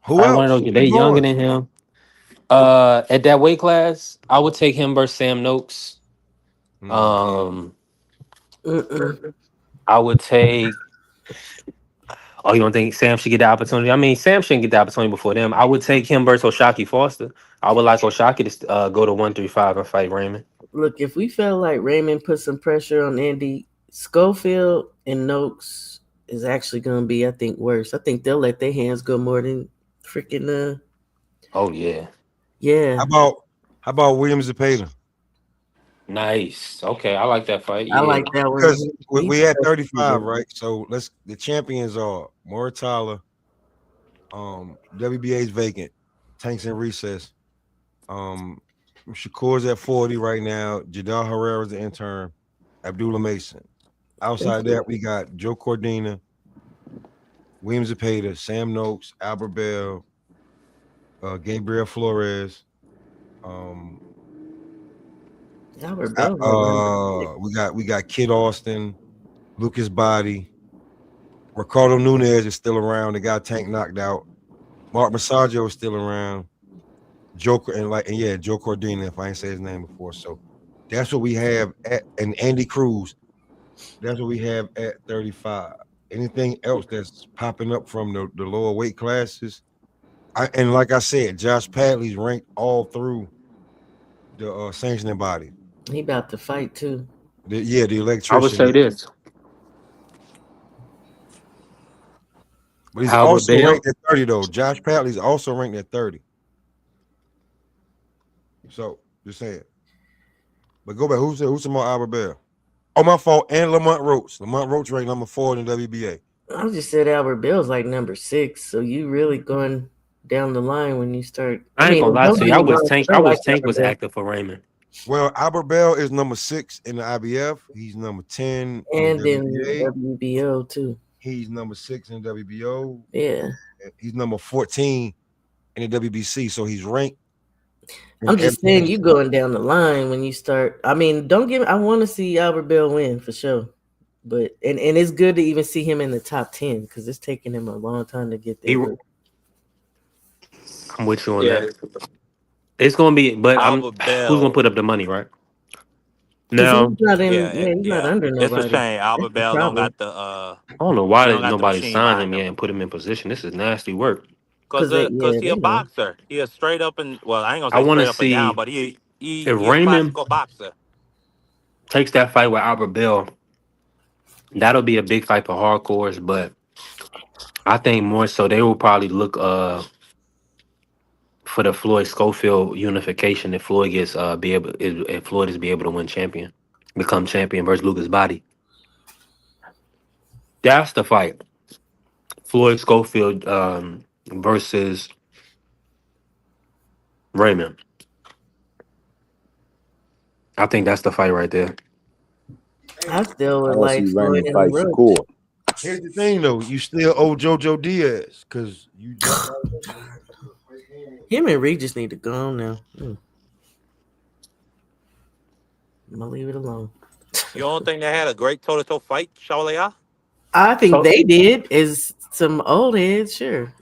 Who Probably one of else? those. Who They you younger going? than him. At that weight class, I would take him versus Sam Noakes. Mm. Um, Mm-mm. I would take. Oh, you don't think Sam should get the opportunity? I mean, Sam shouldn't get the opportunity before them. I would take him versus Oshaki Foster. I would like Oshaki to go to 135 and fight Raymond. Look, if we felt like Raymond put some pressure on Andy, Schofield and Noakes is actually going to be, I think, worse. I think they'll let their hands go more than freaking, Oh yeah, yeah. How about Williams Zepeda? nice. Okay, I like that fight. I Yeah. like that one. Because He's we had supposed to be 35, good. right? So the champions are Muratalla, WBA's vacant, Tanks in recess. Um Shakur's at 40 right now. Jadal Herrera's the intern. Abdullah Mason. That's Outside it. that, we got Joe Cordina, William Zepeda, Sam Noakes, Albert Bell, Gabriel Flores. Um, Albert Bell's like number 6. we got Kid Austin, Lucas Body, Ricardo Nunez is still around. The guy Tank knocked out. Mark Masaggio is still around. Joker and Joe Cordina, if I ain't say his name before. So that's what we have and Andy Cruz. That's what we have at 35. Anything else that's popping up from the lower weight classes? And like I said, Josh Padley's ranked all through the sanctioning body. He about to fight too. The I would electrician say is. this. But he's Albert also Bell. ranked at 30 though. Josh Padley's also ranked at 30. So just saying. But go back. Who's some more Albert Bell? Oh, my fault. And Lamont Roach. Lamont Roach ranked number 4 in the WBA. I just said Albert Bell's like number 6. So you really going down the line when you start. I I ain't mean, gonna lie don't to get you. I me was wrong. Tank. I I like was Tank Albert was Bell. active for Raymond. Well, Albert Bell is number 6 in the IBF. He's number 10 in the And in WBA. WBO too. He's number 6 in the WBO. Yeah. He's number 14 in the WBC. So he's ranked. I'm just saying you going down the line when you start. I mean, don't give me. I want to see Albert Bell win for sure. But and it's good to even see him in the top 10 because it's taking him a long time to get there. But I'm with you on Yeah, that. It's gonna be, but I'm Albert who's gonna Bell. put up the money, right? because he's Now, not in, Yeah, man, he's not yeah. under It's a nobody. shame That's Albert the Bell don't problem. got the I don't know he why don't got the nobody machine signed behind him him. yet and put him in position. This is nasty work. Cause Yeah, he they a know. boxer. He a straight up and well, I ain't gonna I say want to straight up and down, see but if he a Raymond classical boxer. takes that fight with Albert Bell. That'll be a big fight for hardcores, but I think more so they will probably look for the Floyd Schofield unification if Floyd gets if Floyd is be able to become champion versus Lucas Body. That's the fight. Floyd Schofield versus Raymond. I think that's the fight right there. I still I would want to see like Floyd Raymond and fight Roach. Shakur. Here's the thing, though. You still owe JoJo Diaz because you jumped out of that shit. Him and Regis need to go on now. I'm gonna leave it alone. You don't think they had a great toe-to-toe fight, Shawley? I think So they did is some old heads, sure.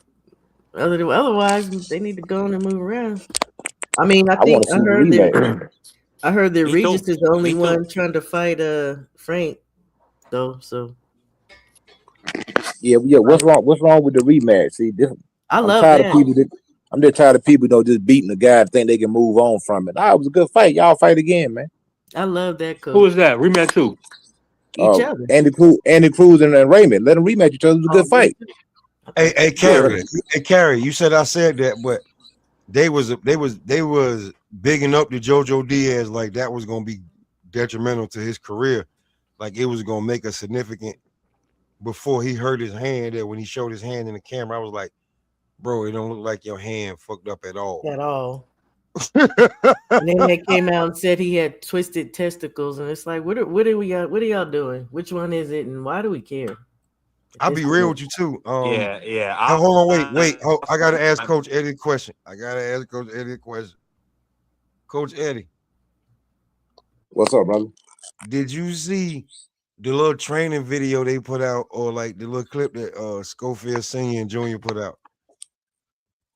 Otherwise, they need to go on and move around. I mean, I want to see the rematch. I heard that Me too. Regis is the only Me too. one trying to fight Frank though. So Yeah, yeah. What's wrong? What's wrong with the rematch? See, I I'm love tired of that. people. I'm just tired of people, just beating the guy and think they can move on from it. It was a good fight. Y'all fight again, man. I love that, who coach. is that? Rematch who? Each other. Andy Cruz and Raymond. Let them rematch each other. It was a Oh, good fight. Hey, Yeah. Carrie, you said I said that, but they was bigging up to JoJo Diaz like that was gonna be detrimental to his career, like it was gonna make a significant. Before he hurt his hand, that when he showed his hand in the camera, I was like, "Bro, it don't look like your hand fucked up at all." At all. And then they came out and said he had twisted testicles, and it's like, what are y'all doing? Which one is it, and why do we care? I'll be real with you too. Yeah, yeah. Hold on, wait. I gotta ask Coach Eddie a question. Coach Eddie, What's up, brother? did you see the little training video they put out, or like the little clip that Schofield Senior and Junior put out?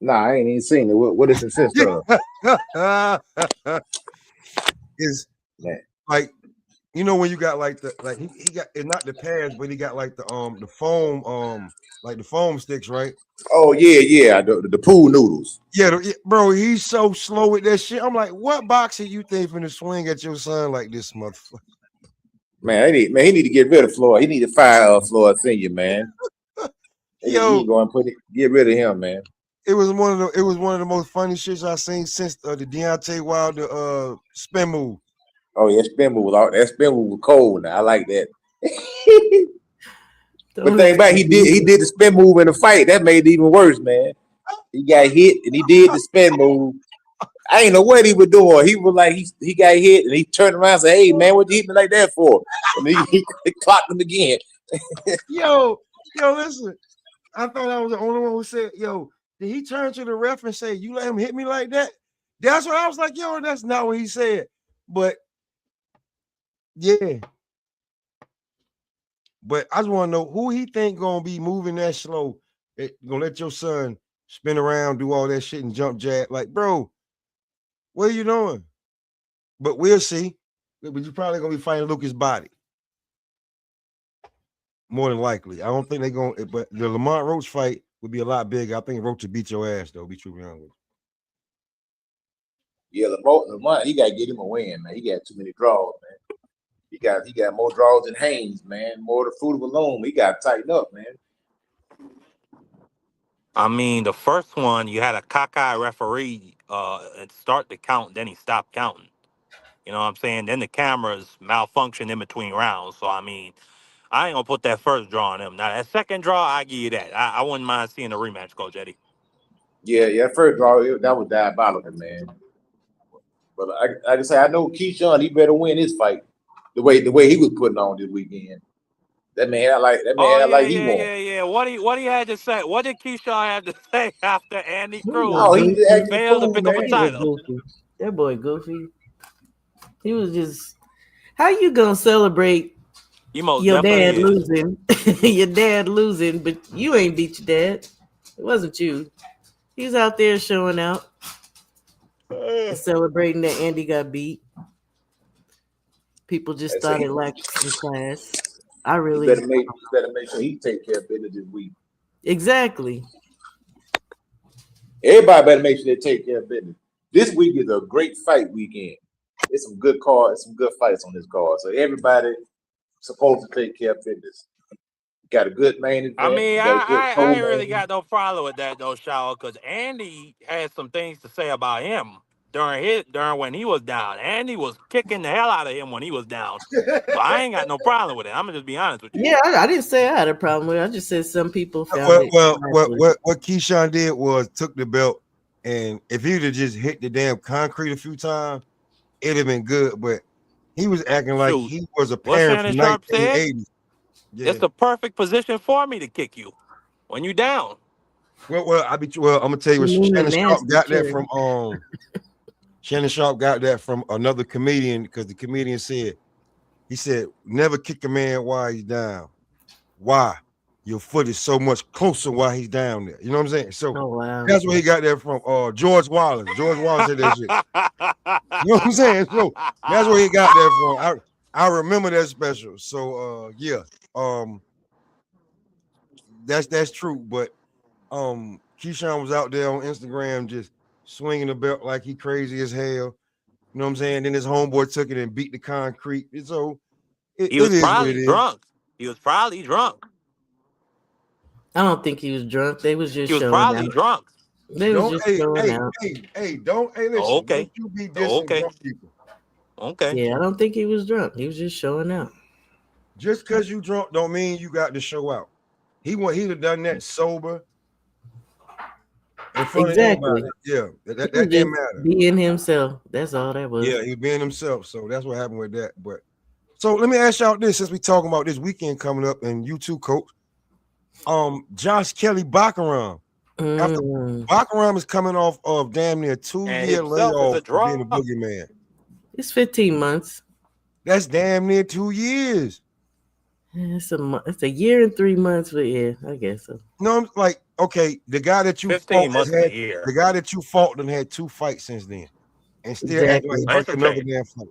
Nah, I ain't even seen it. What does it consist of? Is Man. like, you know, when you got like he got it's not the pads, but he got like the foam like the foam sticks, right? Oh yeah. The pool noodles. Yeah, bro, he's so slow with that shit. I'm like, what boxer you think finna swing at your son like this, motherfucker? Man, he need to get rid of Floyd. He need to fire Floyd Senior, man. He Yo, go and get rid of him, man. it was one of the most funny shits I've seen since the Deontay Wilder spin move. Oh yeah, spin move was cold. Now I like that. But think about it, he did the spin move in the fight. That made it even worse, man. He got hit and he did the spin move. I ain't know what he was doing. He was like he got hit and he turned around and said, "Hey man, what you hit me like that for?" And he clocked him again. Yo, listen. I thought I was the only one who said, "Yo, did he turn to the ref and say, you let him hit me like that?" That's what I was like, "Yo, that's not what he said." But yeah. But I just want to know who he think gonna be moving that slow. Gonna let your son spin around, do all that shit and jump jab. Like, bro, what are you doing? But we'll see. But you're probably gonna be fighting Lucas Body. More than likely. I don't think they're gonna, but the Lamont Roach fight would be a lot bigger. I think Roach would beat your ass, though, be truly honest with Yeah, Lamont, he gotta get him a win, man. He got too many draws, man. He got more draws than Haynes, man. More the fruit of a loom. He got to tighten up, man. I mean, the first one you had a cockeyed referee start the count, then he stopped counting. You know what I'm saying? Then the cameras malfunctioned in between rounds. So I mean, I ain't gonna put that first draw on him. Now that second draw, I give you that. I wouldn't mind seeing a rematch, Coach Eddie. Yeah. First draw, that was diabolical, man. But I just say I know Keyshawn, he better win his fight. The way he was putting on this weekend. That man, Oh he won. yeah. What he had to say? What did Keyshawn have to say after Andy He was Cruz Oh, he was goofy. acting a failed to fool, pick up a man. He was title? goofy. That boy goofy. He was just. How you gonna celebrate You most Your definitely dad is. losing. Your dad losing, but you ain't beat your dad. It wasn't you. He's out there showing out and celebrating that Andy got beat. People just And so thought it he, lacked some class. I he really better make sure he take care of business this week. exactly. Everybody better make sure they take care of business. This week is a great fight weekend. There's some good cards, some good fights on this card. So everybody supposed to take care of business. Got a good main I event. mean, You got a good I co-main ain't really event. got no problem with that though, Shaw, because Andy had some things to say about him during when he was down. Andy was kicking the hell out of him when he was down. So I ain't got no problem with it. I'm gonna just be honest with you. Yeah, I didn't say I had a problem with it. I just said some people found Well, it well, what lacking. what what Keyshawn did was took the belt, and if he'd have just hit the damn concrete a few times, it'd have been good. But he was acting like Shoot, he was a what parent Shannon from Sharp said? 1980. It's Yeah. the perfect position for me to kick you when you down. I'm gonna tell you You what mean the Shannon Sharp nasty got that too. from. Shannon Sharp got that from another comedian because the comedian said he said never kick a man while he's down. Why? Your foot is so much closer while he's down there. You know what I'm saying? So Oh wow. that's where he got that from. George Wallace. George Wallace said that shit. You know what I'm saying? So that's where he got that from. I remember that special. So yeah, um, that's true. But Keyshawn was out there on Instagram just swinging the belt like he crazy as hell. You know what I'm saying? Then his homeboy took it and beat the concrete. And so it, He it was is what it probably is. drunk. He was probably drunk. I don't think he was drunk. They was He just was showing probably out. drunk. They was Don't just showing out. Oh, listen, okay. don't you be Oh, dissing okay. drunk people. Okay. Yeah, I don't think he was drunk. He was just showing out. Just because you drunk don't mean you got to show out. He'd have done that sober in front of everybody. Exactly. Yeah, He that was didn't just matter. being himself. That's all that was. Yeah, he was being himself. So that's what happened with that. But so let me ask y'all this since we talking about this weekend coming up, and you too, coach. Josh Kelly Baccaram. After Mm. Baccaram is coming off of damn near 2 And year himself is layoff a for being a drunk. boogeyman. It's 15 months. That's damn near 2 years. Yeah, it's a year and 3 months, but yeah, I guess so. No, I'm like, okay, the guy that you fought 15 has months is a had year. the guy that you fought and had 2 fights since then, and still act like Exactly. like That's a another change. damn fight.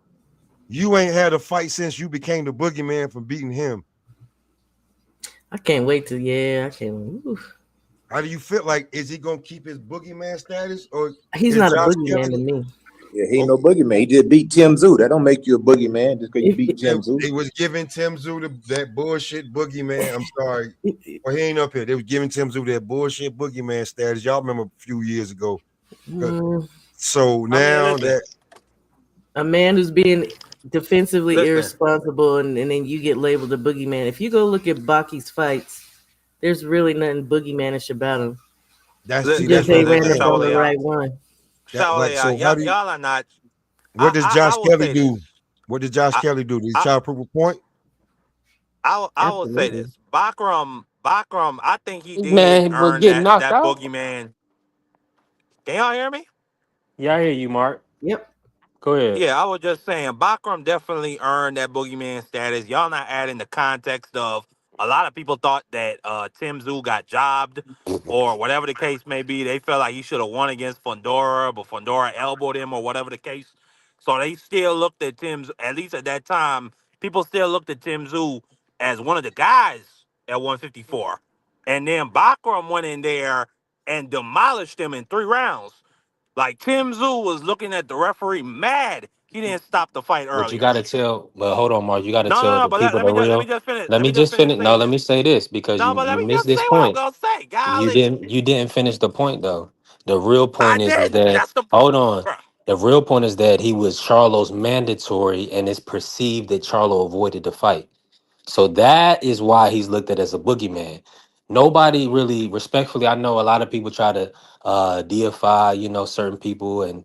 You ain't had a fight since you became the boogeyman for beating him. I can't wait to, yeah, I can't. Oof. How do you feel? Like, is he gonna keep his boogeyman status, or He's is not a Josh boogeyman to Kelly? me. Yeah, he ain't Okay, no boogeyman. He just beat Tim Zoo. That don't make you a boogeyman just because you beat Tim Zoo. they was giving Tim Zoo that bullshit boogeyman. I'm sorry, well, he ain't up here. They was giving Tim Zoo that bullshit boogeyman status. Y'all remember a few years ago. Mm, So I mean, now listen, that a man who's being defensively listen. irresponsible and then you get labeled a boogeyman. If you go look at Baki's fights, there's really nothing boogeymanish about him. He that's just what I'm ain't ran saying. up on the Shawley, right one. That like Shawley, so. How do you? y'all are not. What does I Josh will Kelly say this. do? What did Josh I, Kelly do? Did he I, try to prove a point? I will say Absolutely. this. Bakram, I think he did Man, was earn getting knocked that out. boogeyman. Can y'all hear me? Yeah, I hear you, Mark. Yep. Go ahead. Yeah, I was just saying, Bakram definitely earned that boogeyman status. Y'all not adding the context of a lot of people thought that Tim Zoo got jobbed or whatever the case may be. They felt like he should have won against Fundora, but Fundora elbowed him or whatever the case. So they still looked at at least at that time, people still looked at Tim Zoo as one of the guys at 154. And then Bakram went in there and demolished him in 3 rounds. Like Tim Zoo was looking at the referee mad. He didn't stop the fight But you earlier. gotta tell. But hold on, Mark. You gotta No, no, tell no. the But people the let me real. just finish. Let Let me me just just finish finish. No, saying let this. me say this because No, you but let you me missed just this say what I'm point. gonna say. You Golly, didn't finish the point though. The real I point is didn't. that That's the point, hold on. bro. The real point is that he was Charlo's mandatory, and it's perceived that Charlo avoided the fight. So that is why he's looked at as a boogeyman. Nobody really, respectfully, I know a lot of people try to deify, certain people, and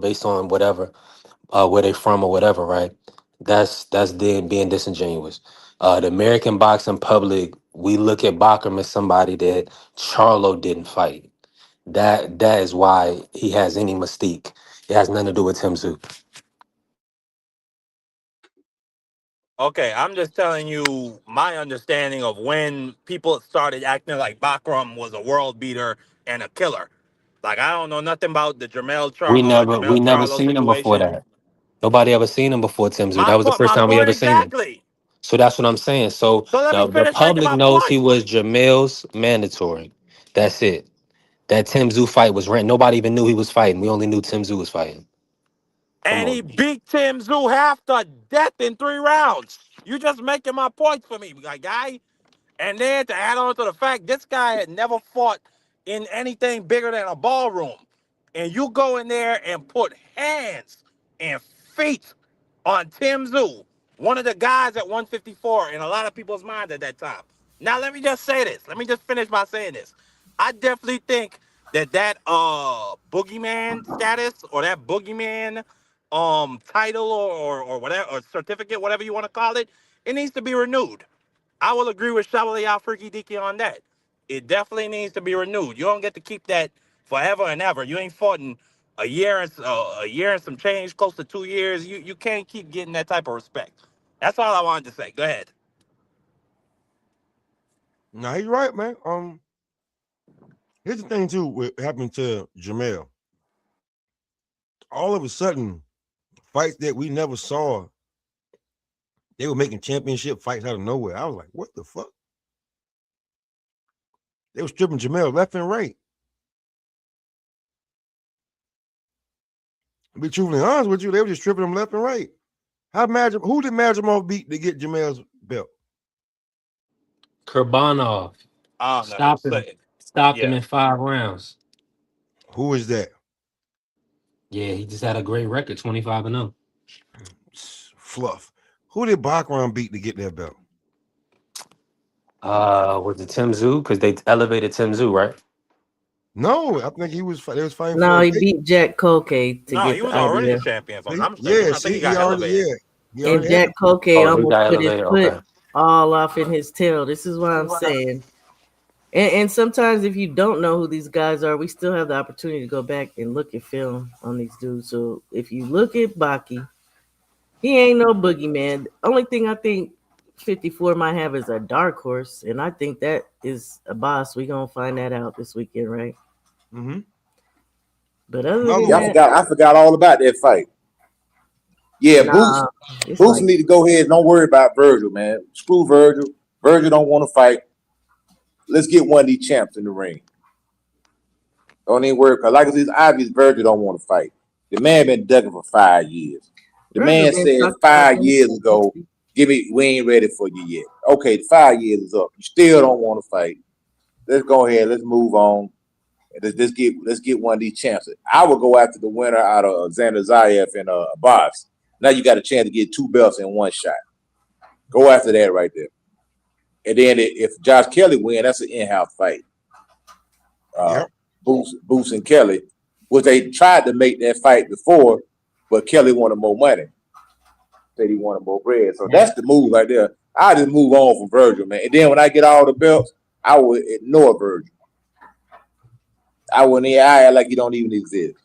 based on whatever, where they from or whatever, right? That's then being disingenuous. The American boxing public, we look at Bacham as somebody that Charlo didn't fight. That is why he has any mystique. It has nothing to do with Tim Tszyu. Okay, I'm just telling you my understanding of when people started acting like Bakram was a world beater and a killer. Like I don't know nothing about the We Jamel never Charlo seen him before situation. that. Nobody ever seen him before Timzu. My That was the point, first my time we point ever seen him. exactly. So that's what I'm saying. So So let me the finish making public my knows he point. was Jamel's mandatory. That's it. That Timzu fight was rent. Nobody even knew he was fighting. We only knew Timzu was fighting. Come And he on. beat Tim Zoo half to death in 3 rounds. You just making my points for me, my guy. And then to add on to the fact, this guy had never fought in anything bigger than a ballroom. And you go in there and put hands and feet on Tim Zoo, one of the guys at 154 in a lot of people's minds at that time. Now, let me just say this. Let me just finish by saying this. I definitely think that boogeyman status or that boogeyman title or whatever or certificate, whatever you want to call it, it needs to be renewed. I will agree with Shabali Al Freaky Diki on that. It definitely needs to be renewed. You don't get to keep that forever and ever. You ain't fought in a year and some change, close to 2 years. You can't keep getting that type of respect. That's all I wanted to say. Go ahead. No, he's right, man. Here's the thing too. What happened to Jamel? All of a sudden, fights that we never saw, they were making championship fights out of nowhere. I was like, what the fuck? They were stripping Jamel left and right. To be truthfully honest with you, they were just stripping him left and right. Who did Madrimov beat to get Jamel's belt? Kurbanov I don't know. stopped him. Stopped him Yeah. in 5 rounds. Who is that? Yeah, he just had a great record, 25-0. Fluff. Who did Bakram beat to get that belt? Was it Timzu? Because they elevated Timzu, right? No, I think they was fighting for No, a he date. beat Jack Koke to No, get he the was already the IBF. champion, if I'm See? not mistaken. Yeah, I think see, he got elevated. he And already had Jack it. Koke Oh, he almost got put his elevated. foot Okay. all off in his tail. This is what I'm saying. And sometimes if you don't know who these guys are, we still have the opportunity to go back and look at film on these dudes. So if you look at Baki, he ain't no boogeyman. The only thing I think 54 might have is a dark horse, and I think that is a boss. We gonna find that out this weekend, right? Mm-hmm. But other Another than Yeah, one. that, I forgot all about that fight. Yeah, nah, it's Boots like need to go ahead. Don't worry about Virgil, man. Screw Virgil. Virgil don't want to fight. Let's get one of these champs in the ring. Don't even worry, because like it's obvious Virgil don't want to fight. The man been ducking for 5 years. The Virgil man been said talking about 5 years ago, 60. we ain't ready for you yet. Okay, 5 years is up. You still don't want to fight. Let's go ahead. Let's move on. Let's get one of these champs. I would go after the winner out of Xander Zayev and Abbas. Now you got a chance to get 2 belts in one shot. Go after that right there. And then if Josh Kelly win, that's an in-house fight. Yep. Boots and Kelly, which they tried to make that fight before, but Kelly wanted more money. Said he wanted more bread. So that's the move right there. I just move on from Virgil, man. And then when I get all the belts, I would ignore Virgil. I act like he don't even exist.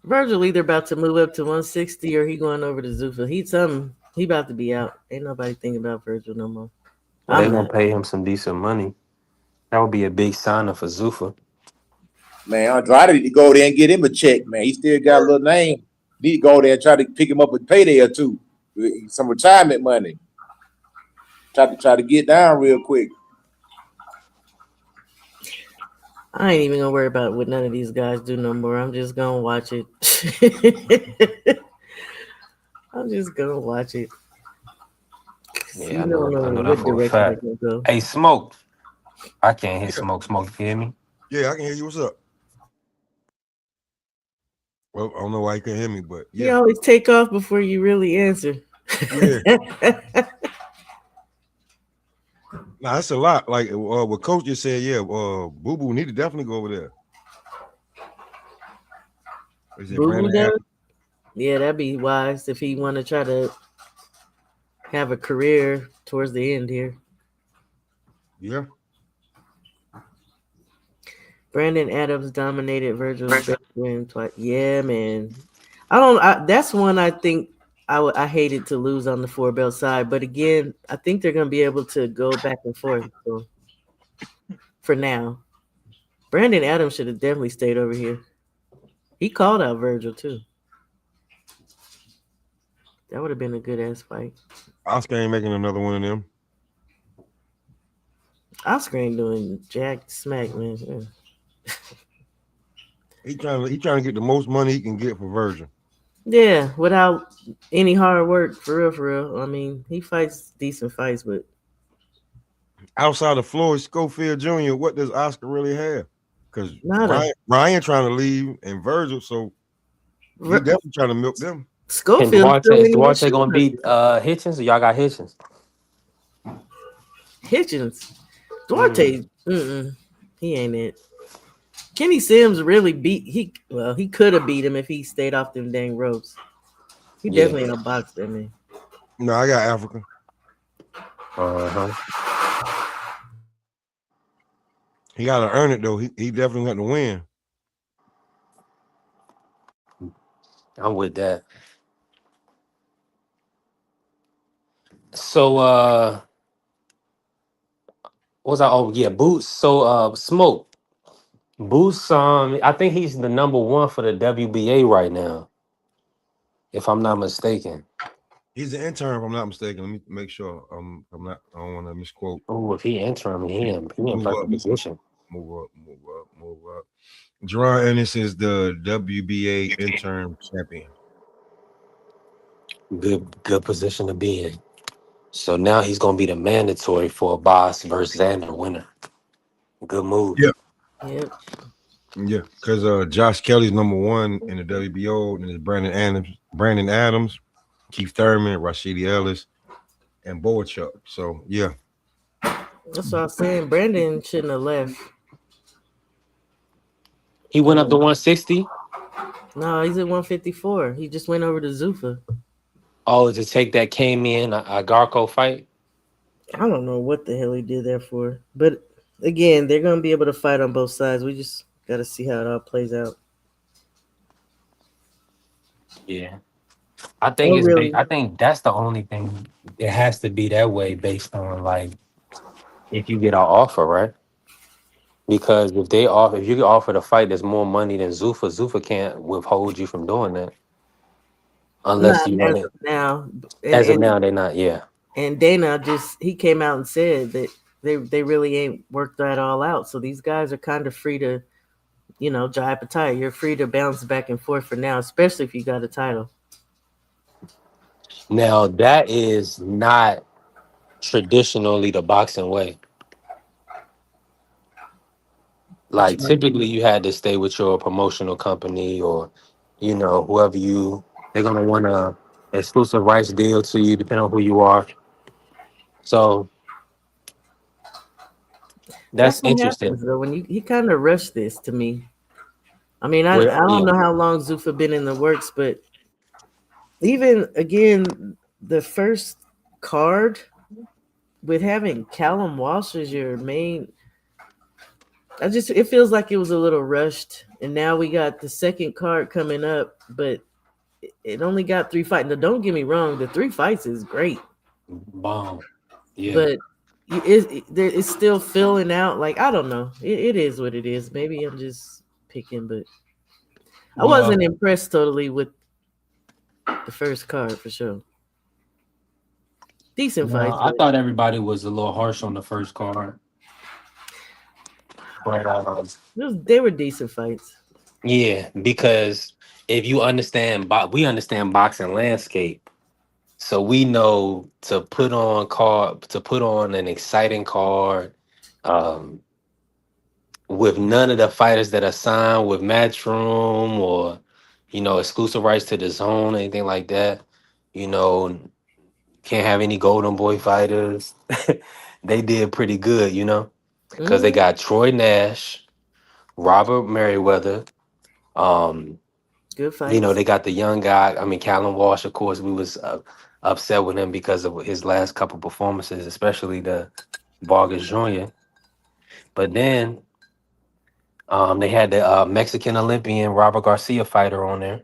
Virgil either about to move up to 160 or he going over to Zuffa. He about to be out. Ain't nobody thinking about Virgil no more. Well, they I'm gonna not. pay him some decent money. That would be a big signer for Zuffa. Man, Andrade need to go there and get him a check, man. He still got a little name. Need to go there and try to pick him up with payday or two. Some retirement money. Try to get down real quick. I ain't even gonna worry about what none of these guys do no more. I'm just gonna watch it. I'm just gonna watch it. Yeah, You I don't know. know I know that what for a direction they're fact. gonna go. Hey, Smoke. I can't hear Yeah. Smoke. Smoke, you hear me? Yeah, I can hear you. What's up? Well, I don't know why you couldn't hear me, but You yeah. always take off before you really answer. Yeah. Nah, that's a lot. Like what Coach just said, yeah, Boo Boo need to definitely go over there. Is it Boo Boo Brandon Adams? does? Yeah, that'd be wise if he want to try to have a career towards the end here. Yeah. Brandon Adams dominated Virgil's best win twice. Yeah, man. That's one I think I hated to lose on the 4 belt side, but again, I think they're gonna be able to go back and forth. So for now, Brandon Adams should have definitely stayed over here. He called out Virgil too. That would have been a good ass fight. Oscar ain't making another one of them. Oscar ain't doing jack smack, man. Yeah. He trying to get the most money he can get for Virgil. Yeah, without any hard work, for real, for real. I mean, he fights decent fights, but Outside of Floyd Schofield Jr., what does Oscar really have? Because nada. Ryan trying to leave and Virgil, so he definitely trying to milk them. And Schofield Duarte still is ain't even Duarte shoot gonna beat nothing. Hitchens, or y'all got Hitchens? Hitchens. Duarte, he ain't it. Kenny Sims really he could have beat him if he stayed off them dang ropes. He Yeah. definitely outboxed that man. No, I got Africa. Uh-huh. He got to earn it though. He definitely got to win. I'm with that. So what was I? Oh yeah, Boots. So Smoke. Boots, I think he's the number one for the WBA right now, if I'm not mistaken. He's an intern, if I'm not mistaken. Let me make sure. I don't want to misquote. Oh, if he interim, he in Move up, perfect position. move up. Gerard Ennis is the WBA interim champion. Good position to be in. So now he's gonna be the mandatory for a boss versus Xander winner. Good move. Yeah, Yep. yeah. Because Josh Kelly's number one in the WBO, and it's Brandon Adams, Keith Thurman, Rashidi Ellis, and Boachuk. So yeah, That's what I was saying. Brandon shouldn't have left. He went up to 160. No, he's at 154. He just went over to Zuffa. Oh, to take that came in a Garco fight. I don't know what the hell he did there for. But again, they're gonna be able to fight on both sides. We just gotta see how it all plays out. Yeah, I think Oh it's big. really? I think that's the only thing. It has to be that way based on like if you get an offer, right? Because if you get offered a fight that's more money than Zuffa, Zuffa can't withhold you from doing that unless Not you as want it. of now. And As of and now, they're not. Yeah, and Dana he came out and said that they really ain't worked that all out. So these guys are kind of free to, jive a tire. You're free to bounce back and forth for now, especially if you got a title. now that is not traditionally the boxing way. Like typically, you had to stay with your promotional company or, whoever they're gonna want a exclusive rights deal to you, depending on who you are. So That's that's what interesting. happens though when he kind of rushed this to me. I mean, I Well, don't yeah, know how long Zuffa been in the works, but even again, the first card with having Callum Walsh as your main, it feels like it was a little rushed. And now we got the second card coming up, but it only got 3 fights. Now, don't get me wrong, the 3 fights is great, bomb. Yeah. but it's still filling out. Like, I don't know. It is what it is. Maybe I'm just picking, but I wasn't Well, impressed totally with the first card for sure. Decent no, fights, I but thought everybody was a little harsh on the first card, but they were decent fights. yeah, because if you understand, we understand boxing landscape. So we know to put on an exciting card, um, with none of the fighters that are signed with Matchroom or, exclusive rights to the zone, anything like that. You know, can't have any Golden Boy fighters. They did pretty good, because they Mm, got Troy Nash, Robert Merriweather. Um, good fights. They got the young guy. I mean, Callum Walsh, of course, we was upset with him because of his last couple performances, especially the Vargas Jr. But then they had the Mexican Olympian Robert Garcia fighter on there.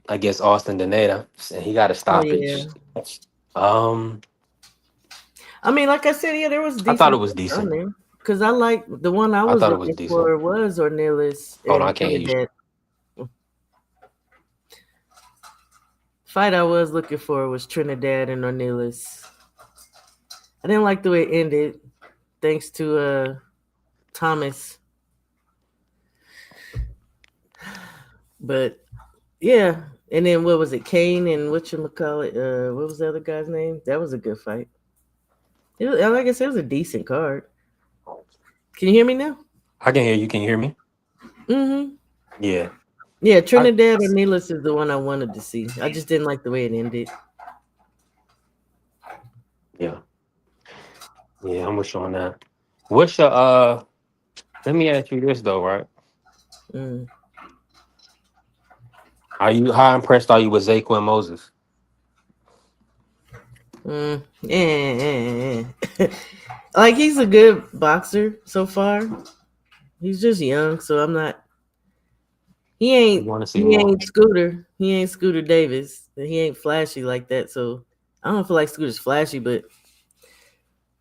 against Austin Daneta, and he got a Oh yeah. stoppage. Um, I mean, like I said, yeah, there was I thought it decent was fights on decent. there. Cause I like the one I I was thought it was looking decent. for was Ornelas Hold on, I and can't hear you. Trinidad. Fight I was looking for was Trinidad and Ornelas. I didn't like the way it ended, thanks to Thomas. But yeah, and then what was it, Kane and whatchamacallit, what was the other guy's name? That was a good fight. It was, like I said, it was a decent card. Can you hear me now? I can hear you. Can you hear me? Mm-hmm. Yeah. Yeah, I, Trinidad or Needless is the one I wanted to see. I just didn't like the way it ended. yeah. Yeah, I'm with you on that. What's your let me ask you this though, right? Mm. Are you how impressed are you with Zaquin Moses? Like he's a good boxer so far. He's just young, so I'm not. He You ain't. want to see He more? ain't Scooter. He ain't Scooter Davis. He ain't flashy like that. So I don't feel like Scooter's flashy, but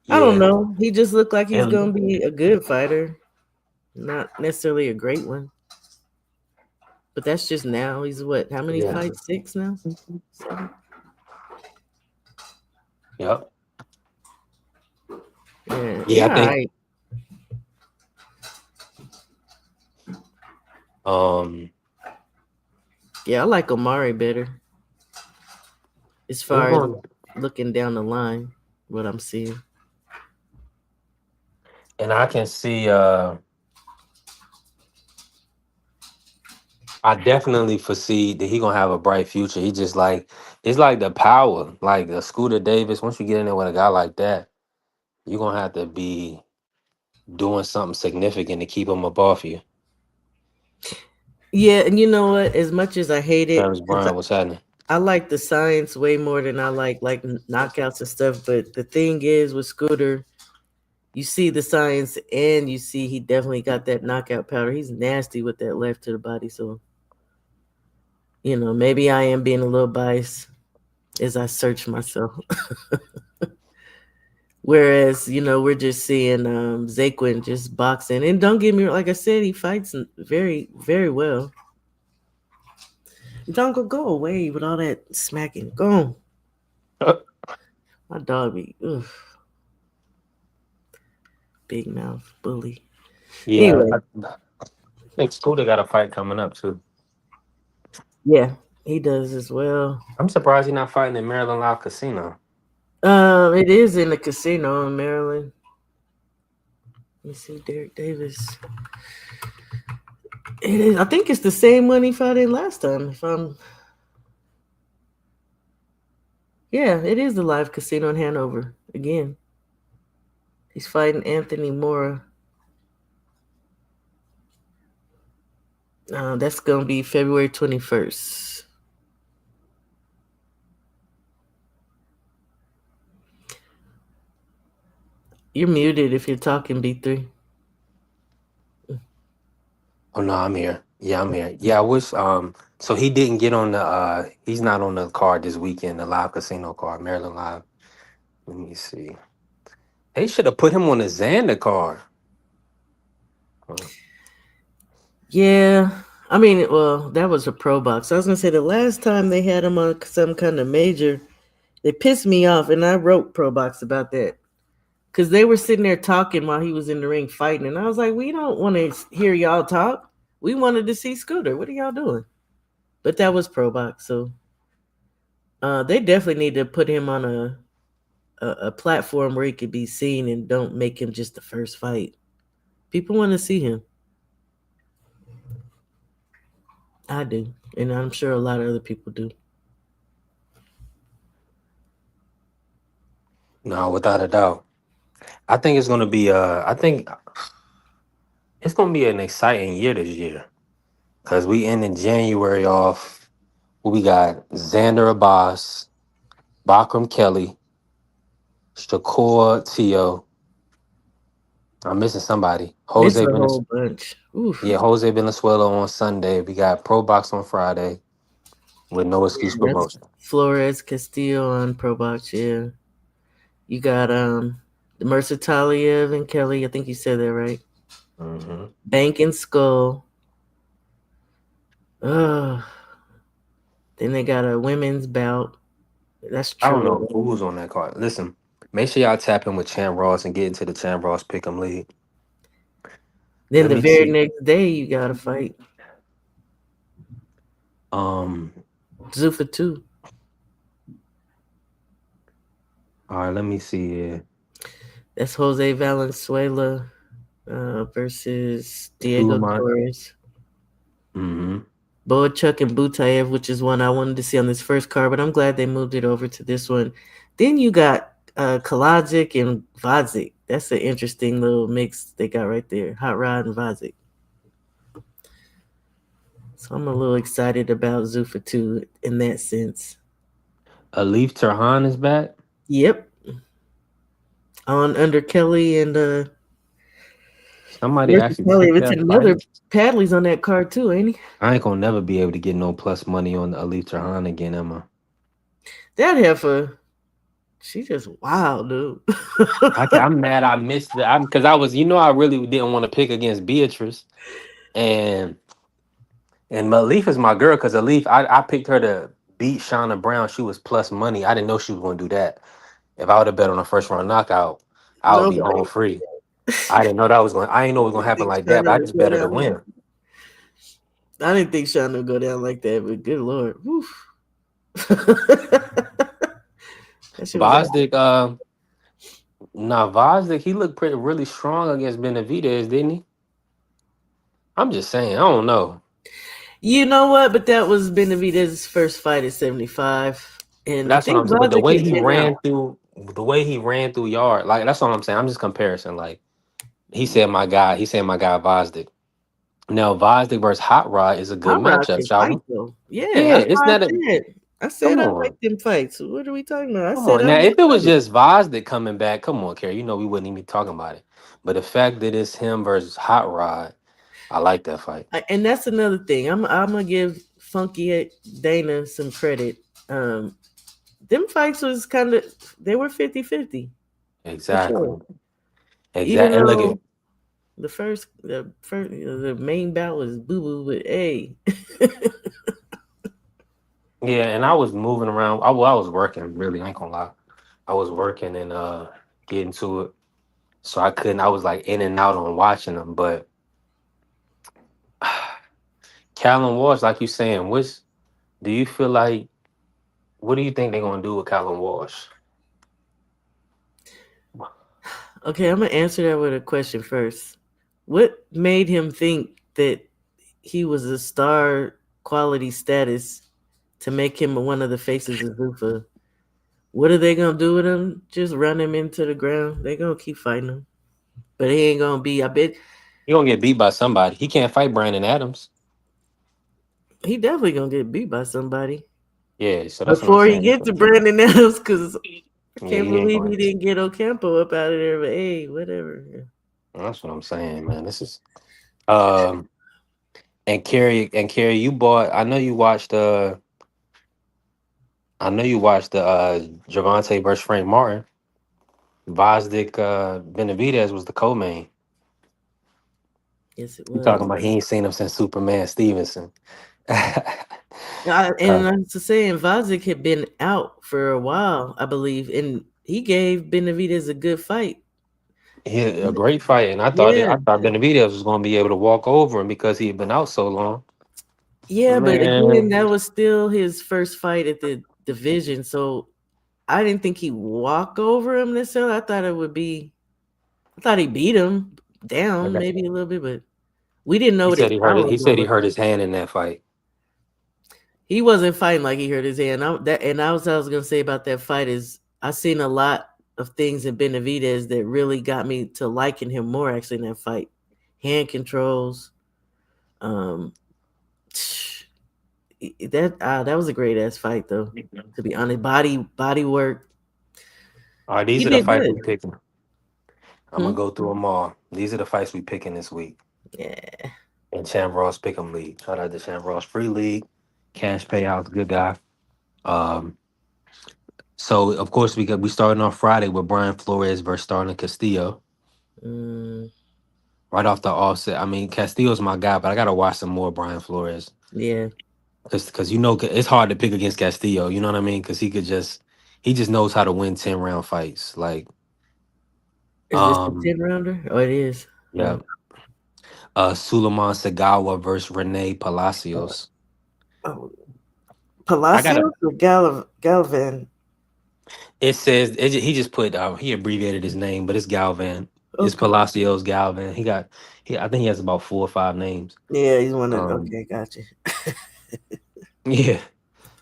I don't Yeah. know. He just looked like he's And gonna be a good fighter, not necessarily a great one. But that's just now. He's what? How many yeah. fights? 6 now. 7? Yep. Yeah. He Yeah, I all think right. um Yeah, I like Omari better as it's far as going looking down the line. What I'm seeing. and I can see I definitely foresee that he gonna have a bright future. He just like it's like the power, like a Scooter Davis. Once you get in there with a guy like that, you're gonna have to be doing something significant to keep him up off you. Yeah, and you know what? As much as I hate it, Travis because Brown, what's happening? I like the science way more than I like knockouts and stuff. But the thing is with Scooter, you see the science and you see he definitely got that knockout power. He's nasty with that left to the body. So, maybe I am being a little biased as I search myself. Whereas, we're just seeing Zaquin just boxing. And don't get me wrong, like I said, he fights very, very well. Don't go away with all that smacking. Go on. My dog be big mouth bully. Yeah, Anyway, I think Scooter got a fight coming up too. yeah, he does as well. I'm surprised he's not fighting in Maryland Live Casino. It is in the casino in Maryland. Let me see, Derek Davis. It is. I think it's the same one he fought in last time. Yeah, it is the live casino in Hanover again. He's fighting Anthony Mora. That's gonna be February 21st. You're muted if you're talking, B3. Oh no, I'm here. Yeah, I'm here. Yeah, I wish so he didn't get on the he's not on the card this weekend, the live casino card, Maryland Live. Let me see. They should have put him on the Xander card. Huh. Yeah, I mean, well, that was a pro box. I was gonna say the last time they had him on some kind of major, they pissed me off, and I wrote pro box about that because they were sitting there talking while he was in the ring fighting, and I was like, we don't want to hear y'all talk. We wanted to see Scooter. What are y'all doing? But that was pro box, so they definitely need to put him on a platform where he could be seen, and don't make him just the first fight. People want to see him. I do, and I'm sure a lot of other people do. No, without a doubt. I think it's gonna be I think it's gonna be an exciting year this year. Cause we end in January off. We got Xander Abbas, Bakram Kelly, Shakur Tio. I'm missing somebody. It's Jose a whole Venezuela. bunch. Oof. Yeah, Jose Venezuela on Sunday. We got Pro Box on Friday. with no excuse That's promotion. Flores Castillo on Pro Box. Yeah, you got Mercer Taliev and Kelly. I think you said that right. Hmm. Bank and Skull. Ugh. Then they got a women's bout. That's I don't know true. who's on that card. Listen, make sure y'all tap in with Champ Ross and get into the Champ Ross Pick'em League. Then Let the me very see. next day, you got to fight Um, Zuffa too. all right, let me see here. That's Jose Valenzuela versus Who Diego am I? Torres. Mm-hmm. Boachuk and Butayev, which is one I wanted to see on this first card, but I'm glad they moved it over to this one. Then you got Kalajic and Vodzik. That's an interesting little mix they got right there. Hot Rod and Vodzik. So I'm a little excited about Zuffa too in that sense. Alif Turhan is back. Yep. On under Kelly and Somebody versus actually Kelly. took It's that another fight. Padley's on that card too, ain't he? I ain't gonna never be able to get no plus money on Alif Turhan again, Emma. That heifer, she just wild, dude. I'm mad I missed it. I'm because I was, I really didn't want to pick against Beatrice. And Malif is my girl because Alif, I picked her to beat Shauna Brown. She was plus money. I didn't know she was gonna do that. If I would have bet on a first round knockout, I would be Nobody. home free. I didn't know that was going. I didn't know it was gonna happen think like that. But Shana I would just go bet her to down like win. I didn't think Shana would go down like that, but good lord. Woof. That shit was Vosdick, Vosdick, he looked really strong against Benavidez, didn't he? I'm just saying, I don't know. You know what? But that was Benavidez's first fight at 75. And I That's what think I'm saying. But the Vazic way had he been out. ran through yard, like that's what I'm saying. I'm just comparison. Like he said my guy Vosdick. Now Vosdick versus Hot Rod is a good Hot Rod matchup, can fight Shaba. though. Yeah, Yeah, that's it's why I not a said. I said come I like on. them fights. What are we talking about? I Come said on. I'm Now, if it was excited. just Vosdick coming back, come on, Kerry. We wouldn't even be talking about it. But the fact that it's him versus Hot Rod, I like that fight. And that's another thing. I'm gonna give Funky Dana some credit. Them fights was kind of they were 50-50 for Exactly. sure. Even Exactly. And look at though the main bout was boo boo, but hey, yeah, and I was moving around. I was working, really, I ain't gonna lie. I was working and getting to it. So I couldn't, I was like in and out on watching them. But Callum Walsh, like you saying, do you feel like what do you think they're gonna do with Callum Walsh? okay, I'm gonna answer that with a question first. What made him think that he was a star quality status to make him one of the faces of Zufa? What are they gonna do with him? Just run him into the ground? They gonna keep fighting him, but he ain't gonna be. I bet He gonna get beat by somebody. He can't fight Brandon Adams. he definitely gonna get beat by somebody Yeah, so that's what I'm before he saying. get to Brandon Adams. Because I Yeah, can't he ain't believe he going. didn't get Ocampo up out of there. But hey, whatever. That's what I'm saying, man. This is um and Carrie, you bought. I know you watched the Javante versus Frank Martin. Vosdick Benavidez was the co-main. Yes, it You talking was. about he ain't seen him since Superman Stevenson. And I was just saying, Vazic had been out for a while, I believe, and he gave Benavidez a good fight. He had a great fight, and Yeah, I thought Benavidez was going to be able to walk over him because he had been out so long. yeah, but again, Man, that was still his first fight at the division, so I didn't think he'd walk over him necessarily. I thought he beat him down okay. maybe a little bit, but we didn't know He what his said he hurt it. power He was said gonna he look hurt like. his hand in that fight. He wasn't fighting like he hurt his hand. I was gonna say about that fight is I seen a lot of things in Benavidez that really got me to liking him more actually in that fight. Hand controls, um, that was a great ass fight though. To be honest, body work. All right, He these are the did fights good. we picking. I'm gonna Hmm? go through them all. These are the fights we picking this week Yeah. in Champ Ross Pick'em League. Shout out to Champ Ross Free League. Cash payouts, good guy. Um, so of course we starting on Friday with Brian Flores versus Starlin Castillo. Mm, Right off the offset. I mean, Castillo's my guy, but I gotta watch some more Brian Flores. yeah. Because it's hard to pick against Castillo, you know what I mean? Because he just knows how to win 10-round fights. Like, Is this the um, 10 rounder? Oh, it is. yeah. Suleiman Sagawa versus Renee Palacios. Oh, I gotta Palacios or Galvan? he just put he abbreviated his name, but it's Galvan. It's Okay. Palacios Galvan. I think he has about 4 or 5 names. Yeah, he's one of. Um, Okay, gotcha. yeah.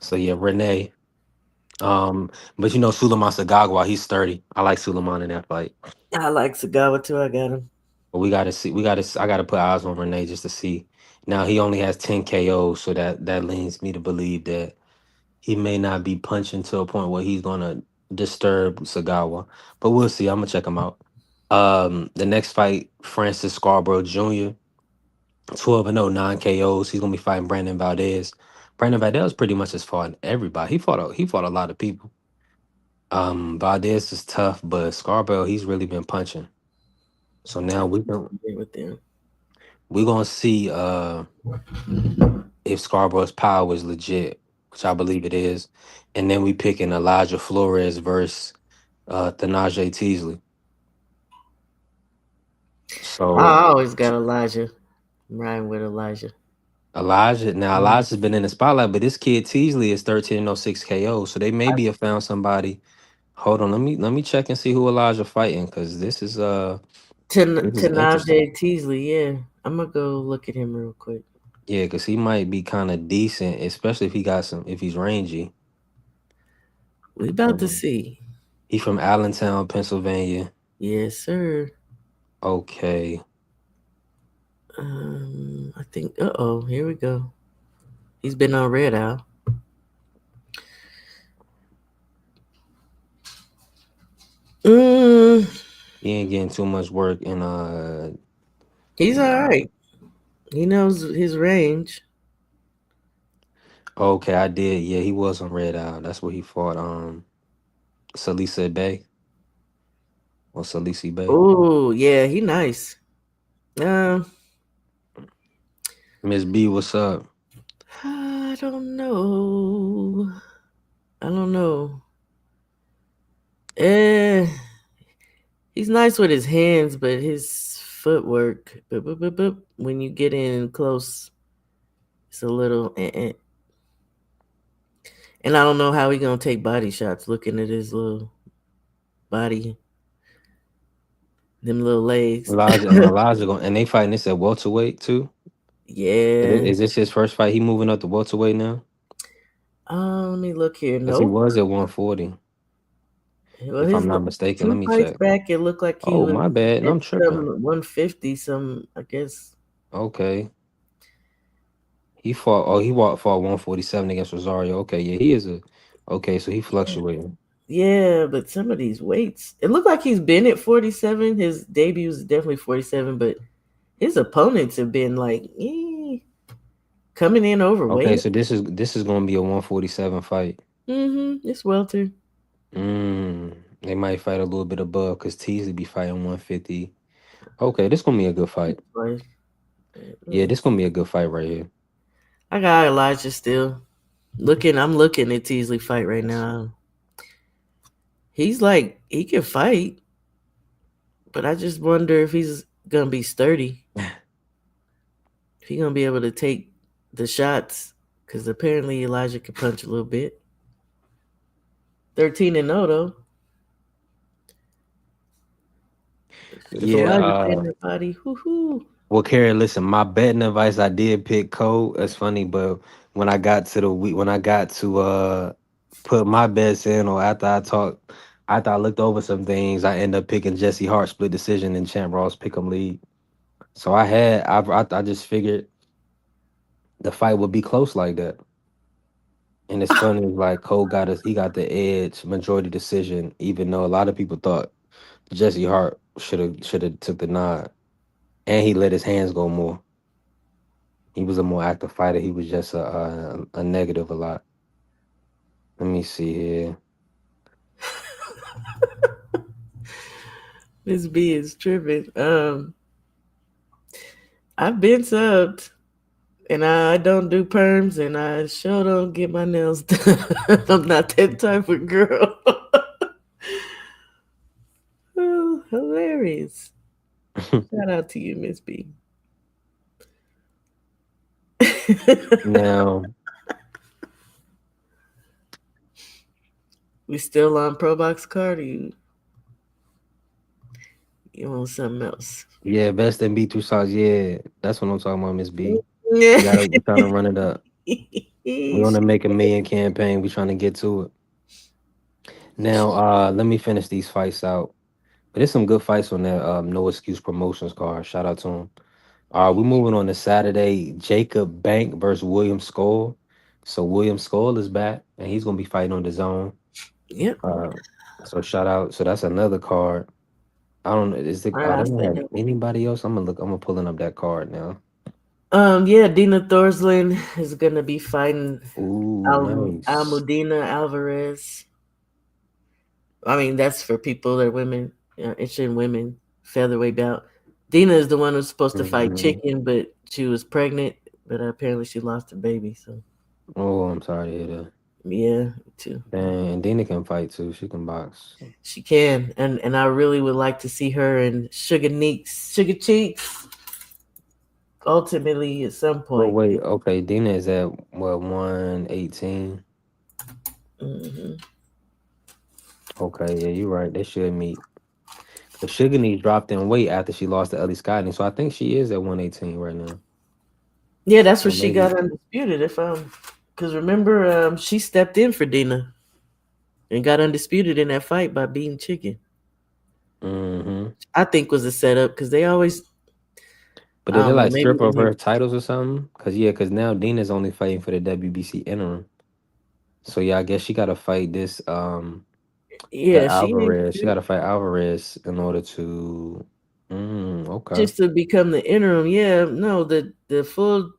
So yeah, Renee. But Suleiman Sagagwa, he's sturdy. I like Suleiman in that fight. I like Sagawa too. I got him. But I gotta put eyes on Renee just to see. Now he only has 10 KOs, so that leads me to believe that he may not be punching to a point where he's gonna disturb Sagawa. But we'll see. I'm gonna check him out. The next fight, Francis Scarborough Jr. 12-0, 9 KOs. He's gonna be fighting Brandon Valdez. Brandon Valdez pretty much has fought everybody. He fought a lot of people. Valdez is tough, but Scarborough, he's really been punching. So now With them. we're gonna see if Scarborough's power is legit, which I believe it is. And then we picking Elijah Flores versus Thanaje Teasley. So I always got Elijah. I'm riding with Elijah. Elijah's been in the spotlight, but this kid Teasley is 13-06 KO. So they maybe have found somebody. Hold on, let me check and see who Elijah fighting, because this is interesting. Tanaje Teasley, yeah. I'm gonna go look at him real quick. Yeah, because he might be kind of decent, especially if he's rangy. We about to Um, see. He from Allentown, Pennsylvania. Yes, sir. Okay. I think. Here we go. He's been on Red Owl. Mm, He ain't getting too much work in he's all right. He knows his range. okay, I did. Yeah, he was on Red Eye. That's where he fought Salisa Bay or Salisi Bay. Oh, yeah, he nice. Um, Miss B, what's up? I don't know. I don't know. Eh, he's nice with his hands, but his footwork, when you get in close, it's a little. And I don't know how he gonna take body shots. Looking at his little body, them little legs. And they fighting this at welterweight too. Yeah. Is this his first fight? He moving up to welterweight now? Let me look here. Because he Nope. was at 140, Well, if his I'm not mistaken. Let two me fights check. back, it looked like he Oh, was my bad. at I'm tripping. 150. Some, I guess. Okay. He fought 147 against Rosario. Okay, yeah, okay, so he fluctuating. Yeah, but some of these weights, it looked like he's been at 47. His debut was definitely 47, but his opponents have been like coming in Okay, overweight. so this is gonna be a 147 fight. It's welter. They might fight a little bit above because Teasley be fighting 150. Okay, this gonna be a good fight. Yeah, this gonna be a good fight right here. I got Elijah still. I'm looking at Teasley fight right now. He's like, he can fight, but I just wonder if he's gonna be sturdy. If he's gonna be able to take the shots, because apparently Elijah can punch a little bit. 13-0 though. If Yeah. Elijah's in that body, whoo. Well, Carrie, listen, my betting advice, I did pick Cole. It's funny, but when I got to the week, when I got to put my bets in, or after I looked over some things, I ended up picking Jesse Hart split decision in Champ Ross pick'em league. So I just figured the fight would be close like that. And it's funny, like he got the edge majority decision, even though a lot of people thought Jesse Hart should have took the nod, and he let his hands go more. He was a more active fighter. He was just a negative a lot. Let me see here. Miss B is tripping. I've been subbed, and I don't do perms, and I sure don't get my nails done. I'm not that type of girl. Oh, hilarious. Shout out to you, Miss B. Now, We still on Pro Box card, or you want something else? yeah, best and B through sauce. Yeah, that's what I'm talking about, Miss B. Yeah. We trying to run it up. We want to make a million campaign. We trying to get to it. Now, let me finish these fights out. But there's some good fights on that No Excuse Promotions card. Shout out to him. We're moving on to Saturday. Jacob Bank versus William Skull. So William Skull is back, and he's gonna be fighting on the zone. Yep. Uh, so shout out. So that's another card. I don't know. They don't have anybody else? I'm gonna look. I'm gonna pulling up that card now. Yeah, Dina Thorslin is gonna be fighting Ooh, nice. Almudena Alvarez. I mean, that's for people that are women, interested in women, featherweight bout. Dina is the one who's supposed to fight Mhm. Chicken, but she was pregnant, but apparently she lost her baby. So Oh, I'm sorry to hear that. yeah, me too. Dang, and Dina can fight too. She can box. She can, and I really would like to see her and Sugar Cheeks ultimately at some But point. wait, okay, Dina is at what 118? Hmm. Okay, yeah, you're right. They should meet. Cause Sugar Knee dropped in weight after she lost to Ellie Scotty, so I think she is at 118 right now. Yeah, that's where Or she maybe. got undisputed. Because remember, she stepped in for Dina and got undisputed in that fight by beating Chicken. Mm-hmm. I think was a setup because they always, But I did they don't know, like maybe strip they of make, her titles or something? Cause now Dina's only fighting for the WBC interim. So yeah, I guess she gotta fight this yeah, the she ain't Alvarez. She shit. gotta fight Alvarez in order to okay. Just to become the interim. Yeah, no, the full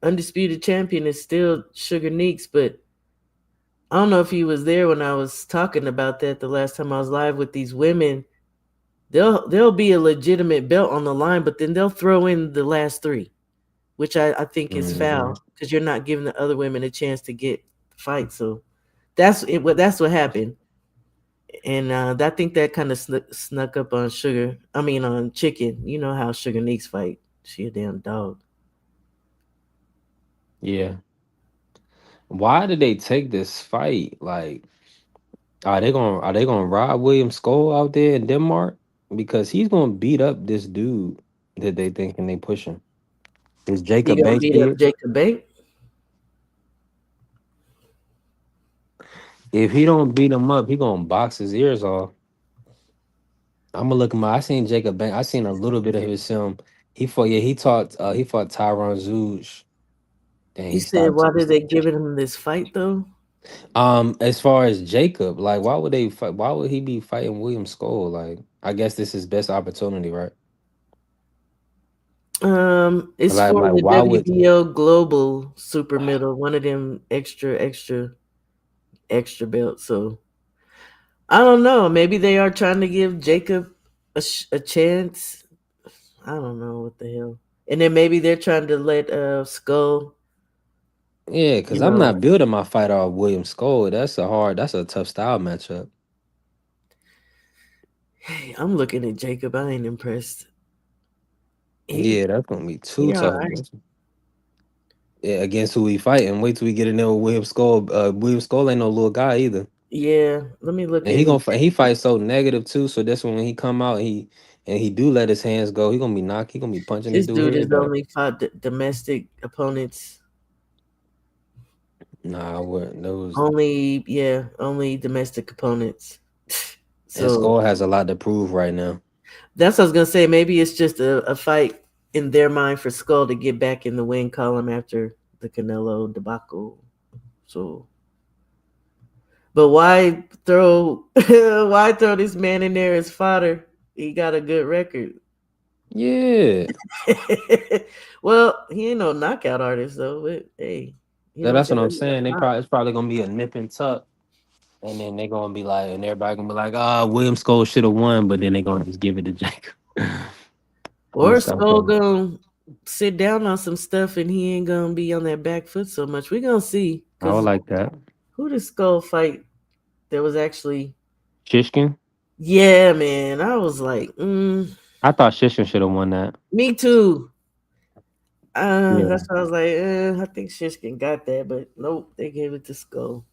undisputed champion is still Sugar Neeks, but I don't know if he was there when I was talking about that the last time I was live with these women. There'll be a legitimate belt on the line, but then they'll throw in the last three, which I think is Mm-hmm. foul because you're not giving the other women a chance to get fight. So that's it. That's what happened, and I think that kind of snuck up on Sugar. I mean, on Chicken. You know how Sugar Neeks fight. She a damn dog. Yeah. Why did they take this fight? Like, are they gonna rob William Skull out there in Denmark? Because he's gonna beat up this dude that they thinking they pushing. Is He Jacob gonna Banks beat up kid? Jacob Bank. If he don't beat him up, he gonna box his ears off. I'm gonna look him up. I seen Jacob Bank. I seen a little bit of his film. He fought. Yeah, he fought Tyron Zuge. Then You he said stopped. why did they giving him this fight though? As far as Jacob, like, why would they fight? Why would he be fighting William Skull? Like, I guess this is best opportunity, right? It's for the Why would? WBO Global Super Middle, one of them extra belts. So I don't know. Maybe they are trying to give Jacob a chance. I don't know what the hell. And then maybe they're trying to let Skull, Yeah, you because I'm know. not building my fight off William Skull. That's a tough style matchup. Hey, I'm looking at Jacob. I ain't impressed. Yeah, that's gonna be too He all tough. right. Yeah, against who he fighting. Wait till we get in there with William Skull. William Skull ain't no little guy either. Yeah, let me look And at he his. gonna fight. He fights so negative too. So that's when he come out, he do let his hands go. He gonna be knocked. He gonna be punching this This dude dude head has back. only fought domestic opponents. Nah, what those Only domestic opponents. and So Skull has a lot to prove right now. that's what I was gonna say. Maybe it's just a fight in their mind for Skull to get back in the win column after the Canelo debacle. So, but why throw why throw this man in there as fodder? He got a good record. Yeah. Well, he ain't no knockout artist though. But hey, he Yeah, don't that's take what I'm that saying. much time. It's probably gonna be a nip and tuck, and then they're gonna be like, and everybody gonna be like, William Skull should have won, but then they're gonna just give it to Jacob. Or What's that Skull for? gonna sit down on some stuff and he ain't gonna be on that back foot so much. We gonna see. I would Cause like that. who did Skull fight? That was actually Shishkin. yeah, man. I was like, I thought Shishkin should have won that. me too. Yeah. That's why I was like, I think Shishkin got that, but nope, they gave it to Skull.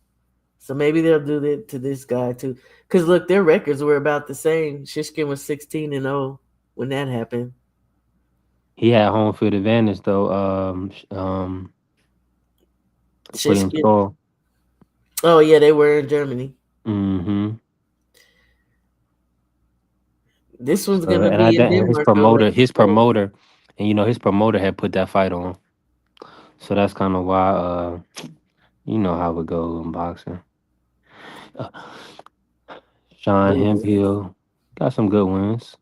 So maybe they'll do that to this guy too. Cause look, their records were about the same. Shishkin was 16-0 when that happened. He had home field advantage though. William Shishkin. Skull. Oh yeah, they were in Germany. Mm-hmm. This one's So, gonna and I be in think Denmark though, like you said. and his promoter had put that fight on. So that's kind of why you know how it goes in boxing. Uh, Sean But Hemphill got some good wins.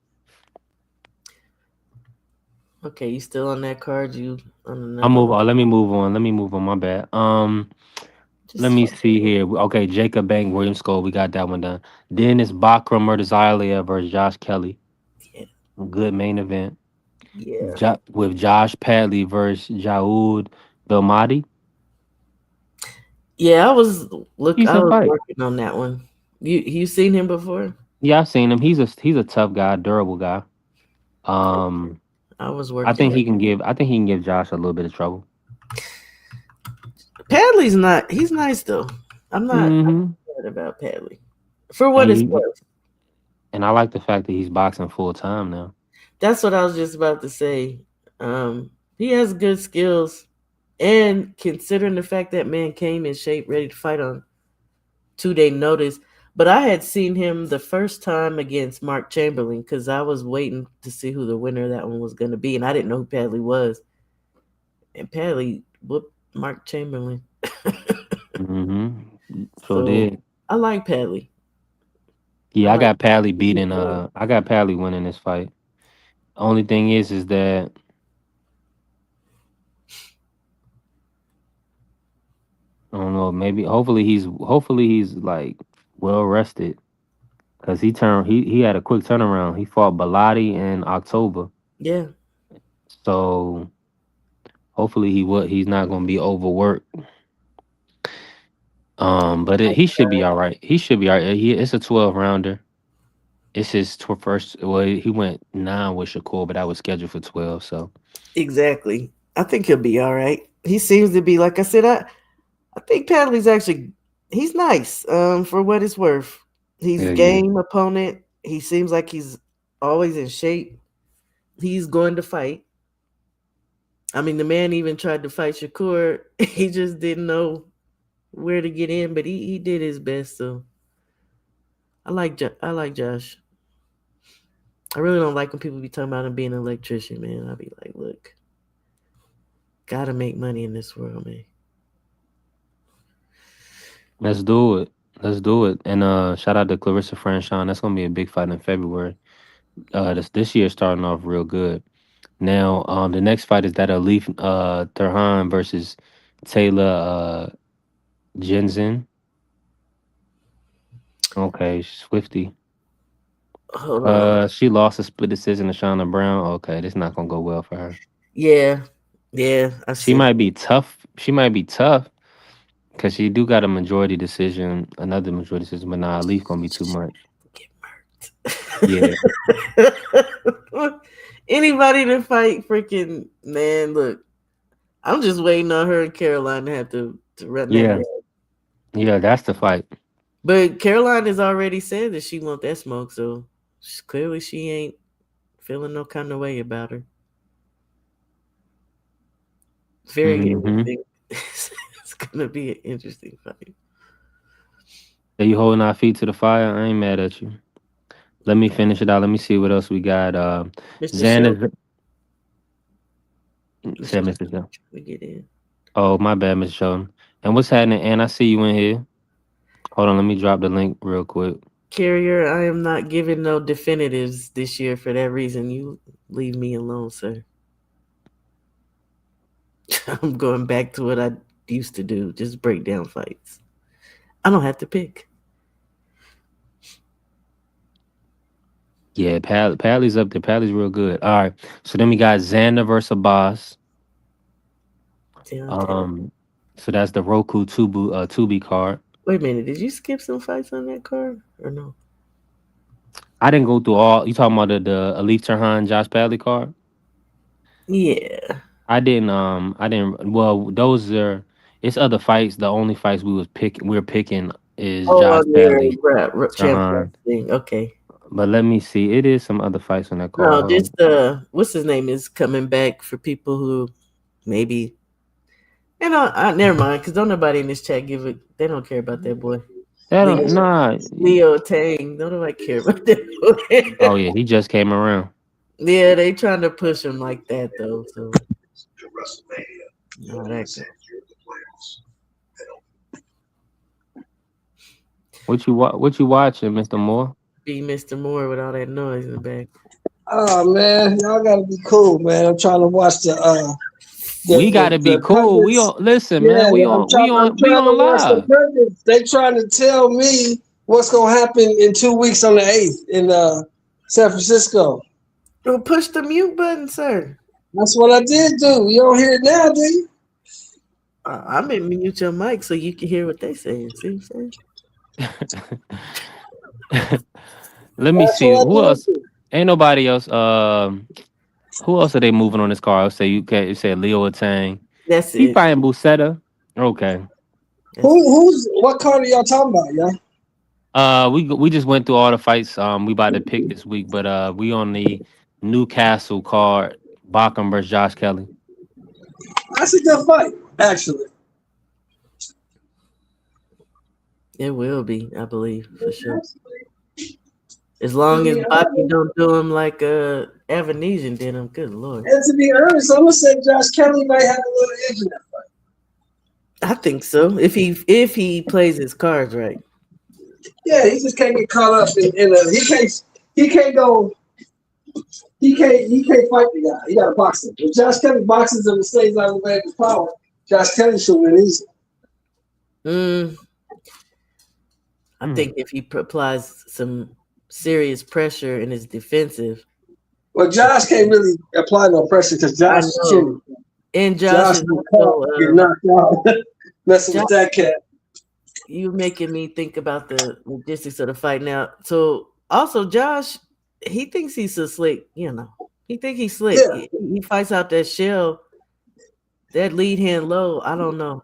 okay, you still on that card? You on I'll another move one? on. Let me move on. Let me move on. My bad. Let Just me fuck. see here. Okay, Jacob Bank, William Skull. We got that one done. Then it's Bakram Murtazalia versus Josh Kelly. Yeah, Good main event. yeah, With Josh Padley versus Jaoud Belmadi. yeah. I Decent was fight. working on that one. You seen him before? Yeah, I've seen him. He's a tough guy, durable guy. Um, I was working that. I think he can give Josh a little bit of trouble. Padley's not. He's nice though. I'm Hmm. not about Padley. For what And it's worth. I like the fact that he's boxing full time now. That's what I was just about to say. He has good skills, and considering the fact that man came in shape, ready to fight on 2 day notice. But I had seen him the first time against Mark Chamberlain because I was waiting to see who the winner of that one was going to be, and I didn't know who Padley was. And Padley whooped Mark Chamberlain. So So did. I like Padley. I Yeah, like I got Padley winning this fight. Only thing is that I don't know, maybe hopefully he's like well rested. Cause he had a quick turnaround. He fought Bellotti in October. yeah. So hopefully he's not gonna be overworked. But he should be all right. He should be all right. It's a 12 rounder. It's his first. Well, he went 9 with Shakur, but that was scheduled for 12. So Exactly. I think he'll be all right. He seems to be like I said. I think Padley's actually he's nice. For what it's worth, he's yeah, yeah. game opponent. He seems like he's always in shape. He's going to fight. I mean, the man even tried to fight Shakur. He just didn't know where to get in, but he did his best. So I like Josh. I really don't like when people be talking about him being an electrician, man. I'll be like, look, gotta make money in this world, man. Let's do it. Let's do it. And shout out to Clarissa Franchon. That's gonna be a big fight in February. This year starting off real good. Now, the next fight is that Elif Thurhan versus Taylor Jensen. Okay, Swifty. Hold on. She lost a split decision to Shauna Brown. Okay, this not gonna go well for her. Yeah, yeah. I She said might be tough. She might be tough because she do got a majority decision, another majority decision, but nah, Elif gonna be too much. Yeah. anybody to fight freaking man. Look, I'm just waiting on her and Caroline to have to run that Yeah. down. Yeah, that's the fight. But Caroline has already said that she want that smoke, so clearly she ain't feeling no kind of way about her. Very Mm-hmm. interesting. It's gonna be an interesting fight. Are you holding our feet to the fire? I ain't mad at you. Let me finish it out. Let me see what else we got. Mr. Shelton, Xander said Mr. Mr. Sheldon. We get in. Oh, my bad, Mr. Sheldon. And what's happening? And I see you in here. Hold on, let me drop the link real quick. Carrier, I am not giving no definitives this year for that reason. You leave me alone, sir. I'm going back to what I used to do, just break down fights. I don't have to pick. Yeah, Padley's up there. Padley's real good. All right. So then we got Xander versus Boss. Deontay. So that's the Roku Tubi card. Wait a minute, did you skip some fights on that card or no? I didn't go through all. You talking about the Elite Turhan Josh Padley card? Yeah. I didn't. I didn't. Well, those are. It's other fights. The only fights we're picking is Oh, Josh on Padley, your champ Turhan. thing. Okay. But let me see. It is some other fights on that card. No, Hold on. just what's his name is coming back for people who maybe. You know, never mind, because don't nobody in this chat give it. They don't care about that boy. Nah. Leo Tang. Don't nobody care about that boy. Oh yeah, he just came around. Yeah, they trying to push him like that though. So What you watching, Mr. Moore? be Mr. Moore with all that noise in the back. Oh man, y'all gotta be cool, man. I'm trying to watch We gotta be cool. We on listen, man. I'm trying to watch the live. pundits. They trying to tell me what's gonna happen in 2 weeks on the 8th in San Francisco. Well, push the mute button, sir. That's what I did do. You don't hear it now, do you? I'm in mute your mic so you can hear what they saying. See what I'm saying? Let me see. Who else? Ain't nobody else. Who else are they moving on this card? Say you say Leo Tang. That's he it. fighting Busetta. Okay. Who's what card are y'all talking about, y'all? We just went through all the fights. We about to pick this week, but we on the Newcastle card. Bacham versus Josh Kelly. That's a good fight, actually. It will be, I believe, for sure. As long as Bobby don't do him like Evanesian did him, good lord. And to be honest, I'm gonna say Josh Kelly might have a little edge in that fight. I think so. If he plays his cards right. Yeah, he just can't get caught up in a he can't fight the guy. He got to box him. If Josh Kelly boxes him and stays out of the way of his power, Josh Kelly should win easy. I think if he applies some serious pressure and is defensive. Well, Josh can't really apply no pressure because Josh is kidding. And Josh is also get knocked out. Messing with that cat. You making me think about the logistics of the fight now. So also Josh, he thinks he's so slick, you know. He think he's slick. Yeah. He fights out that shell, that lead hand low. I don't know.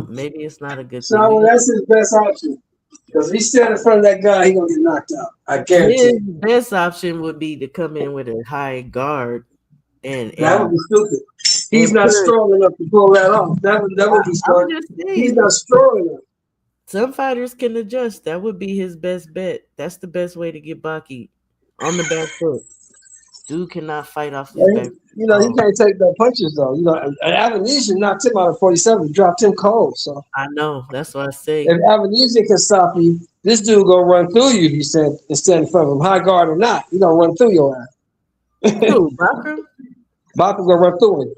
Maybe it's not a good thing. So that's his best option. Because if he stand in front of that guy, he's gonna get knocked out. I guarantee. His best option would be to come in with a high guard and that would be stupid. He's not strong enough to pull that off. That would be smart. He's not strong enough. Some fighters can adjust. That would be his best bet. That's the best way to get Baki on the back foot. Dude cannot fight off his back. You know, he can't take no punches though. You know, Avanesian knocked him out of 47, dropped him cold. So I know. That's what I say. If Avanesian can stop you, this dude gonna run through you. He said instead in front of him, high guard or not, he gonna run through your ass. Who, Bachram? Bachram gonna run through him.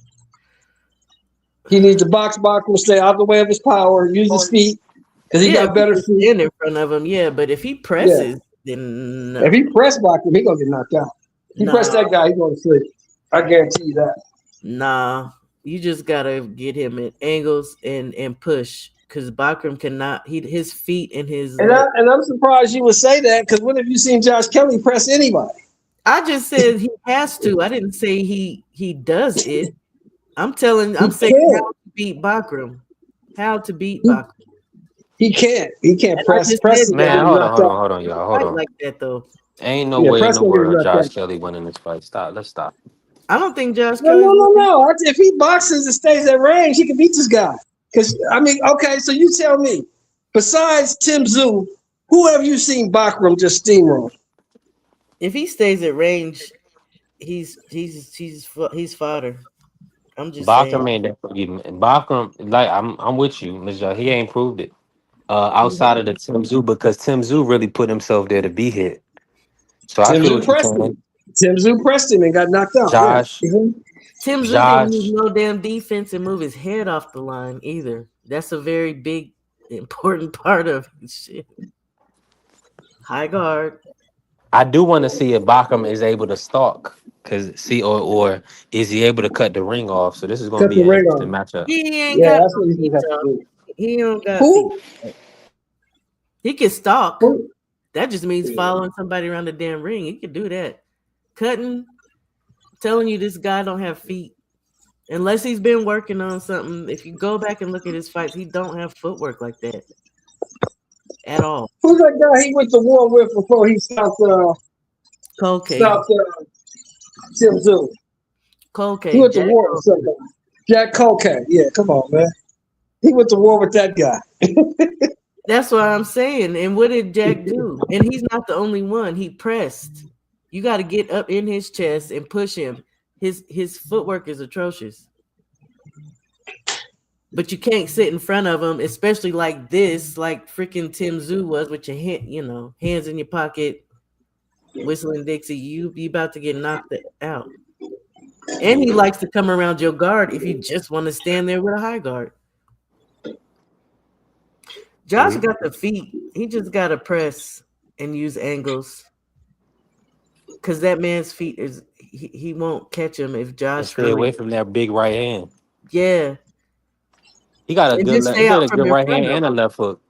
He needs to box Bachram, stay out of the way of his power, use his feet. Because he got better feet in front of him, but if he presses, then no. If he press Bachram, he gonna get knocked out. If he press that guy, he gonna sleep. I guarantee you that. Nah, you just gotta get him at angles and push because Bachram cannot. His feet and his. And I'm surprised you would say that because when have you seen Josh Kelly press anybody? I just said he has to. I didn't say he does it. I'm saying how to beat Bachram. How to beat Bachram. He can't press. Man, hold on, y'all. Hold on. Like that though. Ain't no way in the world Josh Kelly winning this fight. Let's stop. I don't think Josh Kelly. No. If he boxes and stays at range, he can beat this guy. Because okay. So you tell me, besides Tim Tszyu, who have you seen Bachram just steamroll? If he stays at range, he's fodder. I'm just Bachram saying. ain't that forgiving. Bachram, like I'm with you, Mr. He ain't proved it. outside of the Tim Zoo because Tim Zoo really put himself there to be hit. So I Tim feel Zoo what you're pressed saying. him. Tim Zoo pressed him and got knocked out. Yeah. Josh, Tim Zoo didn't move Josh, no damn defense and move his head off the line either. That's a very big, important part of his shit. High guard. I do want to see if Bacham is able to stalk. Cause see, or is he able to cut the ring off? So this is going to Cut be the an ring interesting off. matchup. He ain't Yeah, got that's no what he's feet gonna have to though. do. He don't got feet. Who? He can stalk. Who? That just means Yeah. following somebody around the damn ring. He can do that. Cutting, telling you this guy don't have feet. Unless he's been working on something. If you go back and look at his fights, he don't have footwork like that at all. Who's that guy he went to war with before he stopped Cocaine. Tim Zoo? He Cocaine. went to Jack war with somebody. Jack Cocaine. Yeah, come on, man. He went to war with that guy. That's what I'm saying. And what did Jack do? And he's not the only one. He pressed. You got to get up in his chest and push him. His footwork is atrocious. But you can't sit in front of him, especially like this, like freaking Tim Zoo was with your hands in your pocket, whistling Dixie. You about to get knocked out. And he likes to come around your guard if you just want to stand there with a high guard. Josh got the feet. He just got to press and use angles. Because that man's feet is he won't catch him if Josh Stay away from that big right hand. Yeah. He got a And good just stay out from in right front hand of and a him. left hook.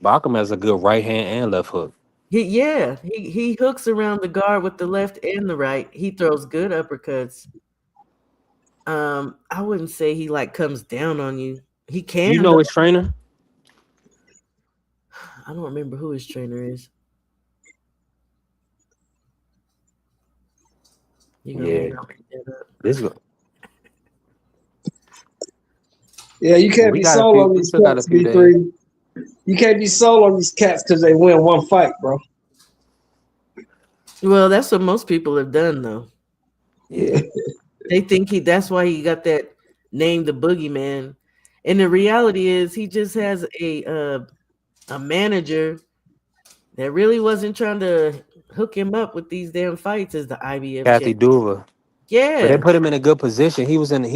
Bacham has a good right hand and left hook. He hooks around the guard with the left and the right. He throws good uppercuts. I wouldn't say he like comes down on you. He can. You know his trainer? I don't remember who his trainer is. Yeah. This go. Yeah, you can't be sold on these cats, B3. You can't be sold on these cats because they win one fight, bro. Well, that's what most people have done, though. Yeah. They think that's why he got that name, the Boogeyman. And the reality is he just has a manager that really wasn't trying to hook him up with these damn fights as the IBF Kathy champ. Duva. Yeah. But they put him in a good position. He was in a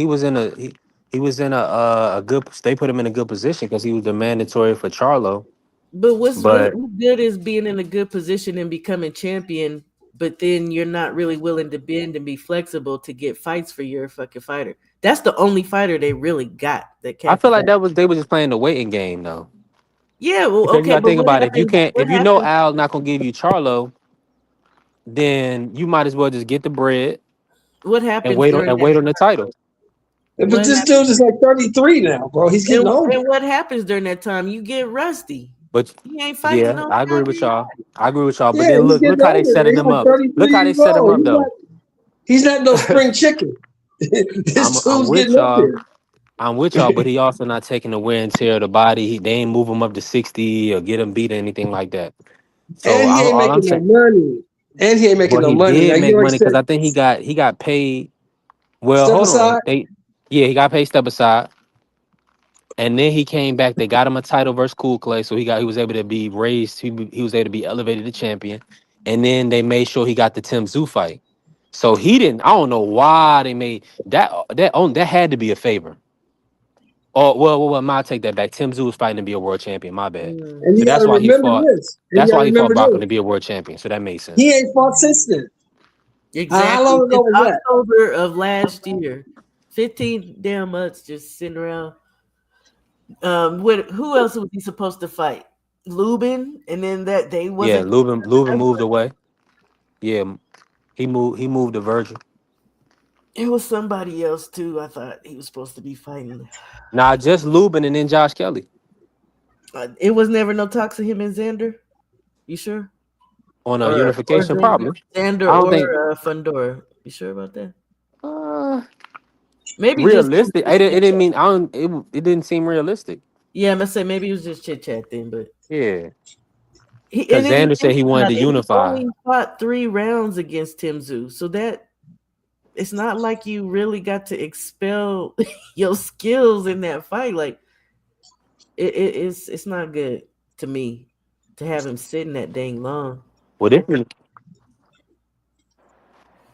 good. They put him in a good position because he was the mandatory for Charlo. But what's good is being in a good position and becoming champion, but then you're not really willing to bend and be flexible to get fights for your fucking fighter. That's the only fighter they really got. I feel like they were just playing the waiting game though. Yeah, well, because okay, you gotta but think about it. If you know Al's not gonna give you Charlo, then you might as well just get the bread. What happens and wait on the title. But this dude is like 33 now, bro. He's getting older. And what happens during that time? You get rusty. But he ain't fighting no I agree with y'all. But Yeah, then look how they setting him up. Look how they set him up though. He's not no spring chicken. This I'm dude's with getting up y'all. there. I'm with y'all, but he also not taking the wear and tear of the body. They ain't move him up to 60 or get him beat or anything like that. So And he ain't all I'm making no saying, money. And he ain't making no he money. did Now, make you know money because I think he got paid. Well, Step hold aside? on. He got paid step aside. And then he came back. They got him a title versus Cool Clay, so he was able to be raised. He was able to be elevated to champion. And then they made sure he got the Tim Zoo fight. So he didn't. I don't know why they made that. That had to be a favor. Oh well, I take that back. Tim Zoo was fighting to be a world champion. My bad. And So you got that's to why he remember fought. this. That's why he fought Bachman to be a world champion. So that makes sense. He ain't fought since then. Exactly. How long ago was that? October of last year. 15 damn months just sitting around. Who else was he supposed to fight? Lubin, and then that they wasn't. Yeah, Lubin moved away. Yeah, he moved to Virgil. It was somebody else too. I thought he was supposed to be fighting. Nah, just Lubin and then Josh Kelly. It was never no talks of him and Xander. You sure? On a unification, Xander, probably. Xander I don't or think Fundora. You sure about that? Maybe realistic. Just It didn't mean. It didn't seem realistic. Yeah, I'm gonna say maybe it was just chit chat then, but yeah. Because Xander said he wanted to unify. He only fought 3 rounds against Tim Zoo, so that it's not like you really got to expel your skills in that fight. Like it's not good to me to have him sitting that dang long. Well,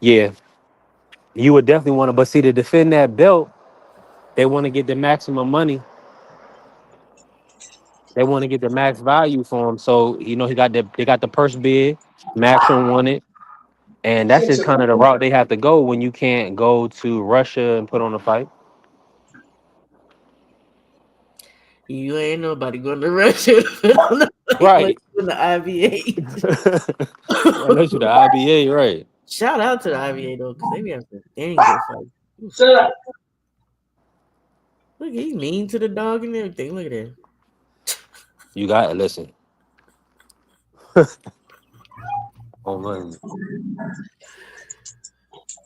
yeah, you would definitely want to, but see, to defend that belt, they want to get the maximum money. They want to get the max value for him. So they got the purse bid. Maxim won it, and that's just kind of the route they have to go when you can't go to Russia and put on a fight. You ain't nobody going to Russia Right. in the IBA. Unless you're the IBA, right? Shout out to the IBA though, because they be having dang good fight. Shut up. Look, he's mean to the dog and everything. Look at that. You got to listen. Oh man.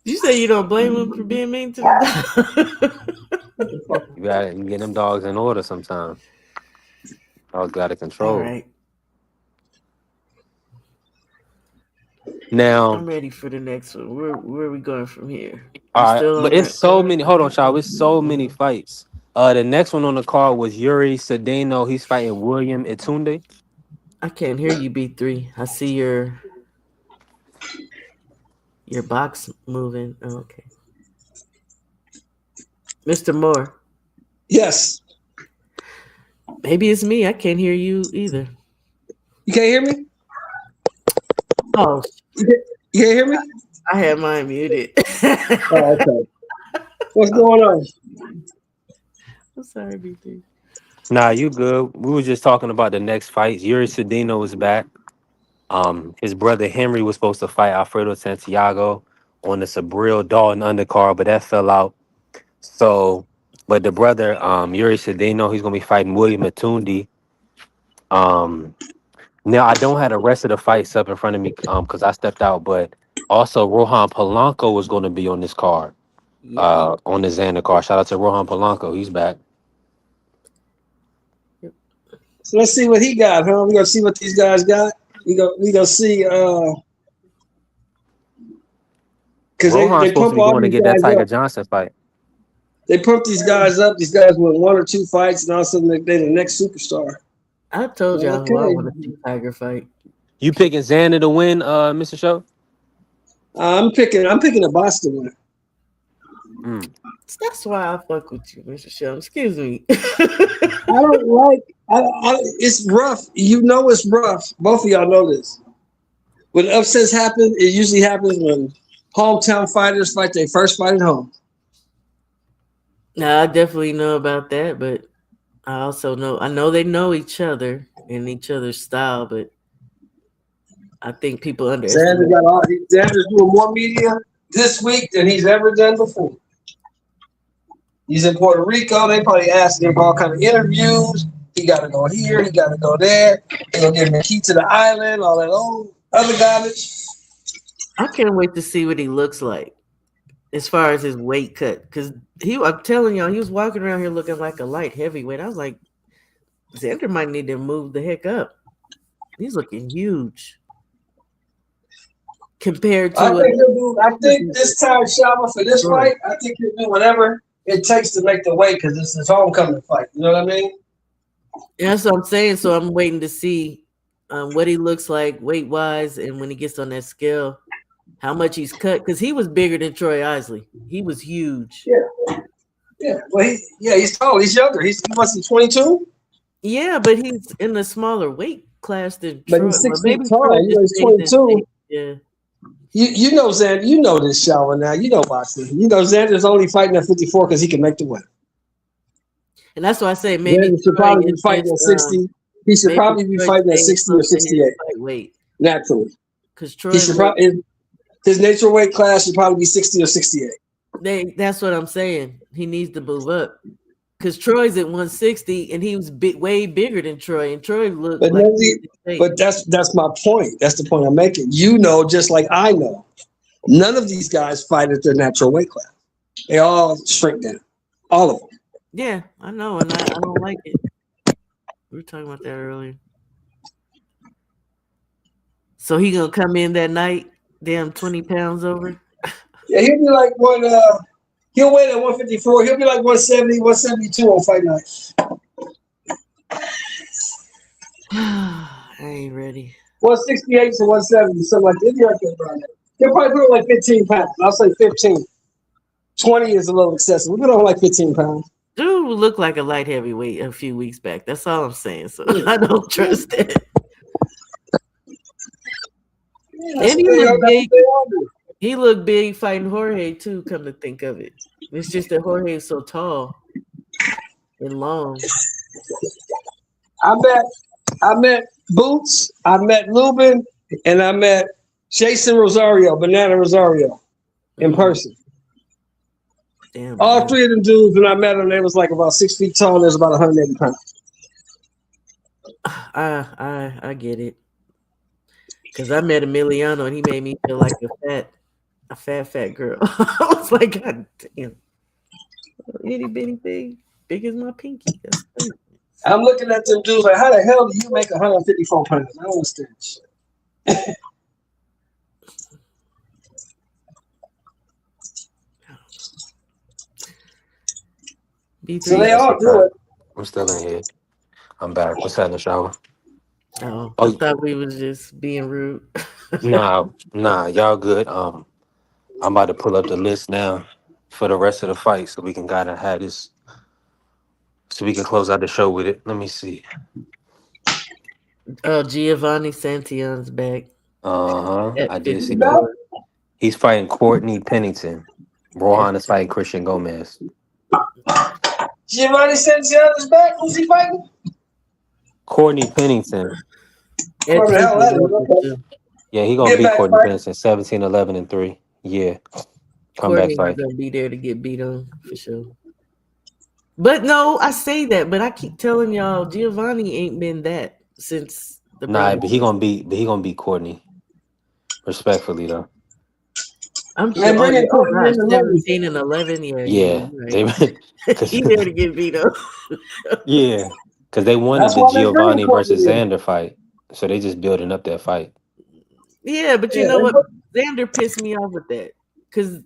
You say you don't blame him for being mean to the dog. You got to get them dogs in order sometimes. Dogs got to control. All right. Now I'm ready for the next one. Where are we going from here? All right, but it's so many. Hold on, Shaw. It's so many fights. The next one on the card was Yuri Cedeno. He's fighting William Etunde. I can't hear you, B3. I see your box moving. Oh, okay. Mr. Moore. Yes. Maybe it's me. I can't hear you either. You can't hear me? Oh. You can't hear me? I had mine muted. Oh, okay. What's going on? I'm sorry, B3. Nah, you good. We were just talking about the next fights. Yuri Cedeno is back. His brother Henry was supposed to fight Alfredo Santiago on the Sabril Dalton undercard, but that fell out. So, but the brother Yuri Cedeno, he's gonna be fighting William Etunde. Now I don't have the rest of the fights up in front of me because I stepped out, but also Rohan Polanco was going to be on this card, on the Xander card. Shout out to Rohan Polanco, he's back. So let's see what he got, huh? We're gonna see what these guys got. We gonna see because Rohan's they supposed to pump be all going to these get that guys Tiger up. Johnson fight. They pump these guys up. These guys win 1 or 2 fights, and all of a sudden they're the next superstar. I told y'all who I want to see Tiger fight. You picking Xander to win, Mr. Show? I'm picking a Boston win. That's why I fuck with you, Mr. Show. Excuse me. I don't like. It's rough. You know it's rough. Both of y'all know this. When upsets happen, it usually happens when hometown fighters fight their first fight at home. Now I definitely know about that, but I also know they know each other and each other's style, but I think people underestimate. Xander's doing more media this week than he's ever done before. He's in Puerto Rico. They probably asking him all kind of interviews. He got to go here. He got to go there. They're going to give him a key to the island, all that old other garbage. I can't wait to see what he looks like as far as his weight cut. Because I'm telling y'all, he was walking around here looking like a light heavyweight. I was like, Xander might need to move the heck up. He's looking huge. Compared to I think this time, Shama, for this fight, I think he'll do whatever it takes to make the weight because it's his homecoming fight. You know what I mean? Yeah, that's what I'm saying. So I'm waiting to see what he looks like weight-wise and when he gets on that scale, how much he's cut. Because he was bigger than Troy Isley. He was huge. Yeah. Well, he's tall. He's younger. He must be 22? Yeah, but he's in a smaller weight class than Troy. But he's 6 feet tall. He's 22. Yeah. You know, Xander, you know this shower now. You know boxing. You know Xander's only fighting at 54 because he can make the weight. And that's why I say maybe he should probably be fighting at 60. He should probably be fighting at 60 or 68. Weight. Naturally. Because Troy his natural weight class should probably be 60 or 68. That's what I'm saying. He needs to move up. Because Troy's at 160 and he was way bigger than Troy. And Troy looked but that's my point. That's the point I'm making. You know, just like I know, none of these guys fight at their natural weight class. They all shrink down. All of them. Yeah, I know, and I don't like it. We were talking about that earlier. So he gonna come in that night, damn 20 pounds over? Yeah, he'll be like he'll weigh at 154. He'll be like 170, 172 on fight night. I ain't ready. 168 to 170, something like that. He'll probably put on like 15 pounds. I'll say 15. 20 is a little excessive. We put on like 15 pounds. Dude looked like a light heavyweight a few weeks back. That's all I'm saying. So I don't trust that. And he looked big. He looked big fighting Jorge too. Come to think of it, it's just that Jorge is so tall and long. I met Boots, I met Lubin, and I met Jason Rosario, Banana Rosario, in person. Damn. All three of them dudes, when I met them, they was like about 6 feet tall. And they was about 180 pounds. I get it. Because I met Emiliano and he made me feel like a fat girl. I was like, God damn. Itty bitty thing. Big as my pinky. That's crazy. I'm looking at them dudes like, how the hell do you make 154 pounds? I don't understand this shit. So they all do it. I'm still in here. I'm back. What's happening, shower? Oh, I thought we was just being rude. Nah, y'all good. I'm about to pull up the list now for the rest of the fight, so we can gotta have this, so we can close out the show with it. Let me see. Oh, Giovanni Santillan's back. I did see that. He's fighting Courtney Pennington. Rohan is fighting Christian Gomez. Giovanni Santillan is back. Who's he fighting? Courtney Pennington. Yeah, he gonna beat Courtney Pennington 17, 11, and 3. Yeah. Comeback fight. Gonna be there to get beat on for sure. But no, I say that, but I keep telling y'all Giovanni ain't been that since the but he gonna beat Courtney. Respectfully though. I'm sure. Oh gosh, 17 and 11. Yeah. Right. He there to get beat up. Yeah, because they wanted the Giovanni versus Xander fight, so they just building up that fight. Yeah, but you know what? Xander pissed me off with that because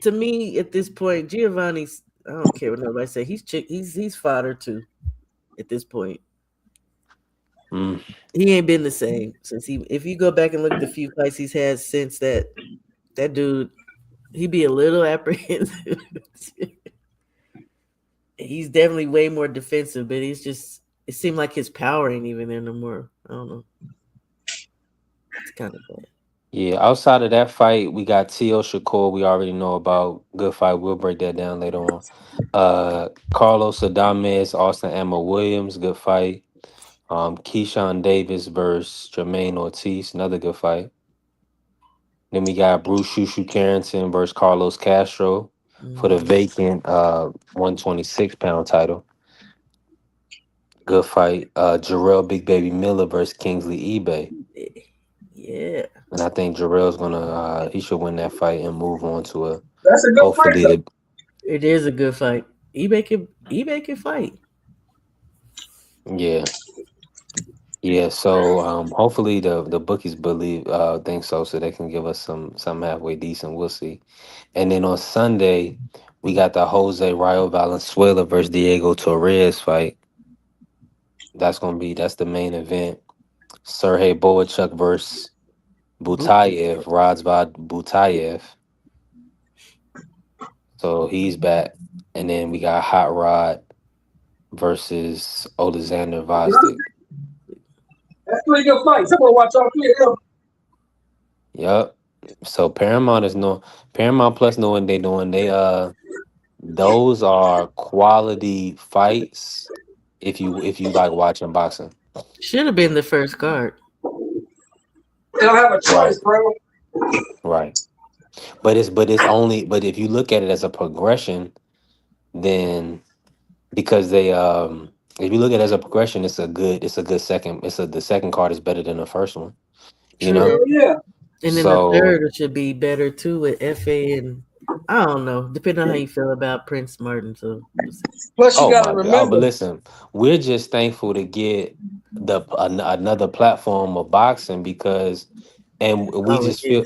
to me at this point, Giovanni's. I don't care what nobody say. He's fodder too. At this point, he ain't been the same since he. If you go back and look at the few fights he's had since that dude, he be a little apprehensive. He's definitely way more defensive, but it seemed like his power ain't even there no more. I don't know. It's kind of bad. Yeah, outside of that fight, we got T.O. Shakur. We already know about. Good fight. We'll break that down later on. Carlos Adames, Austin Emma Williams. Good fight. Keyshawn Davis versus Jermaine Ortiz. Another good fight. Then we got Bruce Shushu Carrington versus Carlos Castro for the vacant 126-pound title. Good fight. Jarrell Big Baby Miller versus Kingsley eBay. Yeah. And I think Jarrell's gonna he should win that fight and move on to a. That's a good fight. It is a good fight. eBay can fight. Yeah. Yeah, so hopefully the bookies think so they can give us some halfway decent. We'll see. And then on Sunday, we got the Jose Rayo Valenzuela versus Diego Torres fight. That's the main event. Sergey Boachuk versus Butayev, Razvad Butayev. So he's back. And then we got Hot Rod versus Alexander Vosdik. That's 3 good fights. Someone watch all 3 of them. Yep. So Paramount Plus know what they doing. They those are quality fights if you like watching boxing. Should have been the first card. They don't have a choice, bro. Right. But if you look at it as a progression, then because they if you look at it as a progression, it's a good second. The second card is better than the first one. You know? Yeah. And then the third should be better too with FA and I don't know, depending on how you feel about Prince Martin. So plus you gotta remember. But listen, we're just thankful to get another platform of boxing because we just feel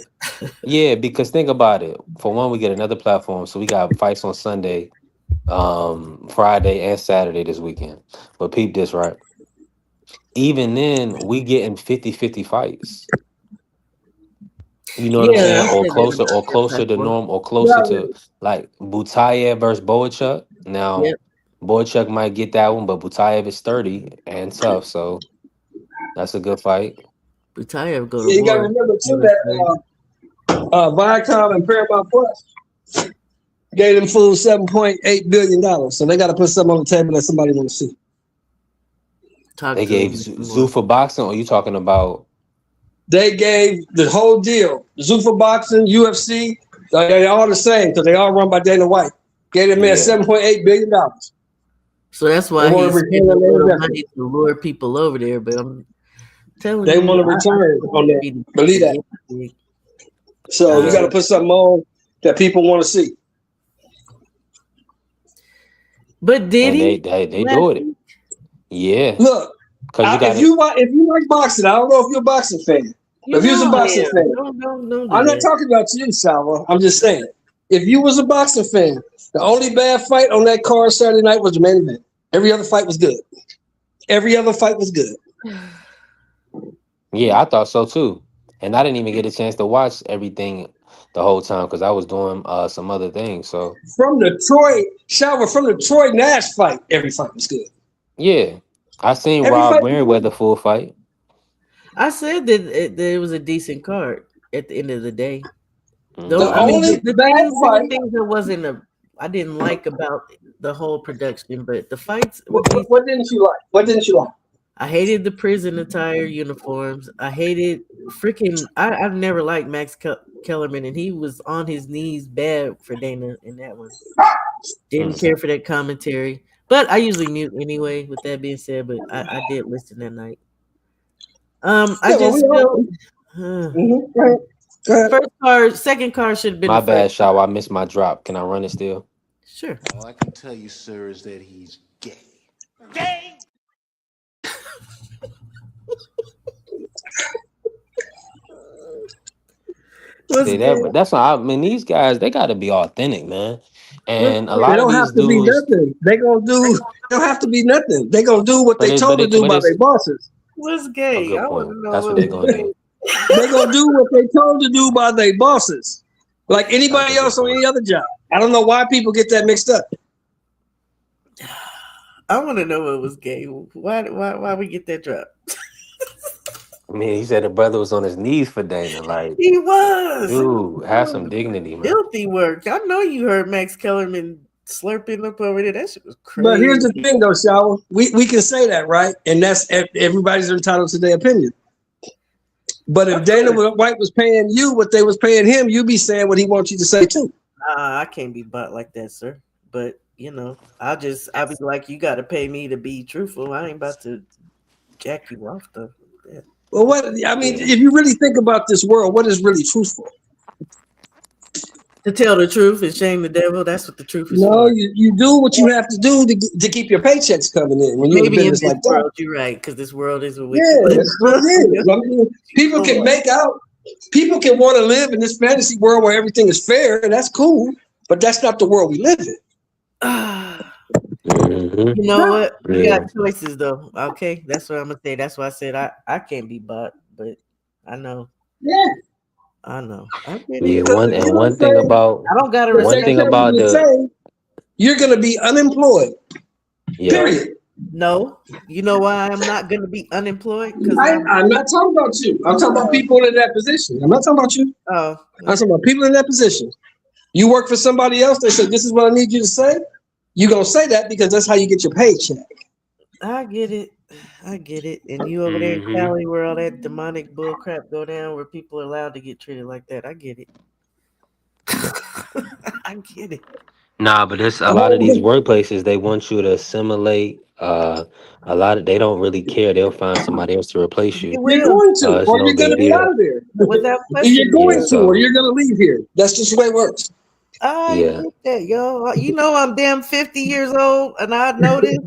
because think about it. For one, we get another platform, so we got fights on Sunday, Friday, and Saturday this weekend. But peep this, right? even then, we getting 50-50 fights. You know what I'm Yeah, saying? I Or said that closer, about or that closer to platform. norm, or closer Yeah, to like Butayev versus Boachuk. Now, Yep. Boachuk might get that one, but Butayev is sturdy and tough, so that's a good fight. Butayev go to you got to war. remember What too I say. that Viacom and Paramount Plus gave them fools $7.8 billion. So they got to put something on the table that somebody want to see. Talk They to gave him more. Zuffa boxing, or you talking about? They gave the whole deal. Zuffa Boxing, UFC, they all the same because they all run by Dana White. Gave them man Yeah, $7.8 billion. So that's They why want to he's return spending on a their little investment. money to lure people over there. But I'm telling They you, want to I return think on that. it'd be Believe the that. game big. So you got yeah, to put something on that people want to see. But did and they he they they last do it. week? Yeah, Look, cause you got if it. you like boxing, I don't know if you're a boxing fan. You But if you're a know I boxing am. fan, Don't do I'm not that. talking about you, Salva. I'm just saying. If you was a boxing fan, the only bad fight on that card Saturday night was the main event. Every other fight was good. Every other fight was good. Yeah, I thought so too. And I didn't even get a chance to watch everything the whole time because I was doing some other things. So From the Troy Nash fight, every fight was good. yeah, I seen Every Rob fight was good. Merriweather full fight. I said that it was a decent card at the end of the day. Though The I mean, Hmm. only the bad two fight. main things that wasn't a I didn't like about the whole production, but the fights were What, what, decent. what didn't you like? What didn't you like? I hated the prison attire uniforms. I hated freaking. I've never liked Max Kellerman, and he was on his knees bad for Dana in that one. Didn't care for that commentary, but I usually mute anyway. With that being said, but I did listen that night. I Yeah, well, we just all. felt Mm-hmm. Go ahead. Go ahead. first card, second card should have been My the first. bad, Shaw. I missed my drop. Can I run it still? Sure. All I can tell you, sir, is that he's gay. What's See that, good? but that's why I mean these guys they got to be authentic, man. What's And a They lot good? of don't have these to be dudes, nothing. They gonna do. They don't have to be nothing. They gonna do what they told to do but by it's their bosses. What's a gay? good I want point. to know That's what what they was gonna do. They gonna do what they told to do by their bosses, like That's anybody a good else on point. any other job. I don't know why people get that mixed up. I want to know what was gay. Why we get that drop? I mean, he said the brother was on his knees for Dana. Like, He was. dude, have some dignity, man. Filthy work. I know you heard Max Kellerman slurping up over there. That shit was But here's the crazy. thing, though, Shower. We can say that, right? And that's everybody's entitled to their opinion. But if Of Dana course. White was paying you what they was paying him, you be saying what he wants you to say too. I can't be butt like that, sir. But I'll be like, you got to pay me to be truthful. I ain't about to jack you off though. Yeah. Well, what I mean, Yeah. if you really think about this world, what is really truthful? To tell the truth and shame the devil. That's what the truth is No, for. you do what you have to do to keep your paychecks coming in when you're in a Maybe in business this like that. world, you're right, because this world is a Yeah, wicked place. that's what it is. I mean, people can make out, people can want to live in this fantasy world where everything is fair, and that's cool, but that's not the world we live in. Hmm. You know what? We Yeah. got choices though. Okay, that's what I'm gonna say. That's why I said I can't be bought, but I know. Yeah. I know. I get Yeah. it. Because if you're gonna say I don't gotta what One they thing respect tell you. you about to the say, you're gonna be unemployed. yeah. No, Period. no. You know why I'm not gonna be unemployed? Because I'm not talking about you. I'm talking about people in that position. I'm not talking about you. oh, I'm talking about people in that position. You work for somebody else, they say, this is what I need you to say. You're gonna say that because that's how you get your paycheck. I get it. I get it. And you over there in Hmm. Cali where all that demonic bull crap go down where people are allowed to get treated like that. I get it. I get it. Nah, but it's a lot of these workplaces. They want you to assimilate. A lot of they don't really care. They'll find somebody else to replace They you. You're will. going to, It's or no you're gonna big be out deal. of there. Without You're question. Yeah. going to, or So you're gonna leave here. That's just the way it works. I yeah. get that, yo. You know I'm damn 50 years old and I know this.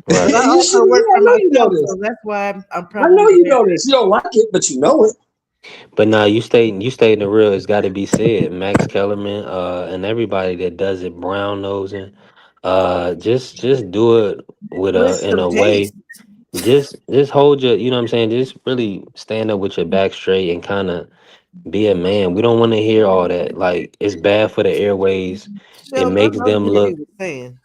But Right. I You should, also work yeah, I for know you know myself, this. so that's why I'm I know probably the you best. know this. You don't like it, but you know it. But now you stay in the real. It's got to be said. Max Kellerman, and everybody that does it, brown nosing, just do it with With in some a taste. way. Just hold your, you know what I'm saying? Just really stand up with your back straight and kind of be a man. We don't want to hear all that. Like it's bad for the airways. It Sheldon, I makes know you them heard what he look. was saying.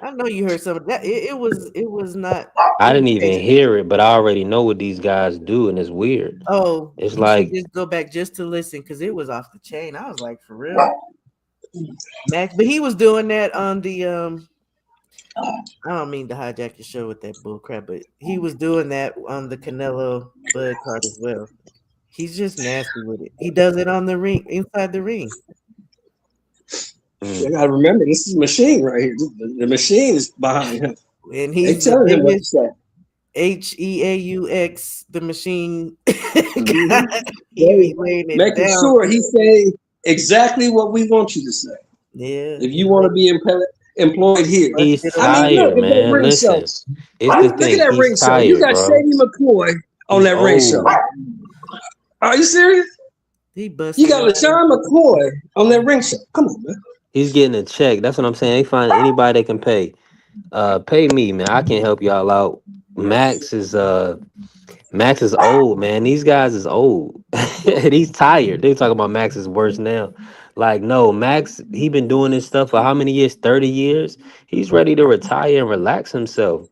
I know you heard some of that. It was not. I It was didn't even basic. hear it, but I already know what these guys do, and it's weird. Oh, It's you should like just go back just to listen because it was off the chain. I was like, for real, Max. But he was doing that on the I don't mean to hijack your show with that bull crap, but he was doing that on the Canelo Bud card as well. He's just nasty with it. He does it on the ring, inside the ring. You gotta remember, this is a machine right here. The machine is behind him. And They he's the telling him what to biggest say. HEAUX, the machine. Mhm. He They be laying it making down. sure he's saying exactly what we want you to say. Yeah. If you want to be employed here, he's I mean, look tired, at that man. ring show. Listen, it's the Look at thing. that He's ring show. You tired, got bro. Shady McCoy on He's that ring show. old. Are you serious? He You busting got up. LaShawn McCoy on that ring show. Come on, man. He's getting a check. That's what I'm saying. They find anybody they can pay. Pay me, man. I can help y'all out. Max is Max is old, man. These guys is old. And he's tired. They talking about Max is worse now. Like, no, Max, he been doing this stuff for how many years? 30 years? He's ready to retire and relax himself.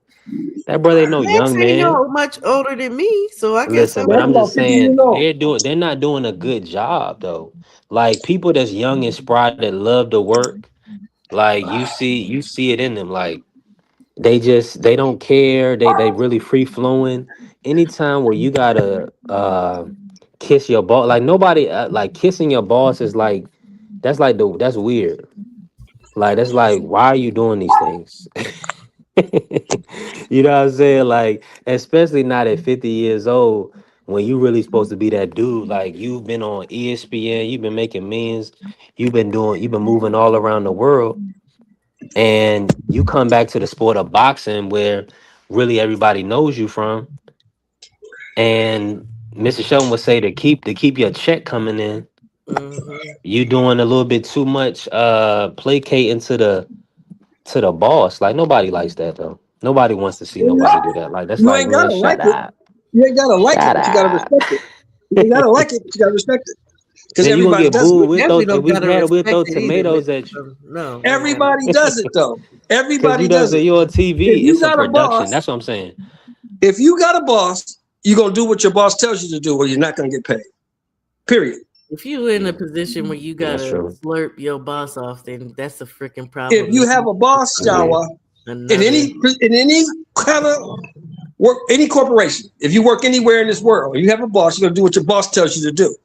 That brother ain't no Max young ain't man. no much older than me, so I guess Listen, I'm but That's I'm about just 50 years saying old. they're not doing a good job though. Like people that's young and spry that love to work, like you see it in them. Like they don't care. They really free flowing. Anytime where you gotta kiss your boss, like nobody like kissing your boss is like that's weird. Like that's like why are you doing these things? You know what I'm saying? Like especially not at 50 years old when you really supposed to be that dude. Like you've been on ESPN, you've been making millions, you've been moving all around the world and you come back to the sport of boxing where really everybody knows you from and Mr. Shelton would say to keep your check coming in, hmm you doing a little bit too much placating to the boss. Like nobody likes that though. Nobody wants to see nobody do that. Like that's You like, ain't man, gotta like shut it. up. You ain't gotta like it, Shut but you gotta up. respect it. You ain't gotta like it, but you gotta respect it. Because Man, you gonna everybody get does it. booed. We'll throw Definitely if don't we gotta mad, we'll respect throw it either, tomatoes Mr. at you. No, you ain't gotta. Everybody does it though. Cause you Everybody does does it, it. you're on If TV. you It's a got a production. boss, That's what I'm saying. if you got a boss, you're gonna do what your boss tells you to do, or you're not gonna get paid. Period. If you in a Yeah, position where you that's gotta true. slurp your boss off, then that's a freaking If problem. you And have a boss, Yeah. Jawa, in another. any kind of work, any corporation, if you work anywhere in this world, you have a boss, you're gonna do what your boss tells you to do.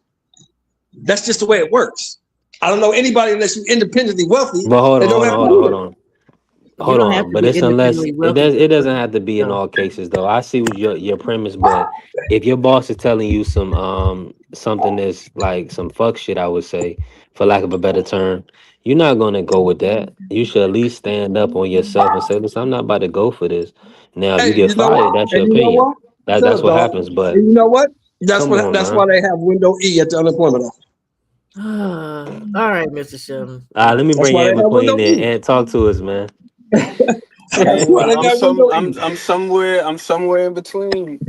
That's just the way it works. I don't know anybody unless you're independently wealthy But hold that on, don't hold have on, to hold on, do hold that. on. You Hold don't have on, to but be it's unless independently wealthy it to work. doesn't have to be in No. all cases though. I see what your premise, but if your boss is telling you some something that's like some fuck shit, I would say, for lack of a better term, you're not gonna go with that. You should at least stand up on yourself and say, listen, I'm not about to go for this. Now, if you Hey, get you know what? fired, that's your And you know opinion. what? Shut That's up, what dog. happens. But And you know what? come on, That's why man. they have window E at the unemployment office. All right, Mr. Shelton. Let me That's bring why they Ant have window McQueen in E. and talk to us, man. That's why Man, they got window E. I'm somewhere in between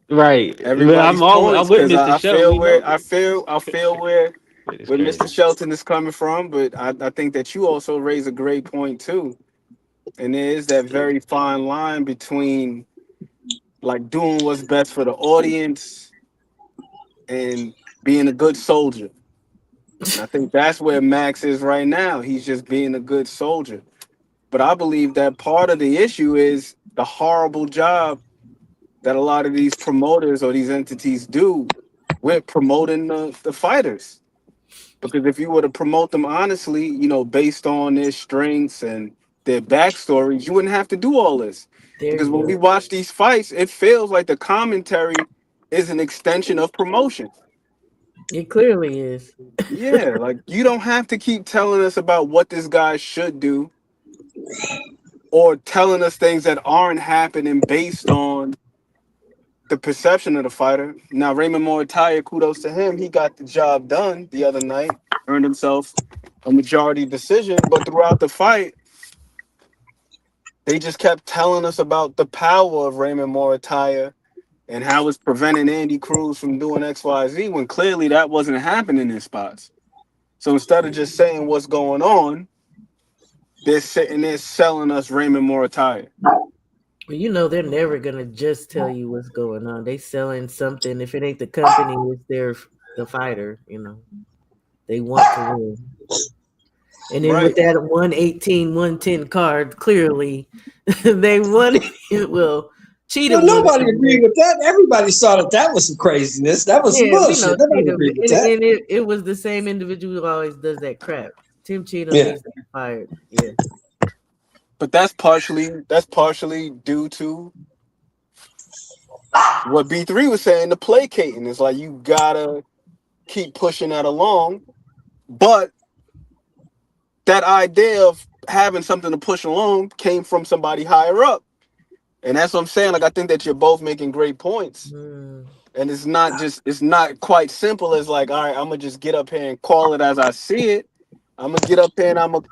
Right. Man, everybody's I'm points with because Mr. I Shelton. feel We where know. I feel where It's Mr. crazy. Shelton is coming from, but I think that you also raise a great point too. And there is that very fine line between like doing what's best for the audience and being a good soldier. And I think that's where Max is right now. He's just being a good soldier. But I believe that part of the issue is the horrible job that a lot of these promoters or these entities do with promoting the fighters. Because if you were to promote them honestly, based on their strengths and their backstories, you wouldn't have to do all this. There Because you when we go. watch these fights, it feels like the commentary is an extension of promotion. It clearly is. Yeah, like you don't have to keep telling us about what this guy should do or telling us things that aren't happening based on the perception of the fighter. Now, Raymond Muratalla, kudos to him. He got the job done the other night, earned himself a majority decision. But throughout the fight, they just kept telling us about the power of Raymond Muratalla and how it's preventing Andy Cruz from doing X, Y, Z when clearly that wasn't happening in spots. So instead of just saying what's going on, they're sitting there selling us Raymond Muratalla. Well, you know they're never gonna just tell you what's going on. They selling something. If it ain't the company, it's the fighter. You know, they want to win. And then with Right. that 118, 110 card, clearly they won it. Well, Well, Cheatham won nobody it. agreed with that. Everybody saw that was some craziness. That was some Yeah, we know bullshit. Nobody Cheatham, agreed with and, that. and it was the same individual who always does that crap. Tim Cheatham Yeah. needs to be fired. Yeah. But that's partially due to what B3 was saying, the placating. It's like you gotta keep pushing that along. But that idea of having something to push along came from somebody higher up. And that's what I'm saying. Like, I think that you're both making great points. And it's not quite simple as like, all right, I'm gonna just get up here and call it as I see it. I'm gonna get up here and I'm gonna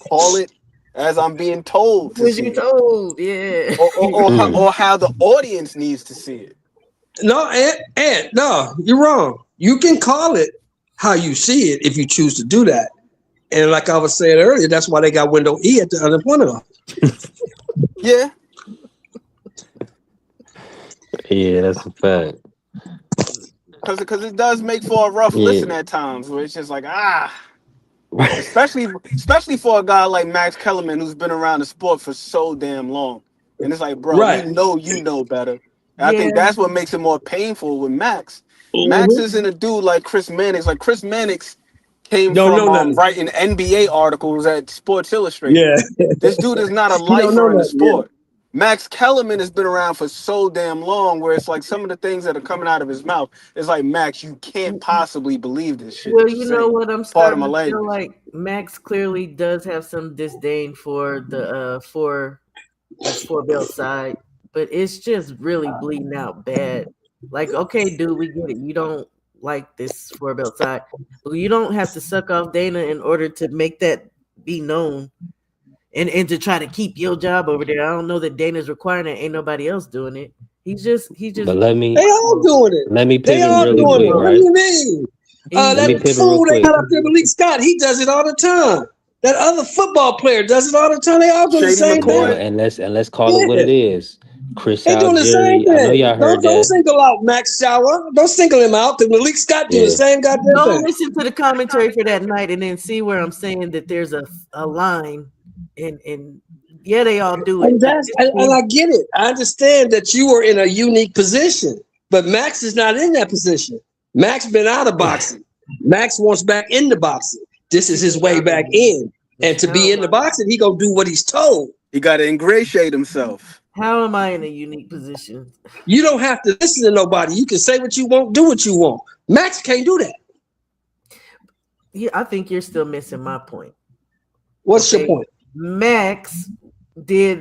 call it as I'm being told to Was see you it. told? Yeah. Or how the audience needs to see it. No, and no, you're wrong. You can call it how you see it if you choose to do that. And like I was saying earlier, that's why they got window E at the unemployment office. Yeah. Yeah, that's a fact. Because it does make for a rough Yeah. listen at times where it's just like, especially for a guy like Max Kellerman who's been around the sport for so damn long. And it's like, bro, we Right. know you know better. And I Yeah. think that's what makes it more painful with Max. Max Mm-hmm. isn't a dude like Chris Mannix. Like Chris Mannix came Don't know from nothing. writing NBA articles at Sports Illustrated. Yeah. This dude is not a You don't know lifer in the nothing. Yeah. sport. Max Kellerman has been around for so damn long where it's like some of the things that are coming out of his mouth, it's like, Max, you can't possibly believe this shit Well, that you're you know saying. what? I'm Part of starting my to feel language. like Max clearly does have some disdain for the four belt side, but it's just really bleeding out bad. Like, okay, dude, we get it. You don't like this four belt side, but you don't have to suck off Dana in order to make that be known. And to try to keep your job over there. I don't know that Dana's requiring it. Ain't nobody else doing it. He's just But let They me all doing it. They pivot all really doing quick, it. What do right? you mean? Let me That pivot real fool they got quick. up there, Malik Scott, he does it all the time. That other football player does it all the time. They all doing the Shady same Yeah, thing. McCoy. and let's call it what Yeah. it is. Chris They doing the same Algieri. I know thing. y'all heard Don't that. single out Max Shower. Don't single him out because Malik Scott do the Yeah. same goddamn go thing. listen to the commentary for that night and then see where I'm saying that there's a line and yeah, they all do it. And I get it. I understand that you are in a unique position, but Max is not in that position. Max been out of boxing. Max wants back into boxing. This is his way back in. And to be in the boxing, he gonna do what he's told. He got to ingratiate himself. How am I in a unique position? You don't have to listen to nobody. You can say what you want, do what you want. Max can't do that. Yeah, I think you're still missing my point. What's your point? Max did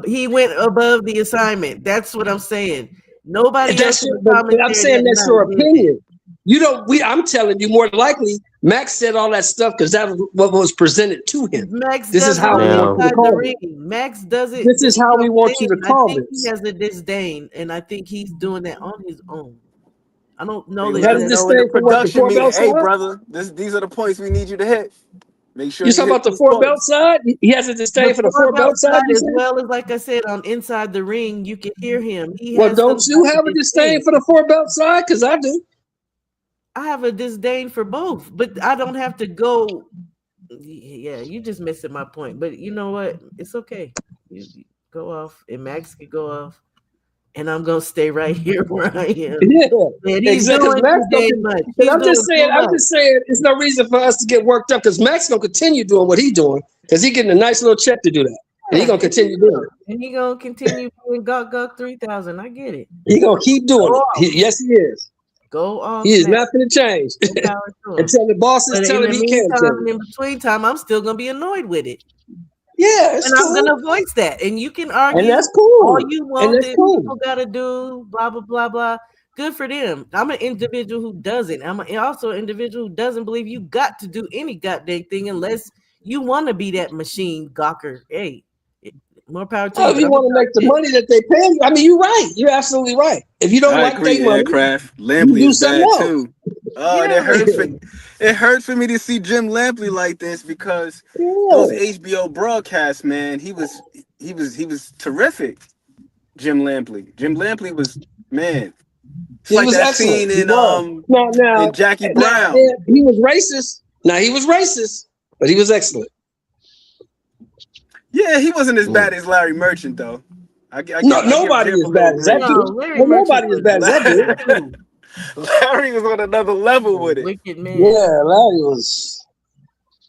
he went above the assignment. That's what I'm saying. Nobody else in the But commentary I'm saying that that's night your did that. opinion. You don't. I'm telling you, more likely, Max said all that stuff because that was what was presented to him. Max This does is it how we on want you to inside the call ring. it. Max does it. This is how we want you to I call think this. he has a disdain, and I think he's doing that on his own. I don't know They that let he him has. know in the for what, the production four meeting, belt hey, side? brother, these are the points we need you to hit. Make sure You you talking hit about the these four belt points. side? He has a disdain for the four four belt belt side. side, You as said? well as like I said, on inside the ring, you can hear him. He Well, has don't some you type have of a disdain disdain. for the four belt side? Because I do. I have a disdain for both, but I don't have to go. Yeah, you just missing my point. But you know what? It's okay. You go off, and Max can go off, and I'm gonna stay right here where I am. Yeah, And he's exactly. Because doing Max too damn much. and He's I'm doing just saying, too much. there's no reason for us to get worked up because Max gonna continue doing what he's doing because he's getting a nice little check to do that, and he's gonna continue doing it. And he gonna continue doing Gawk 3000. I get it. He's gonna keep doing Go it. off. Yes, he is. Go off. He is Max. not going to change More power to him. until the bosses But tell in him the he can meantime, change. in between time, I'm still gonna be annoyed with it. Yeah, it's And I'm cool. gonna voice that. And you can argue And that's cool. all you And want that's that cool. people gotta do, blah blah blah blah. Good for them. I'm an individual who doesn't. I'm also an individual who doesn't believe you got to do any goddamn thing unless you want to be that machine gawker. Hey, More power to Oh, you. if But you I'm gonna want to drop make the this. money that they pay you, I mean, you're right. You're absolutely right. If you don't I like agree, their money, Aircraft. you Lampley do is something bad else. too. And Yeah. it hurts for me to see Jim Lampley like this because Yeah. those HBO broadcasts, man, he was terrific. Jim Lampley. Jim Lampley was, man. It's He like was that excellent. scene He was. in Jackie Now, Brown. he was racist. Now he was racist, but he was excellent. Yeah, he wasn't as bad as Larry Merchant though. I No, give nobody Jim is a bad little as that grace. No, dude. Larry Well, Merchant nobody is was bad as that dude. Larry was on another level a with it. wicked man. Yeah, Larry was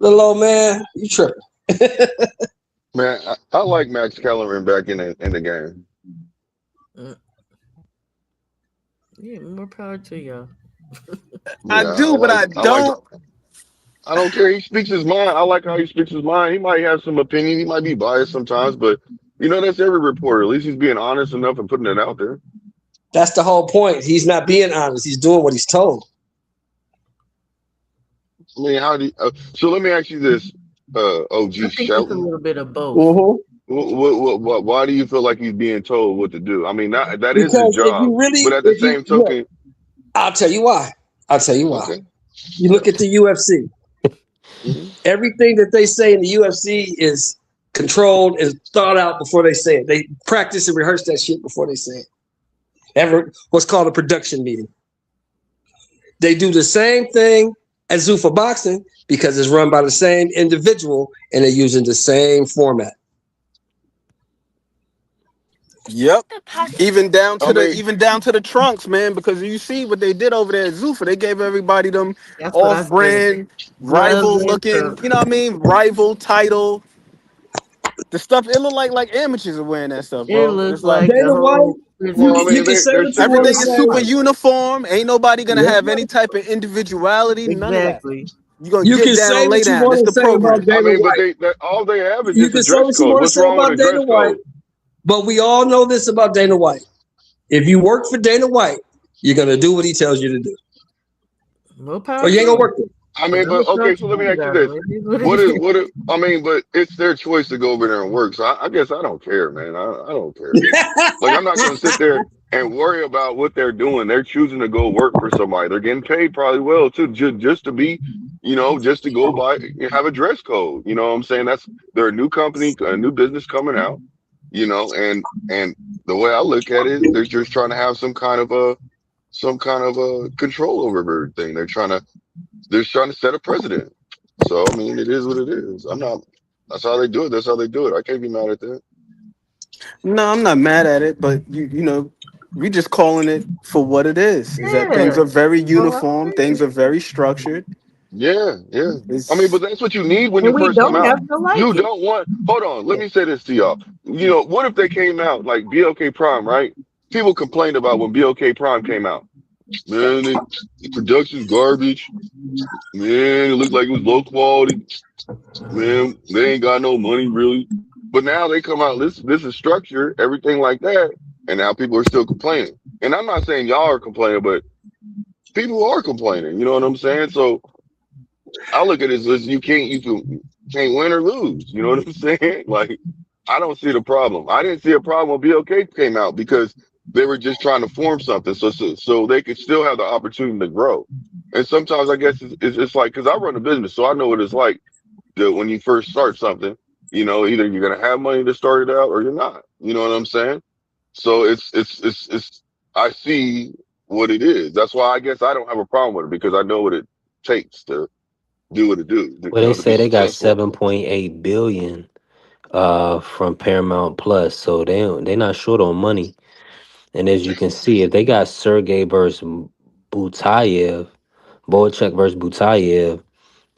little old man. You tripping? Man, I like Max Kellerman back in the game. Mm. Yeah, more power to y'all. I Yeah, do, but I I like. don't. I don't care. He speaks his mind. I like how he speaks his mind. He might have some opinion. He might be biased sometimes, but that's every reporter. At least he's being honest enough and putting it out there. That's the whole point. He's not being honest. He's doing what he's told. I mean, how do you, so let me ask you this, OG I think it's a Shelton. little bit of both. Mm-hmm. Why do you feel like he's being told what to do? I mean, that is his Because if job, you really, but at the if you same look, token, I'll tell you why. I'll tell you why. okay. You look at the UFC. Hmm. Everything that they say in the UFC is controlled and thought out before they say it. They practice and rehearse that shit before they say it. What's called a production meeting. They do the same thing as Zuffa Boxing because it's run by the same individual and they're using the same format. Yep. Even down I to mean, the trunks, man, because you see what they did over there at Zuffa. They gave everybody them That's what I said. off-brand, Gloves rival and looking, trunks. you know what I mean? Rival title. The stuff, it looked like amateurs are wearing that stuff, It bro. looked It's like like a Dana White, whole well, prison. I you mean, can say they're what you want to everything is say. super semi-professional. uniform. Ain't nobody gonna Yep. have any type of individuality, none of that. Exactly. You gonna You get can down say and lay what you down. want This to the say about program. I Dana mean, but White. all they have is You just a can say dress what you code. want to What's say wrong with a about Dana dress White, code? but we all know this about Dana White. If you work for Dana White, you're gonna do what he tells you to do, More or power you to ain't gonna him. work there. I Because mean, I'm but a okay, strong so let me support ask you about him. this: It is what it is. I mean, but it's their choice to go over there and work. So I guess I don't care, man. I don't care. Like I'm not gonna sit there and worry about what they're doing. They're choosing to go work for somebody. They're getting paid probably well too, just to be, just to go by have a dress code. You know what I'm saying? They're a new company, a new business coming out. And the way I look at it, they're just trying to have some kind of a control over everything. They're trying to set a precedent. So I mean, it is what it is. I'm not. That's how they do it. That's how they do it. I can't be mad at that. No, I'm not mad at it, but we just calling it for what it is that things Yeah. are very Well, I uniform, agree. things are very structured. Yeah, yeah. I mean, It's but that's what you need when And you we first come don't out. have to like You it. don't want. Hold on. Let Yeah. me say this to y'all. What if they came out like BLK Prime, right? People complained about when BLK Prime came out. Man, the production's garbage. Man, it looked like it was low quality. Man, they ain't got no money really. But now they come out, this is structure, everything like that, and now people are still complaining. And I'm not saying y'all are complaining, but people are complaining. You know what I'm saying? So I look at it as you can't win or lose. You know what I'm saying? Like I don't see the problem. I didn't see a problem when BLK came out because they were just trying to form something so they could still have the opportunity to grow. And sometimes I guess it's like because I run a business, so I know what it's like when you first start something, either you're gonna have money to start it out or you're not. You know what I'm saying? So it's I see what it is. That's why I guess I don't have a problem with it because I know what it takes to do what it do, Well, they to be say they got successful. 7.8 billion from Paramount Plus, so they're not short on money. And as you can see, if they got Sergey versus Butayev, Boychuk versus Butayev,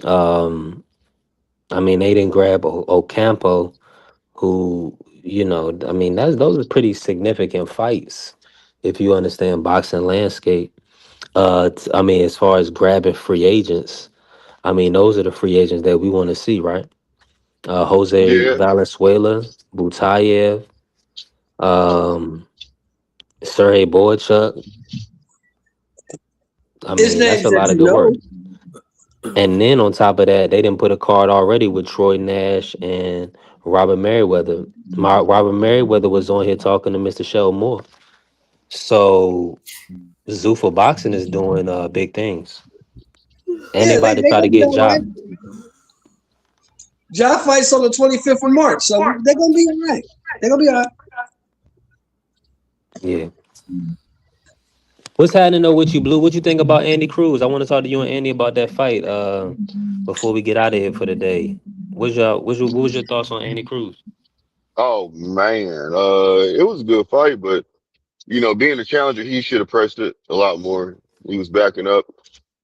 um, I mean they didn't grab Ocampo, who I mean those are pretty significant fights if you understand boxing landscape. I mean as far as grabbing free agents, I mean those are the free agents that we want to see, right? Jose Yeah, Valenzuela, Butayev, um, Sergey Boychuk. I His mean, that's names a that lot of you good work. know. And then on top of that, they didn't put a card already with Troy Nash and Robert Merriweather. Robert Merriweather was on here talking to Mr. Shell Moore. So Zuffa Boxing is doing big things. And they Yeah, about to they try to gonna be get all right. Ja. Ja fights on the 25th of March, so they're gonna be all right. They're gonna be all right. Yeah. What's happening though with you, Blue? What you think about Andy Cruz? I want to talk to you and Andy about that fight before we get out of here for the day. What was your thoughts on Andy Cruz? Oh man, it was a good fight, but being a challenger, he should have pressed it a lot more. He was backing up.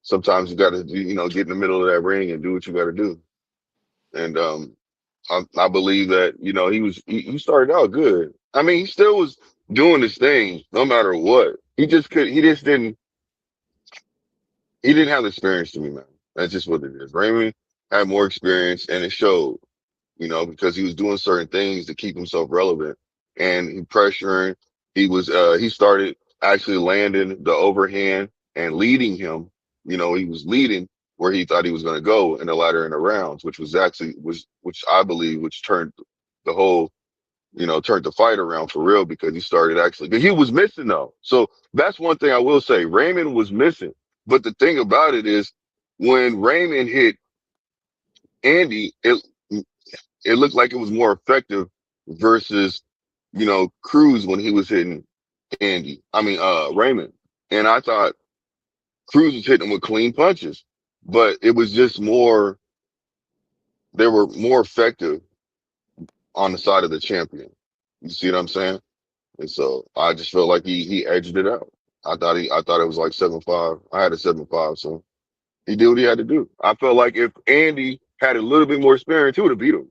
Sometimes you got to, get in the middle of that ring and do what you got to do. And I believe that he started out good. I mean, he still was doing his thing no matter what. He didn't have the experience to me, man. That's just what it is. Raymond had more experience, and it showed. Because he was doing certain things to keep himself relevant and he pressuring. He started actually landing the overhand and leading him. He was leading where he thought he was going to go in the latter in the rounds, which I believe, which turned the whole, turned the fight around for real because he started actually, but he was missing though. So that's one thing I will say. Raymond was missing. But the thing about it is when Raymond hit Andy, it looked like it was more effective versus, Cruz when he was hitting Raymond. And I thought Cruz was hitting him with clean punches, but it was just they were more effective on the side of the champion. You see what I'm saying? And so I just felt like he edged it out. I thought it was like 7-5. I had a 7-5, so he did what he had to do. I felt like if Andy had a little bit more experience, he would have beat him.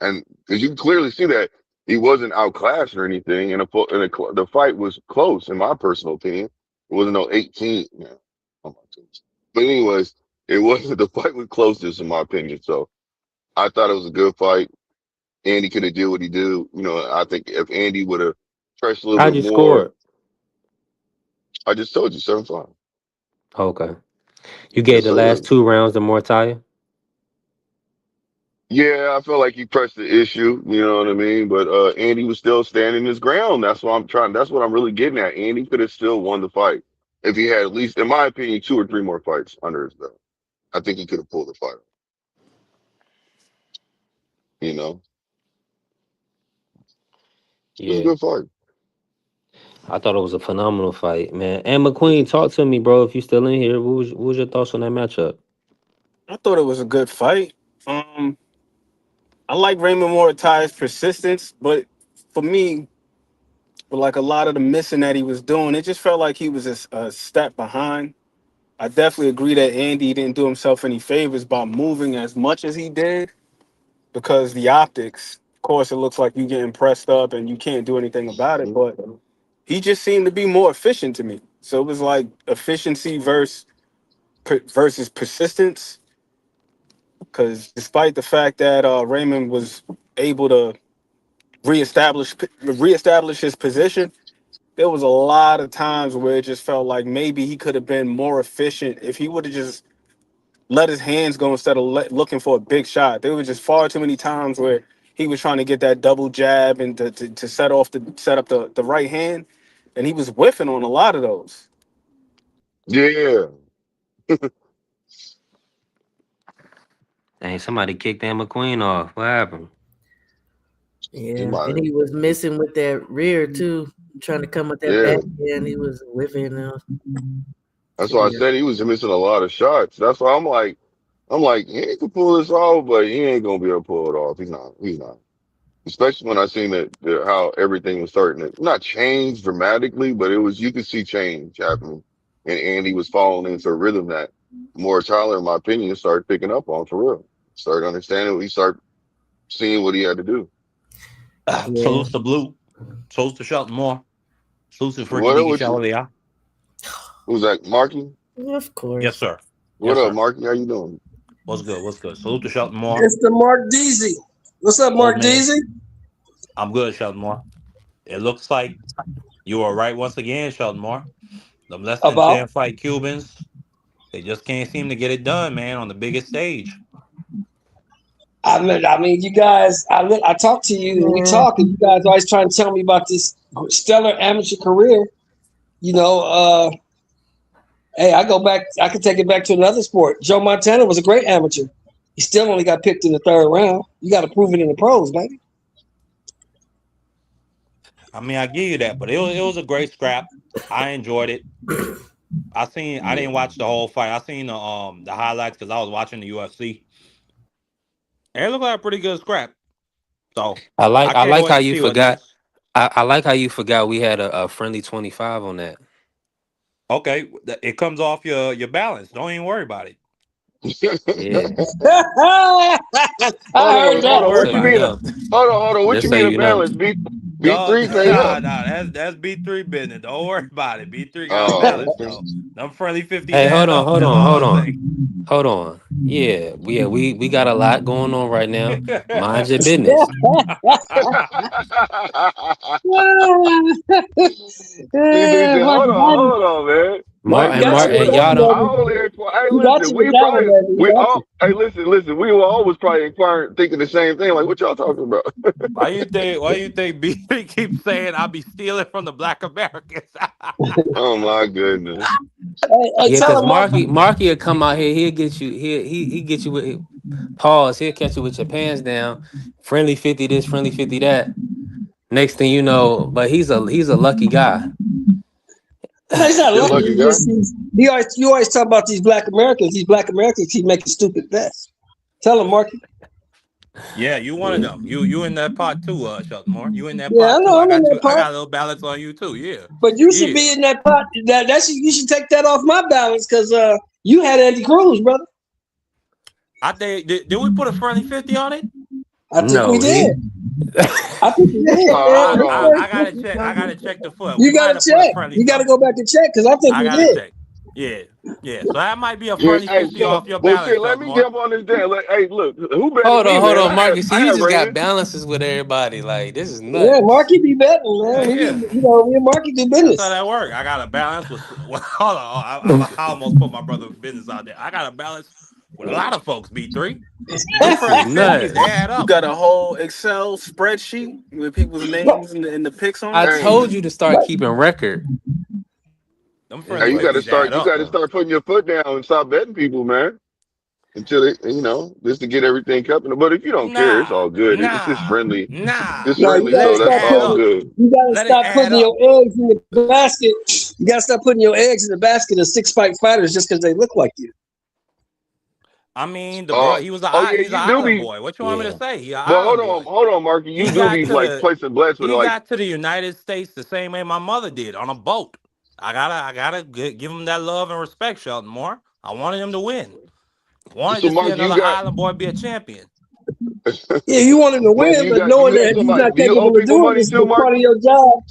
And because you can clearly see that he wasn't outclassed or anything, and the fight was close, in my personal opinion. It wasn't no 18. Yeah. Oh my goodness. But anyways, it wasn't. The fight was closest, in my opinion. So I thought it was a good fight. Andy could have did what he did. I think if Andy would have pressed a little How'd bit you more, score it? I just told you 7-5. Okay. You Yeah, gave the so last look, 2 rounds to Mortalia? yeah, I felt like he pressed the issue, you know what I mean? But Andy was still standing his ground. That's what I'm really getting at. Andy could have still won the fight if he had at least, in my opinion, 2 or 3 more fights under his belt. I think he could have pulled the fight, you know? It was a Yeah. good fight. I thought it was a phenomenal fight, man. And McQueen, talk to me, bro. If you still in here, what was your thoughts on that matchup? I thought it was a good fight. Um, I like Raymond Moratalla's persistence, but for me, with like a lot of the missing that he was doing, it just felt like he was a step behind. I definitely agree that Andy didn't do himself any favors by moving as much as he did because the optics, of course, it looks like you getting pressed up and you can't do anything about it, but he just seemed to be more efficient to me. So it was like efficiency versus persistence. Because despite the fact that Raymond was able to reestablish his position, there was a lot of times where it just felt like maybe he could have been more efficient if he would have just let his hands go instead of looking for a big shot. There was just far too many times where he was trying to get that double jab and to set up the right hand, and he was whiffing on a lot of those. Yeah. Dang, somebody kicked Dan McQueen off. What happened? He Yeah, might and have. he was missing with that rear too, trying to come with that Yeah. back end. He was whiffing. That's why I Yeah, said he was missing a lot of shots. That's why I'm like, he can pull this off, but he ain't gonna be able to pull it off. He's not. He's not. Especially when I seen how everything was starting to not change dramatically, but you could see change happening, and Andy was falling into a rhythm that more Tyler, in my opinion, started picking up on for real. Started understanding. He started seeing what he had to do. yeah, Salutes to Blue. Salutes to Shelton Moore. Salutes to Ricky What up Diggy with you? Shalavia. Who's that? Marky? of Yes, course. sir. What Yes, up, sir. Marky? How you doing? What's good? What's good? Salute to Shelton Moore. Mr. Mark Deasy. What's up, Old Mark man. Deasy? I'm good, Shelton Moore. It looks like you were right once again, Shelton Moore. Them less than About 10 fight Cubans, they just can't seem to get it done, man, on the biggest stage. I mean, you guys. I talk to you, and we talk, and you guys always trying to tell me about this stellar amateur career. You know, hey, I go back. I can take it back to another sport. Joe Montana was a great amateur. He still only got picked in the 3rd round. You got to prove it in the pros, baby. I mean, I give you that, but it was a great scrap. I enjoyed it. I didn't watch the whole fight. I seen the highlights because I was watching the UFC. And it looked like a pretty good scrap. So I I can't like how wait to you see what forgot. next. I like how you forgot we had a friendly 25 on that. Okay, it comes off your balance. Don't even worry about it. Yeah. I heard Don't that. worry What you So about you mean? it. know, Hold on. What just you so mean a you know. balance? Beat No, three paid up. that's B3 business. Don't worry about it. B3 got a Oh, balance okay. though. Them friendly 50s Hey, add up. That's all I'm saying. hold on. We got a lot going on right now. Mind your business. B3 said, Marky hold on, man. Mar Marky Hey, and got Mar you with and that y'all one, don't. I baby. only inquire. Hey, He got listen, you with we that one, probably baby. He we got all. you. Hey, listen. We were always probably inquiring, thinking the same thing. Like, what y'all talking about? Why you think B3 keeps saying I be stealing from the black Americans? Oh my goodness. Hey, Yeah, tell cause him, Marky. Marky will come out here. He'll get you. He get you with pause. He'll catch you with your pants down. Friendly 50 this, friendly 50 that. Next thing you know, but he's a lucky guy. No, he's not You're a lucky. lucky He guy. just you always talk about these black Americans. These black Americans keep making stupid bets. Tell him, Marky. Yeah, you one of them. You in that pot too, Shelton Moore. You in that Yeah, I pot too. know I I'm in got that you. I pot, got a little balance on you too. Yeah, but you should yeah. be in that pot. You should take that off my balance because you had Andy Cruz, brother. I think did we put a friendly 50 on it? I think we No, he. did. I think we did. Hold on. I gotta check. I gotta check the foot. We You got might to have put a check. friendly You got to something. go back and check because I think I we gotta did. check. Yeah, yeah. So that might be a Yeah, friendly hey, 50 so off your well, balance, shit. Let Shelton me Moore. jump on this damn. Hey, look, who betting me, Hold man? on, Marcus. I See, you have just got Raymond. balances with everybody. Like this is Yeah, nuts. Marky be betting, man. We be, Yeah. me and Marky do That's how business. that work. I got a balance with. Well, hold on, I almost put my brother's business out there. I got a balance with a lot of folks. B3. Them This is friendly 50s, they nuts. add You up. got a whole Excel spreadsheet with people's names and the picks on I it. Hey, told you to start keeping record. Them It's friendly you got to 50s start. add You up got to though. start putting your foot down and stop betting people, man. Until they, just to get everything covered. But if you don't care, it's Nah, all good. It's just nah, friendly. It's nah. No, you friendly, Let gotta so it that's start add all putting. up. good. You gotta Let it stop add putting your up. eggs in the basket. You gotta stop putting your eggs in the basket of 6 fight fighters just because they look like you. I mean, the bro, Oh, he was yeah, he's an you do island be. boy. What you want me to yeah. say? He an But island boy. hold on, Marky. You He do got be to like the placing bets with he like. got to the United States the same way my mother did on a boat. I gotta give him that love and respect, Shelton Moore. I wanted him to win. Wanted So, to see Marky, another you got. island boy be a champion. Yeah, you want him to Marky, win, but you knowing got that he's somebody. not Do you owe capable of people doing money this too, is part of Marky? your job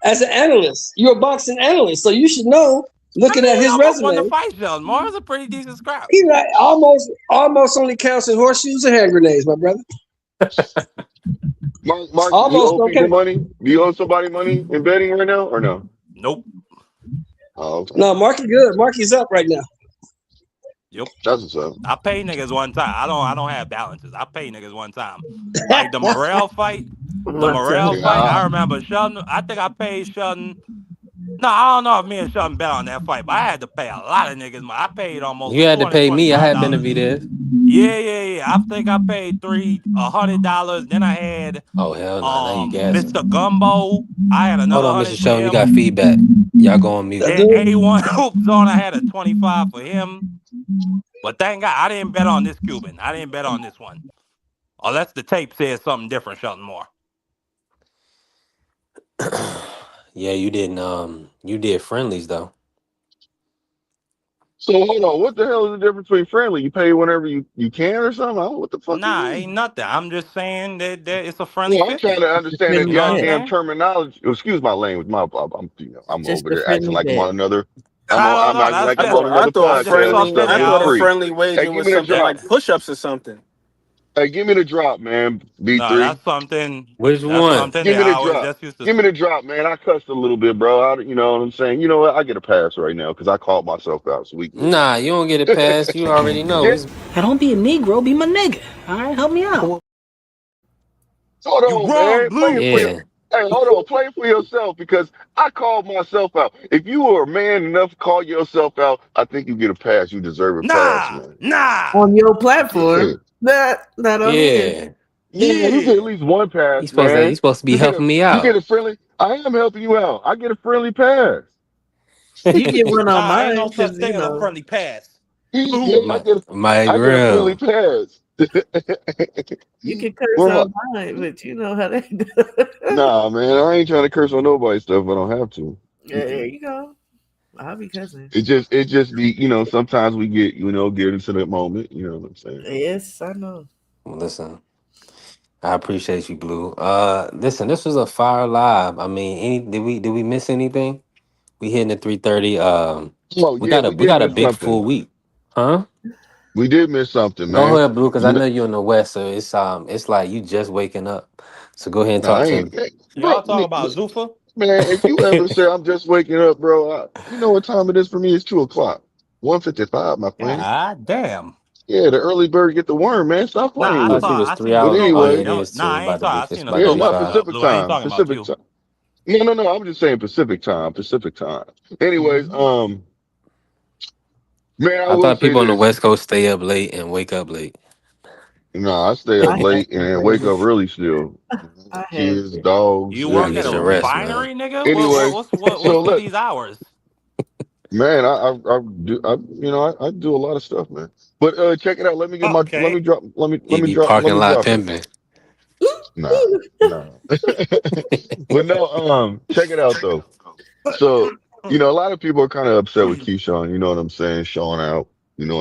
as an analyst. You're a boxing analyst, so you should know. I Looking at mean, he his almost won the resume, fight, Shelton Moore. It was a pretty decent scrap. he's like almost only counts in horseshoes and hand grenades, my brother. Marky, do you Almost owe don't people count. money? Do you owe somebody money in betting right now, or no? Nope. Oh, okay. No, Marky good. Marky's up right now. Yep. That's what's up. I pay niggas one time. I don't have balances. I pay niggas one time. Like the Morrell fight. The One Morrell time. fight. Yeah. I remember Sheldon. I think I paid Sheldon. No, I don't know if me and Sheldon bet on that fight, but I had to pay a lot of niggas money. I paid almost You had to $200, pay me. I had been to $25. be there. Yeah. I think I paid $100. Then I had Oh hell no! Now you gassing. Mr. Gumbo. I had Hold another on, Mr. 100 for Sheldon. You him. got feedback. Y'all go on mute. That's Then it. A1 Hoop Zone, I had a 25 for him. But thank God I didn't bet on this Cuban. I didn't bet on this one. Unless the tape says something different, Shelton Moore. Yeah, you didn't. You did friendlies though. So hold on. What the hell is the difference between friendly? You pay whenever you can or something? I don't know what the fuck you Nah, mean. ain't nothing. I'm just saying that it's a friendly Well, I'm trying 50. to understand the Friendly You know what I'm bet. goddamn saying? terminology. Excuse my language. I'm Just over a there acting friendly like I'm on bet. another. I don't I'm know. acting That's like I'm just on I another thought I just podcast saw and friendly. Philly stuff I for thought a out. free. friendly Hey, wager give was me the something drop. like push-ups or something. Hey, give me the drop, man. No, B3. that's something. Which That's one? something Give that me the I was drop. just used to. Give me the drop, man. I cussed a little bit, bro. You know what I'm saying? You know what? I get a pass right now because I called myself out, so we good. Nah, you don't get a pass. You already know. Yeah. It's Hey, don't be a Negro, be my nigga. All right, help me out. Hold You on, wrong, man. Play Blue. it for your. yeah. Hey, hold on. Play it for yourself because I called myself out. If you were a man enough to call yourself out, I think you get a pass. You deserve a pass, Nah, man. nah. On your Yeah. platform, not on here. Yeah. Man, you get at Yeah. least one pass, You man. supposed to be helping me You get out. a friendly. I am helping you out. I get a friendly pass. You get one on Nah, ain't no mine such because thing as a friendly pass. Yeah, Blue. My I get a friendly grill. pass. you can curse Where my on mine, but you know how they do. Nah, man, I ain't trying to curse on nobody's stuff. I don't have to. Yeah, there you go. I'll be cussing. It just be, sometimes we get into that moment. You know what I'm saying? Yes, I know. Listen, I appreciate you, Blue. Listen, this was a fire live. I mean, did we miss anything? We hitting at 3:30. Oh We yeah, got a we we did got a miss big something. full week, huh? We did miss something, Go man. ahead, Blue, because I You know, know you're in the West, so it's like you just waking up. So go ahead and nah, talk I to ain't, me. hey, bro. Y'all talk about Zufa? Man, if you ever say I'm just waking up, bro, you know what time it is for me? It's 2 o'clock, 1:55, my friend. God damn. Yeah, the early bird get the worm, man. Stop playing Nah, with me. Was I three seen a But hours. story. Oh yeah, anyway, it is Nah, too. I ain't talking. I It's seen a about to yeah, be story, not five. Pacific Blue. I ain't time. talking about Pacific you. time. No, no, no. I'm just saying Pacific time. Pacific time. Anyways, man, I I will thought say people on the this. West Coast stay up late and wake up late. No, I stay up I had late to and wake rest. up early still. I had Kids, to. dogs, You You gotta work at get a your everything. rest, man. refinery, nigga? Anyways, so What's with look, these hours? man, I do a lot of stuff, man. But check it out. Let me Okay. drop He be parking lot it. pimping. Nah, nah. But no, check it out though. So, a lot of people are kind of upset with Keyshawn, you know what I'm saying, showing out,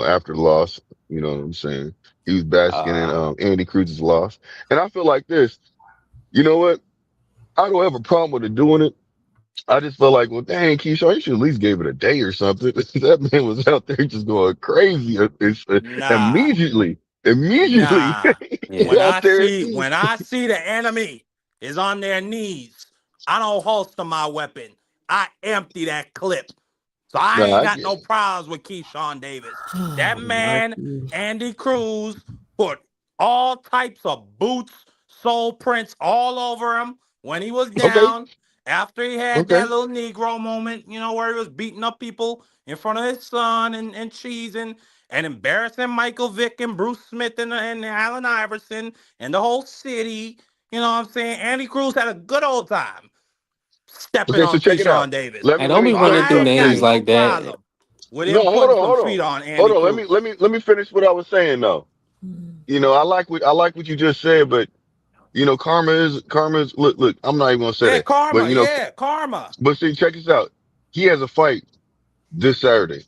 after the loss, you know what I'm saying. He was basking in Uh, Andy Cruz's loss. And I feel like this, you know what? I don't have a problem with it doing it. I just feel like, well, dang, Keyshawn, you should at least give it a day or something. That man was out there just going crazy. Nah. Immediately, immediately, Nah. he yeah. out there. When I see the enemy is on their knees, I don't holster my weapon. I empty that clip. So I Nah, ain't I got get no it. problems with Keyshawn Davis. That Oh, man, Marky. Andy Cruz, put all types of boots, soul prints all over him when he was Okay, down. After he had okay. that little Negro moment, where he was beating up people in front of his son and cheesing and embarrassing Michael Vick and Bruce Smith and Allen Iverson and the whole city. You know what I'm saying? Andy Cruz had a good old time stepping Okay, so on check it out. Keyshawn Davis. Hey, Let don't me be So let me running I through drop ain't to got names you. no like that. problem with No, him hold putting on, some hold feet on, on hold Andy on. Cruz. Let me finish what I was saying though. I like what you just said, but karma is look, I'm not even gonna say Yeah, that. But karma. Yeah, karma. but see, check this out. He has a fight this Saturday.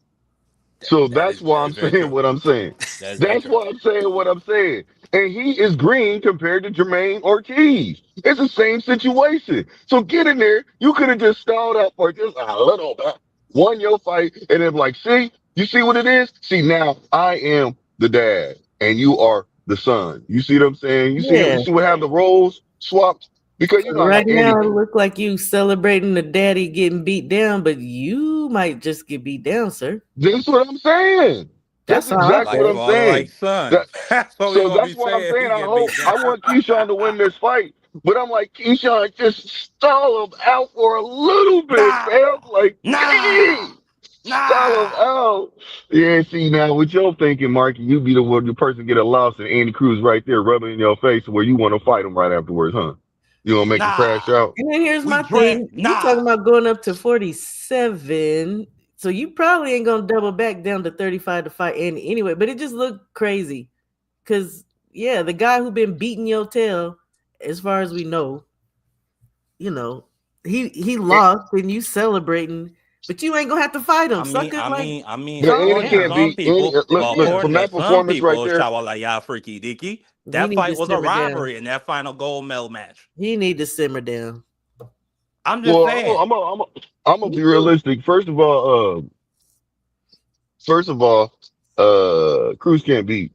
So that's why That I'm is very saying true. what I'm saying. That is very That's true. why I'm saying what I'm saying. And he is green compared to Jermaine Ortiz. It's the same situation. So get in there. You could have just stalled out for just a little bit, won your fight, and then like, see, you see what it is? See, now I am the dad and you are the son. You see what I'm saying? You Yeah. see what have the roles swapped? Because you know how Right now, Andy. it look like you celebrating the daddy getting beat down, but you might just get beat down, sir. That's what I'm saying. That's That's all I exactly Like what say. I'm father, like saying. son. That That's what we so gonna that's be why I'm saying. saying He get beat I down. want Keyshawn to win this fight, but I'm like Keyshawn just stall him out for a little bit, Nah, man. I'm like, nah, dang, stall him nah, out. Yeah, see now what you're thinking, Marky, you be the person get a loss and Andy Cruz right there rubbing in your face where you want to fight him right afterwards, huh? You gonna make him crash nah. out? And then here's We my draft. thing. You Nah, talking about going up to 47. So you probably ain't gonna double back down to 35 to fight Andy anyway, but it just looked crazy. Cause yeah, the guy who been beating your tail, as far as we know, he lost and you celebrating, but you ain't gonna have to fight him. Suck it like But According calm Andy to down. can't some beat Andy. people, Look, look Yeah. from according to that some performance right people, there. Shawalaya Freaky Dicky, He that need fight to was a simmer down. robbery in that final gold medal match. He need to simmer down. I'm just Well, saying. I'm gonna Me be too. realistic. First of all, Cruz can't beat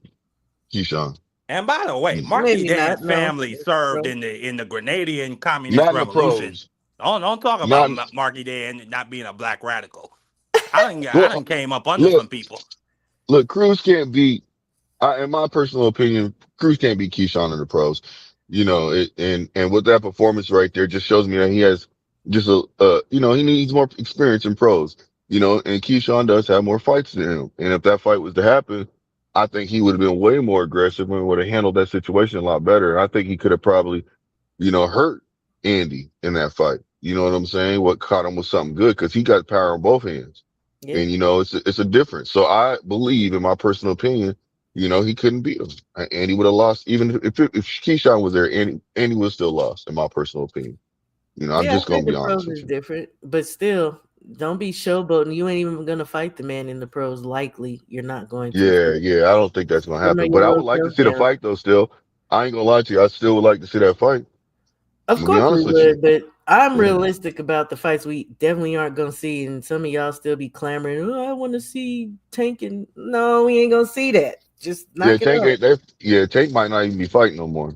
Keyshawn. And by the way, Marky Maybe Dan's not. No. family served No. in the Grenadian Communist Not in the Revolution. pros. Don't talk about Not Marky Dan not being a black radical. I done well. came up under Look, some people. look. Cruz can't beat. In my personal opinion, Cruz can't beat Keyshawn in the pros. And with that performance right there, just shows me that he has just he needs more experience in pros. And Keyshawn does have more fights than him. And if that fight was to happen, I think he would have been way more aggressive and would have handled that situation a lot better. I think he could have probably hurt Andy in that fight. You know what I'm saying? What caught him was something good because he got power in both hands. Yeah. And it's a difference. So I believe, in my personal opinion, he couldn't beat him. Andy would have lost, even if Keyshawn was there. Andy would have still lost, in my personal opinion. I'm Yeah, I just gonna think be the honest pros with is you. different, but still, don't be showboating. You ain't even gonna fight the man in the pros. Likely, you're not going to. Yeah, So yeah. I don't think that's gonna simmer happen. But your I little would like to self see the down. fight though. Still, I ain't gonna lie to you. I still would like to see that fight. I'm Of gonna be course we honest with you. would, but I'm Yeah, realistic about the fights we definitely aren't gonna see, and some of y'all still be clamoring. Oh, I want to see Tank, and no, we ain't gonna see that. Just yeah. knock it Tank off. ain't that. Yeah, Tank might not even be fighting no more.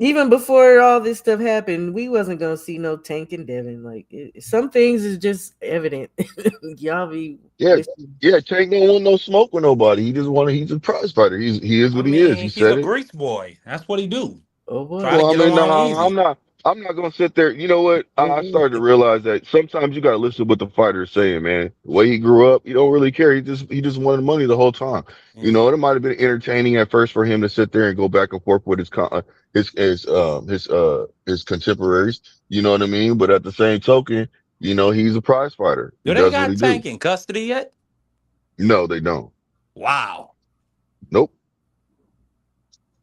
Even before all this stuff happened, we wasn't gonna see no Tank and Devin. Like some things is just evident. Y'all be Yeah, wishing. yeah. Tank don't want no smoke with nobody. He just want. He's a prize fighter. He is I what he is. He mean, he's a said it. grease boy. That's what he do. Oh boy. Try to Well, I get mean, no, along I'm easy. not. I'm not gonna sit there. You know what? Oh I boy. started to realize that sometimes you gotta listen to what the fighter is saying, man. The way he grew up, you don't really care. He just wanted money the whole time. Yeah. It might have been entertaining at first for him to sit there and go back and forth with his contemporaries. You know what I mean? But at the same token, he's a prize fighter. He Do they does what he got do. Tank in custody yet? No, they don't. Wow. Nope.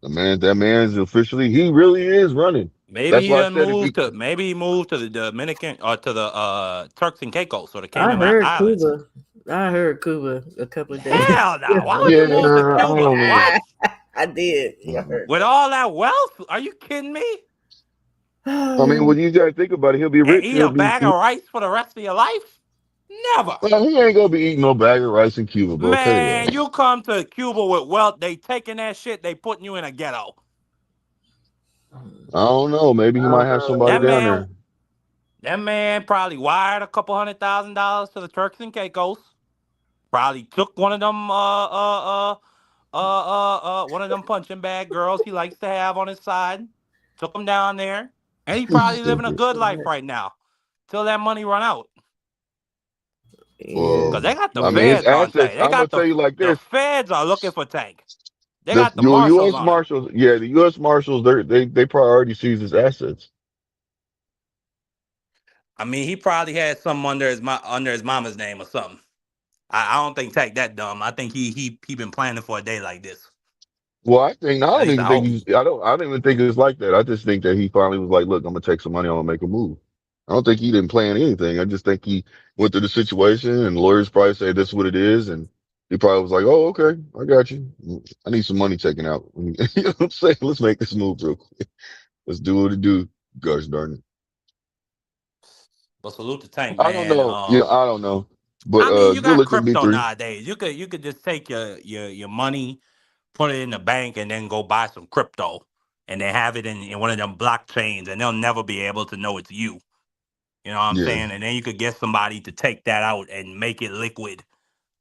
That man's officially. He really is running. Maybe That's he why I done said if moved he. to maybe he moved to the Dominican or to the Turks and Caicos or the I Cayman heard Islands. Cuba. I heard Cuba a couple of days. Hell no. Why would you Yeah, move to I Cuba? don't know. What? I did. I heard With all that wealth? Are you kidding me? I mean, that. when you gotta think about it, he'll be And rich. eat He'll a be. bag of rice for the rest of your life? Never. Well, he ain't gonna be eating no bag of rice in Cuba, bro. Tell you Man, that. you come to Cuba with wealth, they taking that shit, they putting you in a ghetto. I don't know. Maybe he might have somebody That down man, there. that man probably wired a couple $100,000 to the Turks and Caicos. Probably took one of them punching bag girls he likes to have on his side. Took him down there, and he You probably living a stupid. good life right now, till that money run out. Yeah. Cause Well, they got the I mean, his feds on assets. Tank. They I'm gonna got tell you like the this: feds are looking for Tank. They the got the marshals U.S. on him. Marshals. Yeah, the U.S. Marshals. They priority sees his assets. I mean, he probably had something under his mama's name or something. I don't think Tank that dumb. I think he been planning for a day like this. Well, I At don't least I even think hope. he's. I don't even think it's like that. I just think that he finally was like, "Look, I'm gonna take some money. I'm gonna make a move." I don't think he didn't plan anything. I just think he went through the situation, and lawyers probably say this is what it is, and he probably was like, "Oh, okay, I got you. I need some money taken out." You know what I'm saying? Let's make this move real quick. Let's do what it do. Gosh darn it. But salute to Tank, I don't man. know. Yeah, I don't know. But I mean, you good got looking crypto B3. nowadays. You could just take your money, put it in the bank, and then go buy some crypto, and then have it in one of them blockchains, and they'll never be able to know it's you. You know what I'm Yeah, saying? And then you could get somebody to take that out and make it liquid,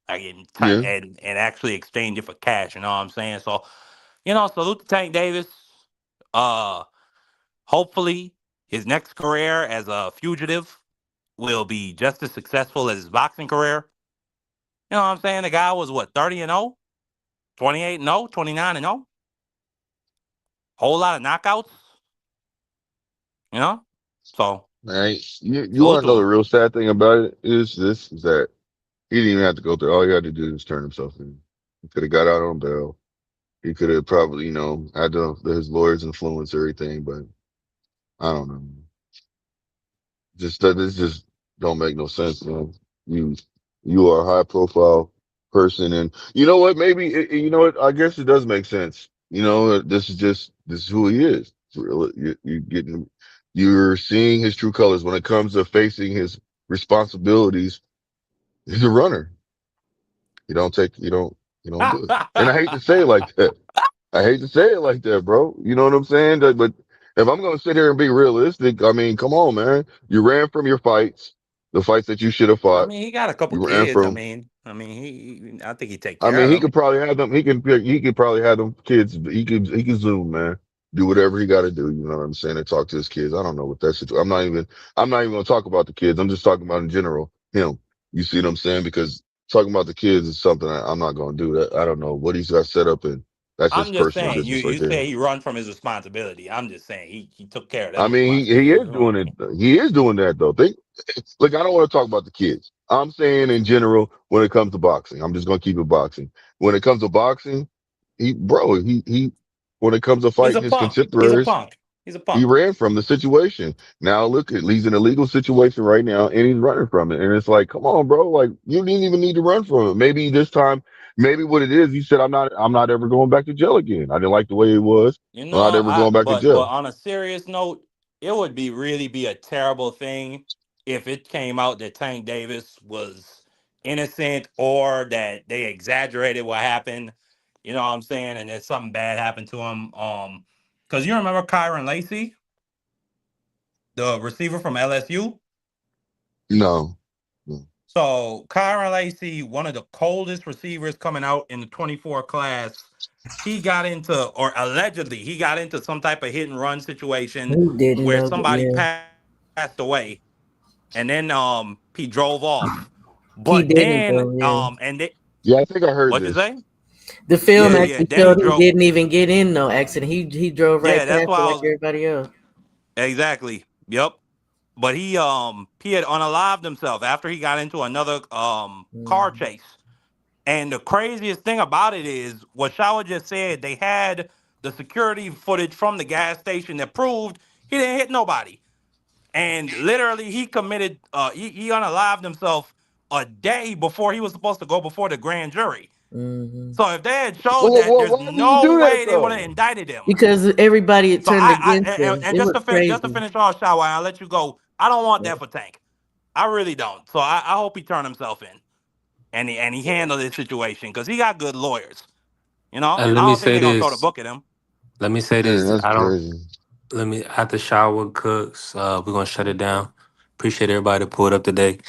like yeah. and actually exchange it for cash. You know what I'm saying? So, salute to Tank Davis. Uh, Hopefully his next career as a fugitive will be just as successful as his boxing career. You know what I'm saying? The guy was what, 30 and 0, 28 and 0, 29 and 0. Whole lot of knockouts, you know? So, Man, you salute want to to know the him. real sad thing about it is that he didn't even have to go through. All he had to do was turn himself in. He could have got out on bail. He could have probably, had his lawyers influence everything, but I don't know. This just don't make no sense, man. You you are a high profile person, and you know what? Maybe you know what? I guess it does make sense. This is who he is. You're seeing his true colors when it comes to facing his responsibilities. He's a runner. You don't do it, and I hate to say it like that. I hate to say it like that, bro. You know what I'm saying? But if I'm gonna sit here and be realistic, I mean, come on, man. You ran from your fights, the fights that you should have I fought. mean, he got a couple You ran kids. I from. mean, I think he take I care mean, of he them. could probably have them. He could probably have them kids. He could zoom, man. Do whatever he got to do. You know what I'm saying? And talk to his kids. I don't know what that situation. I'm not even gonna talk about the kids. I'm just talking about in general him. You see what I'm saying? Because talking about the kids is something I'm not gonna do. That I don't know what he's got set up, and that's I'm just just personal saying, you business right you there. say he run from his responsibility. I'm just saying he took care of I them mean, he responsibilities. is You know what doing I it. mean? He is doing that though. Look, I don't want to talk about the kids. I'm saying in general when it comes to boxing. I'm just gonna keep it boxing. When it comes to boxing, he when it comes to He's fighting a his punk. He's a contemporaries, punk. He's a he punk. ran from the situation. Now look at he's in a legal situation right now and he's running from it. And it's like, come on, bro. Like you didn't even need to run from it. Maybe this time, maybe what it is, he said, I'm not ever going back to jail again. I didn't like the way it was. You I'm know, not ever I going back to but jail. on a serious note, it would be really be a terrible thing if it came out that Tank Davis was innocent or that they exaggerated what happened. You know what I'm saying? And that something bad happened to him. Because you remember Kyron Lacey, the receiver from LSU. No. No. So Kyron Lacey, one of the coldest receivers coming out in the 24 class, he got into, or allegedly, he got into some type of hit and run situation He didn't where know, but somebody yeah, passed away, and then he drove off. he But didn't then though. Yeah, and they, Yeah, I think I heard what you this. say? the Yeah, film Yeah, they, yeah. actually Then he showed he drove. didn't even get in no accident. He drove right Yeah, that's past why it I like was everybody else. exactly. Yep. But he had unalived himself after he got into another car Mm. chase. And the craziest thing about it is what Shower just said, they had the security footage from the gas station that proved he didn't hit nobody. And literally he committed he unalived himself a day before he was supposed to go before the grand jury. Hmm. So if they had showed well, that, well, there's why did he no do that way they would have though? indicted him. Because everybody had So turned against him. and It was just to crazy. finish off Shower, and I'll let you go. I don't want Yeah. that for Tank. I really don't. So I hope he turned himself in and he handled this situation because he got good lawyers. You know, And let I me don't think say they're gonna throw the this. book at him. Let me say Man, this. that's I don't. crazy. Let me after shower cooks. We're gonna shut it down. Appreciate everybody that pulled up today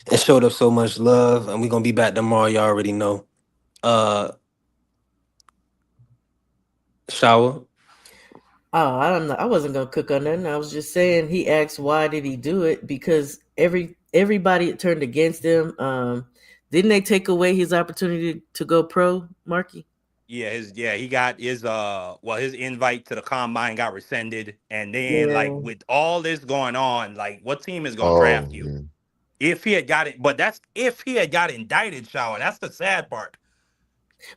and showed up so much love. And we're gonna be back tomorrow. You already know. Uh, shower. Oh, I don't know. I wasn't gonna cook on nothing. I was just saying he asked why did he do it because everybody had turned against him. Didn't they take away his opportunity to go pro, Marky? He got his his invite to the combine got rescinded, and then like Yeah. with all this going on, like what team is gonna draft Oh, you? yeah. If he had got it, but that's if he had got indicted, Shower. That's the sad part.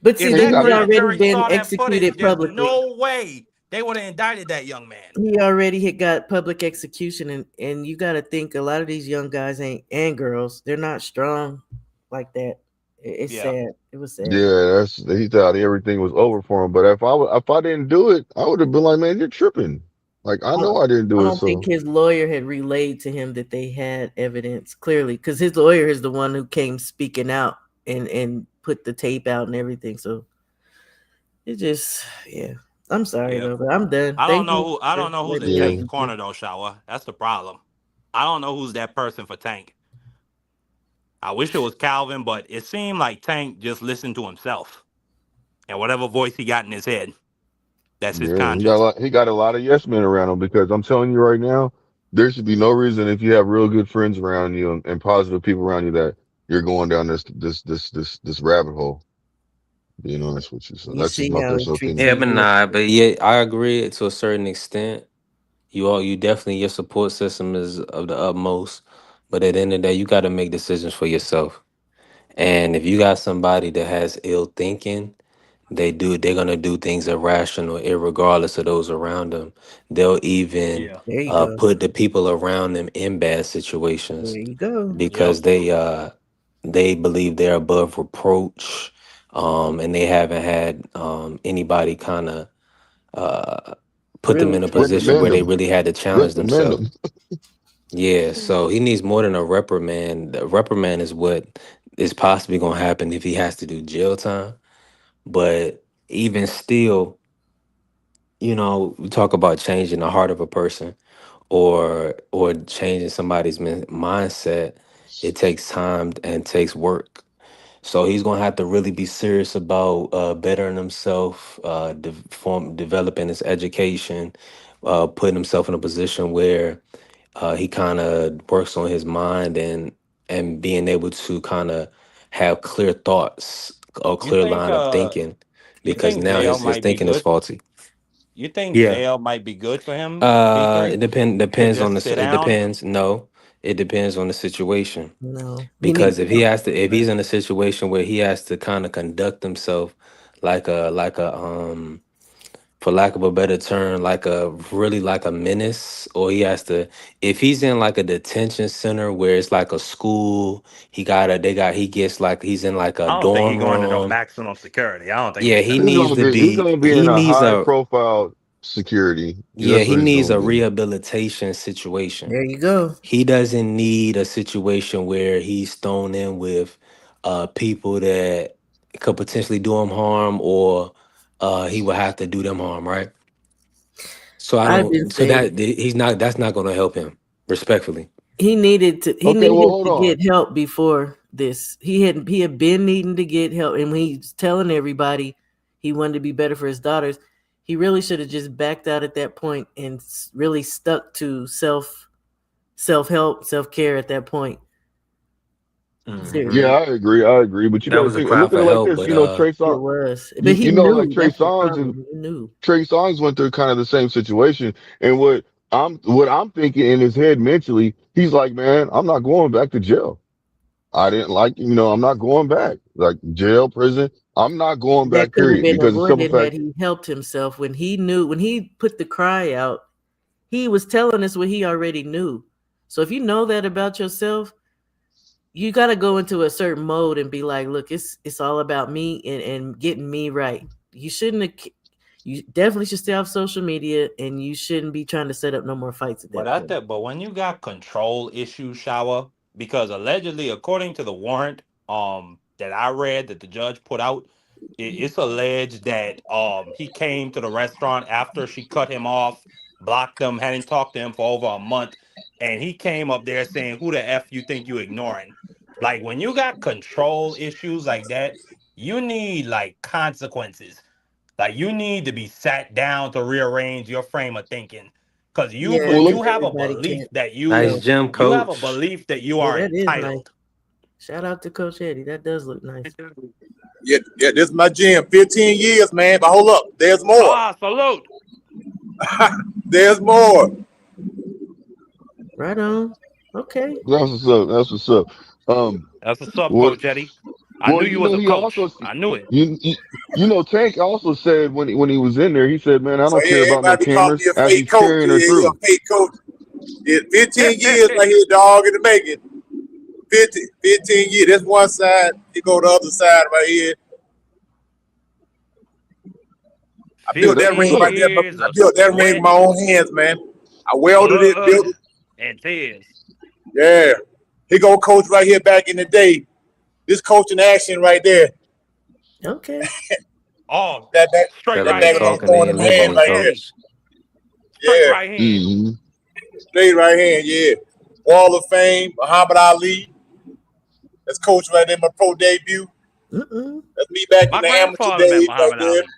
But see, If And he then that got he grand already jury been saw that footage, executed there's publicly. no way they would have indicted that young man. He already had got public execution, and you got to think a lot of these young guys ain't and girls. They're not strong like that. It's Yeah, sad. It was sad. Yeah, he thought everything was over for him. But if I didn't do it, I would have been like, man, you're tripping. Like I I don't know I didn't I do it. don't think So his lawyer had relayed to him that they had evidence clearly because his lawyer is the one who came speaking out and put the tape out and everything. So it just, yeah. I'm sorry yeah. though, but I'm done. Thank you I for don't know who's letting in me yeah, have Tank's my corner though, Shower. That's the problem. I don't know who's that person for Tank. I wish it was Calvin, but it seemed like Tank just listened to himself and whatever voice he got in his head. That's his yeah, he got a conscience. lot. He got a lot of yes men around him because I'm telling you right now, there should be no reason if you have real good friends around you and positive people around you that you're going down this rabbit hole. Being honest with you, so You that's just see my how he personal treats opinion. Yeah, his but boy. nah. But yeah, I agree to a certain extent. You definitely your support system is of the utmost. But at the end of the day, you got to make decisions for yourself. And if you got somebody that has ill thinking, they're gonna do things irrational, irregardless of those around them. They'll even Yeah. There you go. put the people around them in bad There situations you go. Yep. because they believe they're above reproach, and they haven't had anybody kind of uh, put them Really in a check position them. Reprimand where they him. really had to challenge Reprimand themselves. him. Yeah, so he needs more than a reprimand. The reprimand is what is possibly going to happen if he has to do jail time. But even still, we talk about changing the heart of a person or changing somebody's mindset. It takes time and takes work. So he's gonna have to really be serious about bettering himself, developing his education, putting himself in a position where he kind of works on his mind and being able to kind of have clear thoughts or You clear think line of thinking, you because think now Vail his might be thinking is good? faulty. You think Yeah. Vail might be good for him, P3? To Depends on just the sit it down? depends. No, it depends on the situation. No, he needs Because if he's in a situation where he has to kind of conduct himself like a for lack of a better term, like a really like a menace, or he has to, if he's in like a detention center where it's like a school, he gets like he's in like a I don't think he's dorm going to no room. maximum security. I don't think Yeah, he's he that. He's needs gonna to be he's be gonna be in he a needs high a profile security. yeah, That's he what he's needs gonna a be. rehabilitation situation. There you go. He doesn't need a situation where he's thrown in with people that could potentially do him harm, or he would have to do them harm, right? So I I've been don't. So saying he's not. That's not going to help him, respectfully. he Okay, well needed hold to on. get help before this. He had been needing to get help, and when he's telling everybody he wanted to be better for his daughters, he really should have just backed out at that point and really stuck to self help, self care at that point. Yeah, Hmm. Seriously, I agree. But you That gotta was a think cry look at for it like help, this, but Trey it Songz, was, but he like knew Trey that's the Songz and problem. He knew. Trey Songz went through kind of the same situation. And what I'm thinking in his head mentally, he's like, man, I'm not going back to jail. I didn't like, I'm not going back. Like jail, prison, I'm not going That back, could have period. been Because the simple avoided had fact, he helped himself when he knew, when he put the cry out. He was telling us what he already knew. So if you know that about yourself, you got to go into a certain mode and be like, look, it's all about me and getting me right. You shouldn't have, you definitely should stay off social media, and you shouldn't be trying to set up no more fights at But that I point. think, but when you got control issues, Shower, because allegedly, according to the warrant, that I read that the judge put out, it's alleged that he came to the restaurant after she cut him off, blocked him, hadn't talked to him for over a month, and he came up there saying, "Who the f you think you ignoring?" Like when you got control issues like that, you need like consequences. Like you need to be sat down to rearrange your frame of thinking. Cause you Yeah, well, but look, you because have a everybody belief can't. that nice No, gym, you have a coach. belief that you yeah, are that is nice. entitled. Shout out to Coach Eddie. That does look nice. Yeah, yeah, this is my gym. 15 years, man. But hold up, there's more. Ah, salute. There's more. Right on. Okay. that's what's up. That's what's up. Um, That's a sub what? coach, Eddie. I Well, knew you was a he also coach. I knew it. you you, Tank also said when he was in there, he said, "Man, I So don't care yeah, about no everybody be calling me cameras." a As he's fake coach. carrying Yeah, her he through. a fake coach. Yeah, 15 years right here, dog, in the making. 15 years. That's one side. You go the other side right here. I Yeah, built that that's what's ring 15 right up. there. years I of built that ring with sweat, my own hands, man. I welded it, built blood, it. and tears. Yeah. He go coach right here back in the day. This coaching action right there. Okay. Oh, That that straight Feel that right like back when I was hand. talking throwing ain't them Hey, hands living, Coach right there. Eddie, coach. straight Yeah. right hand. Hmm Straight right hand, yeah. Wall of Fame, Muhammad Ali. That's coach right there, my pro debut. Mm-mm. That's me back in My the amateur grandfather met days right Muhammad there. Ali.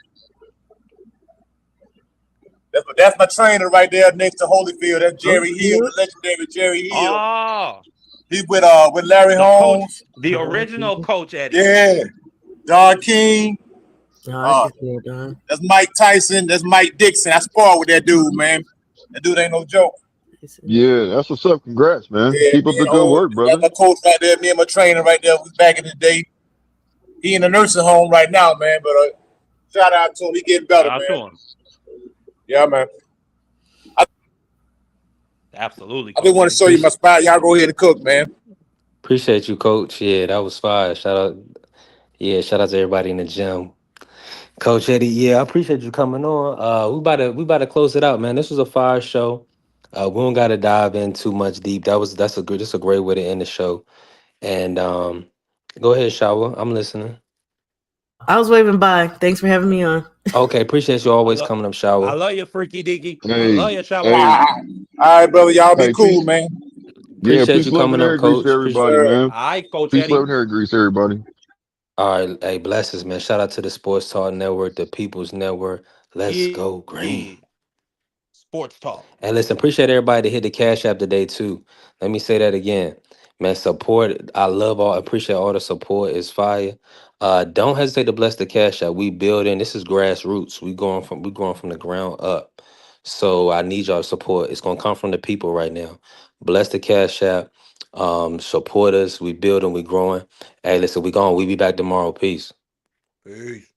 That's my trainer right there next to Holyfield. That's Jerry Hill, Holyfield. the legendary Jerry Hill. Oh, He's with Larry the coach, Holmes. the Don original King. Coach Eddie. Yeah. Don King. Oh, I Uh, can see it, Don. that's Mike Tyson. That's Mike Dixon. I sparred with that dude, man. That dude ain't no joke. Yeah, that's what's up. Congrats, man. Yeah, Keep up me the and good old work, that's brother. my coach right there. Me and my trainer right there was back in the day. He in the nursing home right now, man. But shout out to him. He getting Shout better, out to man. him. Yeah, man. Absolutely, I just Coach want to Eddie. show you my spot. Y'all go ahead and cook, man. Appreciate you, coach. Yeah, that was fire. Shout out. Yeah, shout out to everybody in the gym. Coach Eddie, yeah, I appreciate you coming on. We about to close it out, man. This was a fire show. We don't gotta dive in too much deep. That's a great way to end the show. And go ahead, Shower. I'm listening. I was waving by. Thanks for having me on. Okay, appreciate you I always love, coming up, I shower. love you, freaky deaky. I Hey, love you, shower. hey, All right, brother. Y'all be hey, cool, peace. man. Yeah, Appreciate peace, you love, and coming up, hair grease to coach. Appreciate. everybody, Sir. man. All right, Coach Peace, love, Eddie. and hair grease to everybody. All right, hey, blessings, man. Shout out to the Sports Talk Network, the People's Network. Let's Yeah. go green. Sports talk. And listen, appreciate everybody that hit the Cash App today too. Let me say that again. Man, support. I love all appreciate all the support. It's fire. Don't hesitate to bless the Cash App. We building. This is grassroots. We growing from the ground up. So I need y'all support. It's gonna come from the people right now. Bless the Cash App. Support us. We building, we growing. Hey, listen, we be back tomorrow. Peace. Peace.